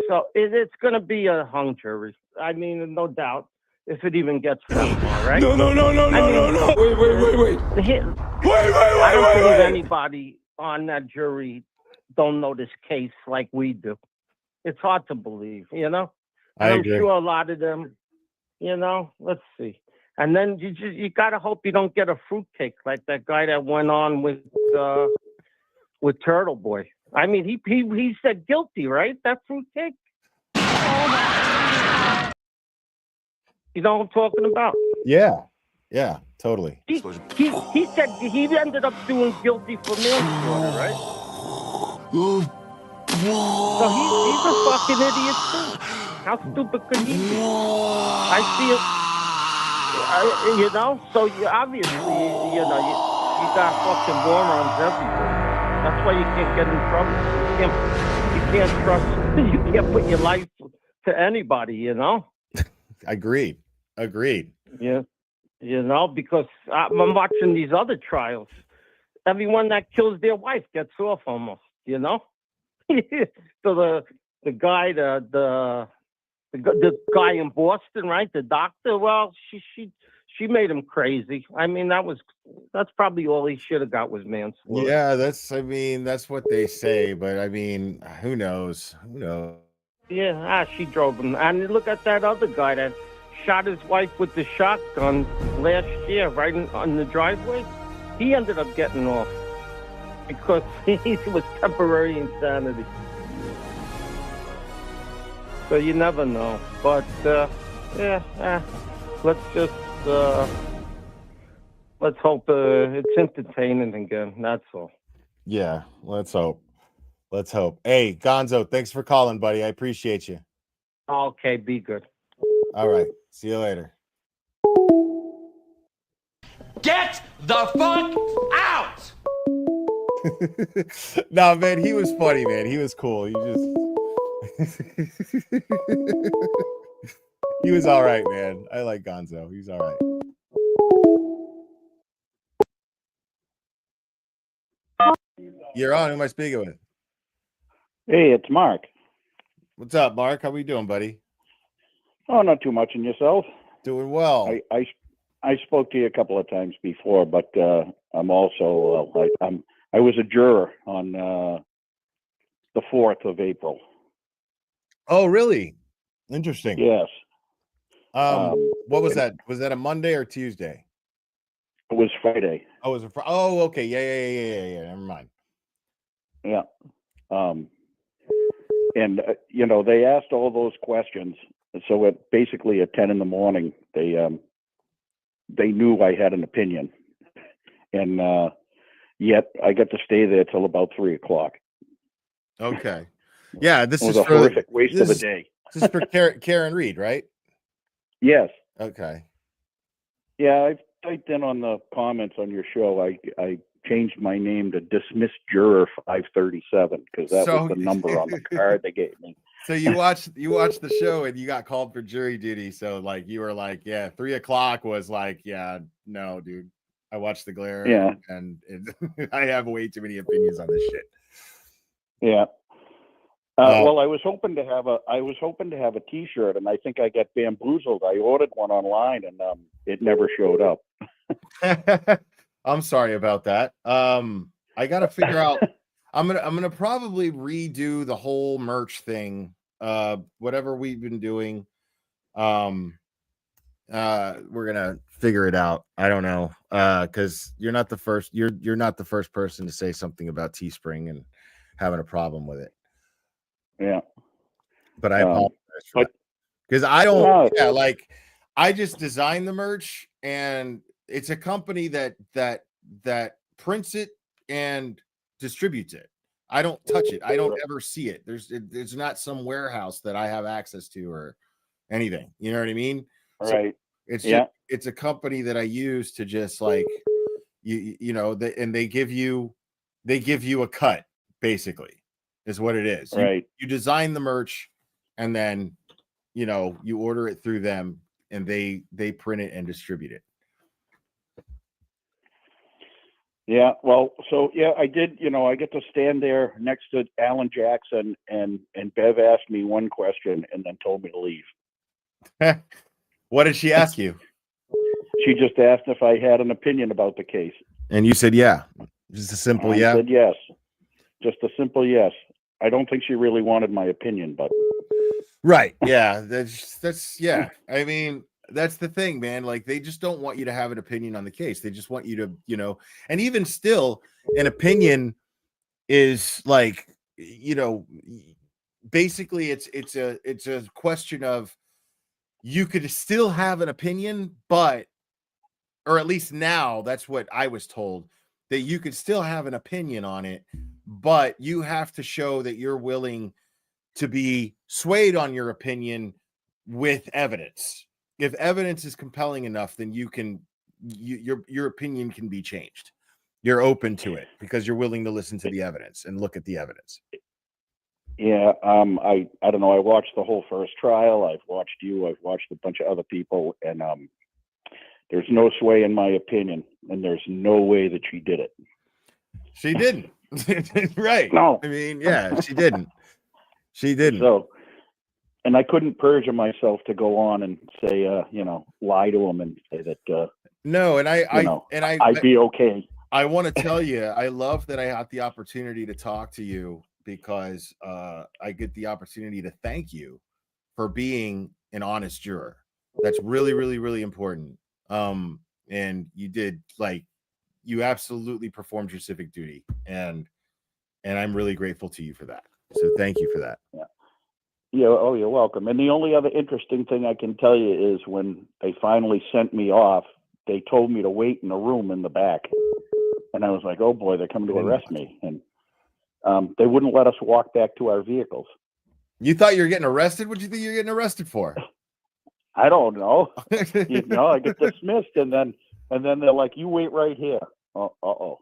So it's going to be a hung jury. I mean, no doubt. If it even gets that far, right? No. Wait. I don't believe anybody on that jury don't know this case like we do. It's hard to believe, I And agree. I'm sure a lot of them, let's see. And then you got to hope you don't get a fruitcake like that guy that went on with Turtle Boy. I mean, he said guilty, right? That fruitcake? You know what I'm talking about? Yeah, totally. He said he ended up doing guilty for manslaughter, right? So he's a fucking idiot too. How stupid could he be? I feel, so you obviously, you got fucking morons everywhere. That's why you can't get in trouble. You can't trust, you can't put your life to anybody, Agreed. Yeah. Because I'm watching these other trials. Everyone that kills their wife gets off almost, So the guy, the guy in Boston, right? The doctor, well, she made him crazy. I mean, that's probably all he should have got was manslaughter. Yeah, that's what they say, but I mean, who knows? Yeah, she drove him. And look at that other guy that shot his wife with the shotgun last year, right on the driveway. He ended up getting off because he was temporary insanity. So you never know. But let's hope it's entertaining again. That's all. Yeah, let's hope. Hey, Gonzo, thanks for calling, buddy. I appreciate you. Okay, be good. All right. See you later. Get the fuck out! No, man, he was funny, man. He was cool. He was all right, man. I like Gonzo. He's all right. You're on. Who am I speaking with? Hey, it's Mark. What's up, Mark? How we doing, buddy? Oh, not too much. And yourself? Doing well. I spoke to you a couple of times before, but I'm also I was a juror on the 4th of April. Oh, really? Interesting. Yes. What was that? Was that a Monday or Tuesday? It was Friday. Oh, it was oh, okay. Yeah. Never mind. Yeah. And they asked all those questions. So basically at 10 in the morning, they knew I had an opinion, and yet I got to stay there till about 3 o'clock. Okay. Yeah, this was is a for horrific waste of the day. This is for Karen Reed, right? Yes. Okay. Yeah, I've typed in on the comments on your show. I changed my name to Dismissed Juror 537 because that was the number on the card they gave me. So you watched the show and you got called for jury duty. So like you were like, yeah, 3 o'clock was like, yeah, no, dude. I watched the glare. Yeah. And I have way too many opinions on this shit. Yeah. Well, I was hoping to have a T-shirt, and I think I got bamboozled. I ordered one online, and it never showed up. I'm sorry about that. I got to figure out. I'm gonna probably redo the whole merch thing. Whatever we've been doing. We're gonna figure it out. I don't know. Because you're not the first. You're not the first person to say something about Teespring and having a problem with it. Yeah. But I apologize for that. Because I don't. Yeah, like I just designed the merch, and it's a company that prints it and distributes it. I don't touch it. I don't ever see it. There's not some warehouse that I have access to or anything. You know what I mean? Right. So it's a company that I use to just like and they give you a cut, basically, is what it is. Right. You design the merch, and then you order it through them, and they print it and distribute it. Yeah, well, so yeah, I did. I get to stand there next to Alan Jackson, and Bev asked me one question and then told me to leave. What did she ask you? She just asked if I had an opinion about the case, and you said yeah. Just a simple yeah. I said yes, just a simple yes. I don't think she really wanted my opinion, but right, yeah, that's yeah. I mean, that's the thing, man. Like, they just don't want you to have an opinion on the case. They just want you to, and even still, an opinion is like, basically it's a question of you could still have an opinion, but, or at least now that's what I was told, that you could still have an opinion on it, but you have to show that you're willing to be swayed on your opinion with evidence. If evidence is compelling enough, then your opinion can be changed. You're open to it because you're willing to listen to the evidence and look at the evidence. Yeah, I don't know. I watched the whole first trial. I've watched you. I've watched a bunch of other people, and there's no sway in my opinion, and there's no way that she did it. She didn't. Right. No. I mean, yeah, she didn't. She didn't. So. And I couldn't perjure myself to go on and say, lie to him and say that. No, and I'd be okay. I want to tell you, I love that I had the opportunity to talk to you because I get the opportunity to thank you for being an honest juror. That's really, really, really important. And you did, like, you absolutely performed your civic duty, and I'm really grateful to you for that. So thank you for that. Yeah. Yeah, oh, you're welcome. And the only other interesting thing I can tell you is when they finally sent me off, they told me to wait in a room in the back. And I was like, oh boy, they're coming to arrest me. And they wouldn't let us walk back to our vehicles. You thought you were getting arrested? What did you think you were getting arrested for? I don't know. I get dismissed, and then they're like, you wait right here. Uh-oh.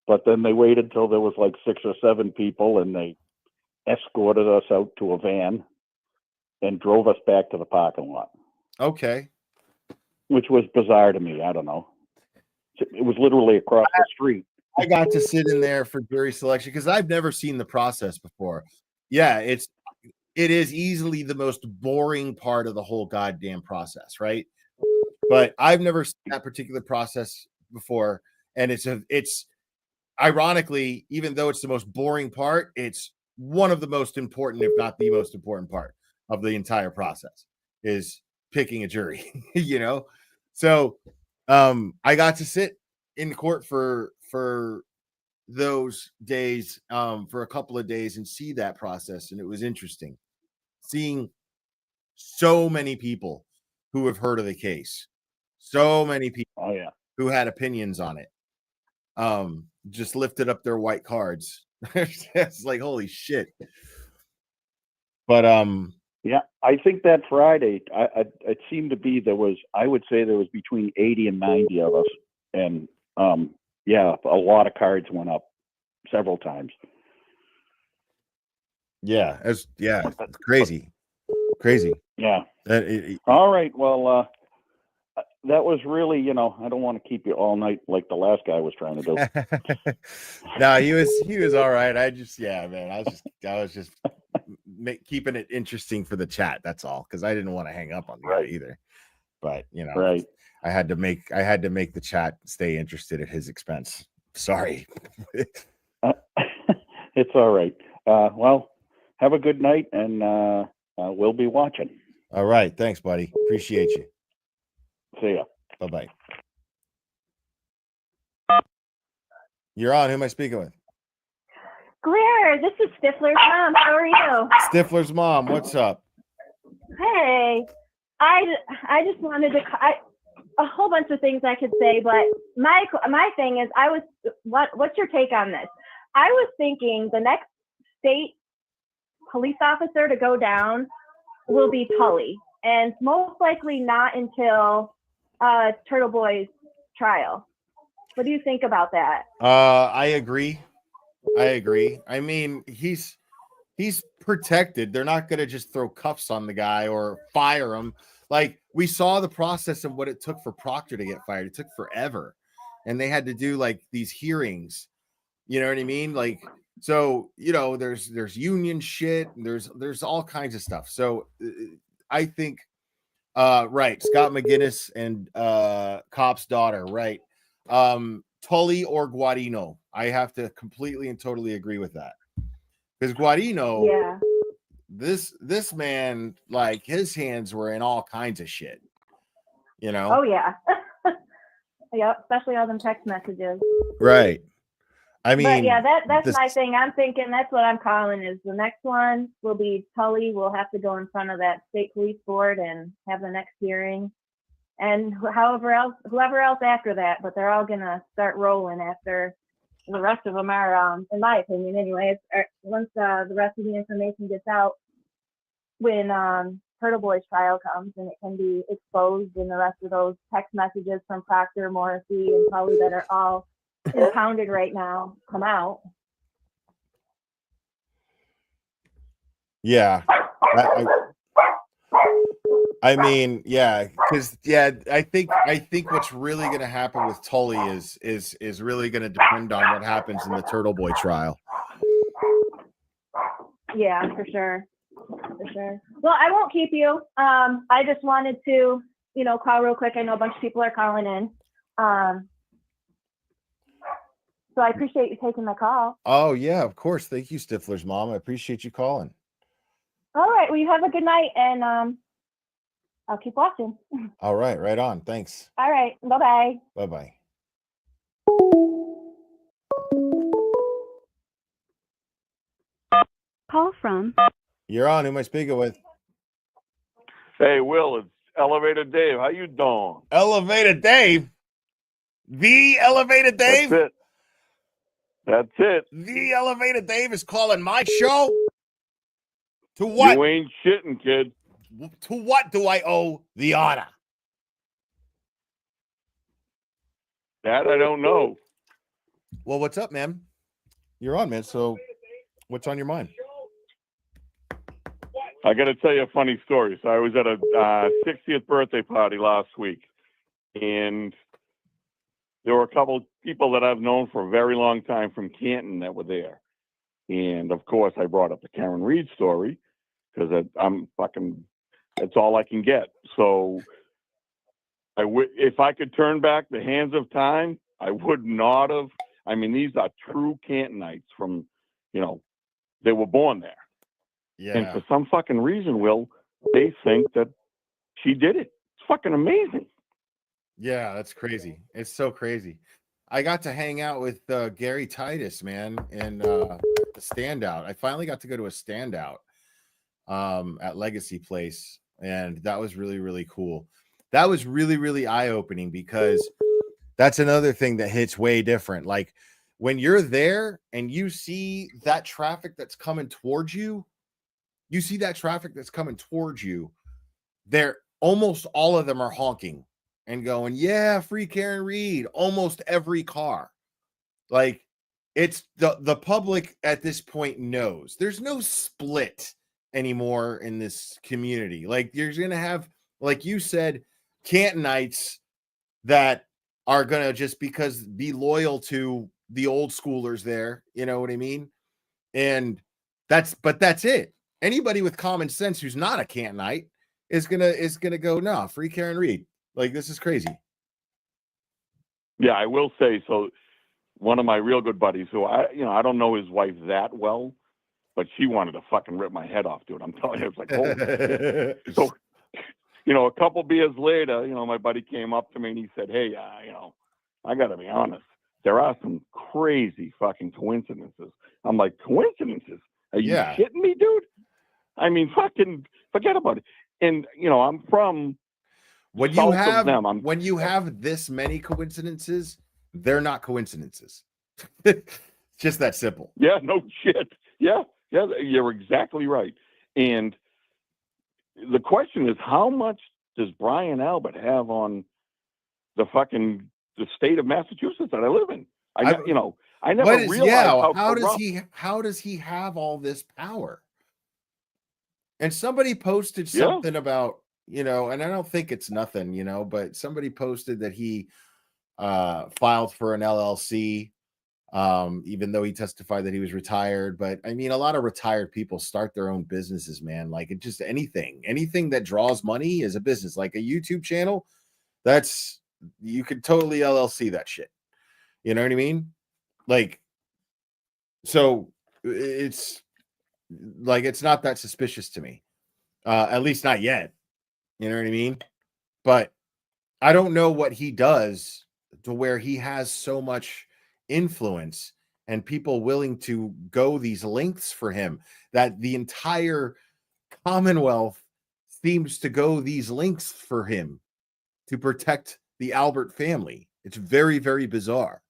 But then they waited till there was like 6 or 7 people, and they escorted us out to a van and drove us back to the parking lot. Okay. Which was bizarre to me. I don't know. It was literally across the street. I got to sit in there for jury selection because I've never seen the process before. Yeah, it is easily the most boring part of the whole goddamn process, right? But I've never seen that particular process before, and it's ironically, even though it's the most boring part, it's one of the most important, if not the most important part of the entire process is picking a jury, you know? So I got to sit in court for those days, for a couple of days and see that process. And it was interesting seeing so many people who have heard of the case, so many people who had opinions on it. Just lifted up their white cards. It's like, holy shit. But yeah, I think that Friday, it seemed to be I would say there was between 80 and 90 of us, and yeah, a lot of cards went up several times. Yeah, it's crazy. Yeah. That all right. Well, that was really, I don't want to keep you all night like the last guy was trying to do. No, he was all right. I was just keeping it interesting for the chat. That's all, because I didn't want to hang up on the guy either. But right. I had to make the chat stay interested at his expense. Sorry. It's all right. Well, have a good night, and we'll be watching. All right. Thanks, buddy. Appreciate you. See ya. Bye-bye. You're on. Who am I speaking with? Claire, this is Stifler's mom. How are you? Stifler's mom. What's up? Hey, I just wanted to. A whole bunch of things I could say, but my thing is, what's your take on this? I was thinking the next state police officer to go down will be Tully, and most likely not until Turtle Boy's trial. What do you think about that? I agree. I mean, he's protected. They're not going to just throw cuffs on the guy or fire him. Like, we saw the process of what it took for Proctor to get fired. It took forever, and they had to do like these hearings. You know what I mean? Like, so there's union shit. And there's all kinds of stuff. So I think right, Scott McGinnis and Cop's daughter, right? Tully or Guarino. I have to completely and totally agree with that. Because Guarino, yeah, this man, like, his hands were in all kinds of shit. Oh yeah. Yeah, especially all them text messages. Right. I mean, but yeah, that's my thing. I'm thinking that's what I'm calling is the next one will be Tully. We'll have to go in front of that state police board and have the next hearing. And whoever else after that, but they're all gonna start rolling after the rest of them are, in my opinion, anyways. Once the rest of the information gets out, when Turtle Boy's trial comes and it can be exposed, and the rest of those text messages from Proctor, Morrissey, and Tully that are all impounded right now come out. Yeah. I mean, yeah, because I think what's really going to happen with Tully is really going to depend on what happens in the Turtle Boy trial. Yeah, for sure. Well, I won't keep you. I just wanted to, call real quick. I know a bunch of people are calling in. So I appreciate you taking my call. Oh yeah, of course. Thank you, Stifler's mom. I appreciate you calling. All right. Well, you have a good night, and I'll keep watching. All right. Right on. Thanks. All right. Bye-bye. Bye-bye. Call from. You're on. Who am I speaking with? Hey, Will, it's Elevator Dave. How you doing? Elevator Dave? The Elevator Dave? That's it. The Elevator Dave is calling my show? To what? You ain't shitting, kid. To what do I owe the honor? That I don't know. Well, what's up, man? You're on, man. So what's on your mind? I got to tell you a funny story. So I was at a 60th birthday party last week, and there were a couple people that I've known for a very long time from Canton that were there. And of course, I brought up the Karen Reed story because I'm fucking, that's all I can get. So if I could turn back the hands of time, I would not have. I mean, these are true Cantonites from, they were born there. Yeah. And for some fucking reason, Will, they think that she did it. It's fucking amazing. Yeah, that's crazy. It's so crazy. I got to hang out with Gary Titus, man, and the Standout. I finally got to go to a Standout at Legacy Place, and that was really, really cool. That was really, really eye-opening because that's another thing that hits way different. Like when you're there and you see that traffic that's coming towards you, they're almost all of them are honking and going, yeah, free Karen Reed, almost every car. Like it's the public at this point knows there's no split anymore in this community. Like you're going to have, like you said, Cantonites that are going to just because be loyal to the old schoolers there. You know what I mean? And that's it. Anybody with common sense who's not a Cantonite is gonna go, no, free Karen Reed. Like this is crazy. Yeah, I will say so. One of my real good buddies, who I don't know his wife that well, but she wanted to fucking rip my head off, dude. I'm telling you, it's like, holy shit. So, a couple beers later, my buddy came up to me and he said, hey, I got to be honest. There are some crazy fucking coincidences. I'm like, coincidences? Are you shitting me, dude? I mean, fucking forget about it. And, I'm from when you have this many coincidences, they're not coincidences. Just that simple. Yeah, no shit. Yeah, you're exactly right. And the question is, how much does Brian Albert have on the state of Massachusetts that I live in? I never realized how does he have all this power? And somebody posted something about, and I don't think it's nothing, but somebody posted that he filed for an LLC, even though he testified that he was retired. But I mean, a lot of retired people start their own businesses, man. Like it just anything that draws money is a business. Like a YouTube channel, you could totally LLC that shit. You know what I mean? Like, so it's like, it's not that suspicious to me. At least not yet. You know what I mean? But I don't know what he does to where he has so much influence and people willing to go these lengths for him, that the entire Commonwealth seems to go these lengths for him to protect the Albert family. It's very, very bizarre.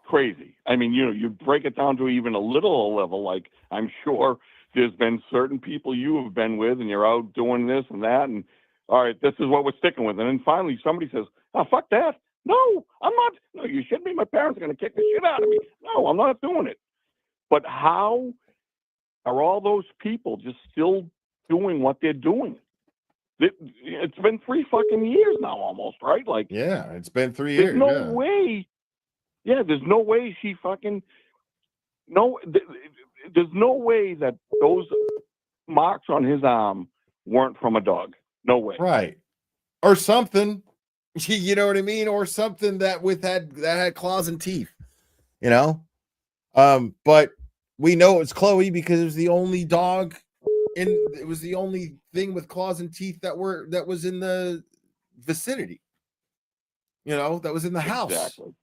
Crazy. I mean, you break it down to even a little level, like I'm sure there's been certain people you have been with and you're out doing this and that, and all right, this is what we're sticking with. And then finally somebody says, oh, fuck that. No, I'm not. No, you shouldn't be. My parents are going to kick the shit out of me. No, I'm not doing it. But how are all those people just still doing what they're doing? It's been 3 fucking years now almost, right? Like, yeah, it's been 3 years. There's no way. Yeah, there's no way she fucking, there's no way that those marks on his arm weren't from a dog. No way. Right. Or something. You know what I mean? Or something that had claws and teeth. But we know it's Chloe because it was the only dog it was the only thing with claws and teeth that was in the vicinity. That was in the house. Exactly.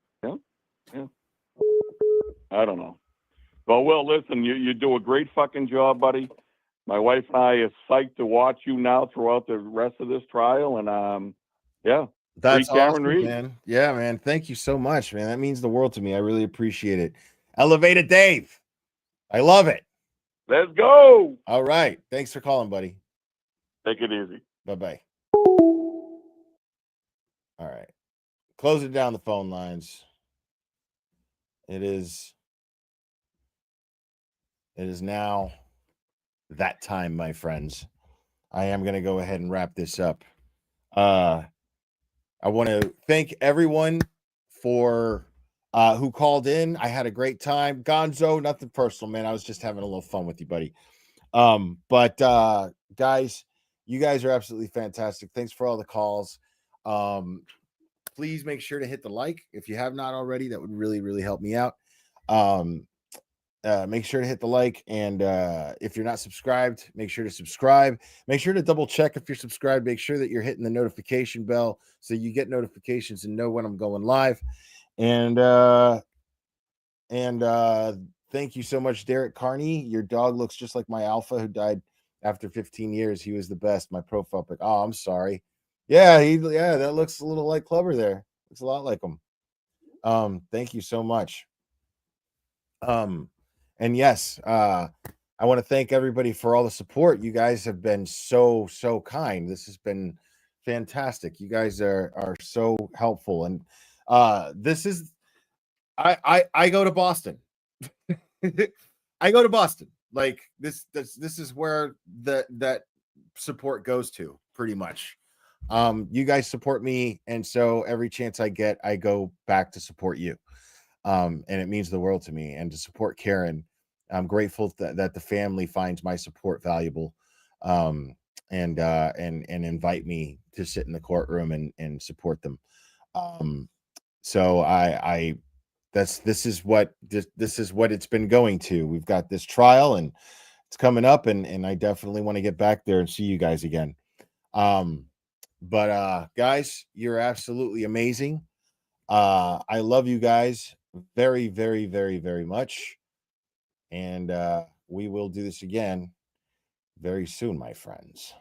Yeah. I don't know. Well, Will, listen, you do a great fucking job, buddy. My wife and I are psyched to watch you now throughout the rest of this trial. And that's awesome, Reed. Man. Yeah, man. Thank you so much, man. That means the world to me. I really appreciate it. Elevated Dave. I love it. Let's go. All right. Thanks for calling, buddy. Take it easy. Bye-bye. All right. Closing down the phone lines. It is now that time, my friends. I am going to go ahead and wrap this up. I want to thank everyone for who called in. I had a great time. Gonzo, nothing personal, man. I was just having a little fun with you, buddy. But guys, you guys are absolutely fantastic. Thanks for all the calls. Please make sure to hit the like if you have not already. That would really, really help me out. Make sure to hit the like, and if you're not subscribed, make sure to subscribe. Make sure to double check if you're subscribed. Make sure that you're hitting the notification bell so you get notifications and know when I'm going live. And thank you so much, Derek Carney. Your dog looks just like my Alpha, who died after 15 years. He was the best. My profile pic. Oh, I'm sorry. Yeah, that looks a little like Clubber there. Looks a lot like him. Thank you so much. And yes, I want to thank everybody for all the support. You guys have been so kind. This has been fantastic. You guys are so helpful. And this is I go to Boston. I go to Boston. Like this is where that support goes to, pretty much. You guys support me, and so every chance I get, I go back to support you. And it means the world to me. And to support Karen, I'm grateful that the family finds my support valuable, and invite me to sit in the courtroom and support them. So this is what it's been going to. We've got this trial, and it's coming up, and I definitely want to get back there and see you guys again. But guys, you're absolutely amazing. I love you guys very, very, very, very much. And we will do this again very soon, my friends.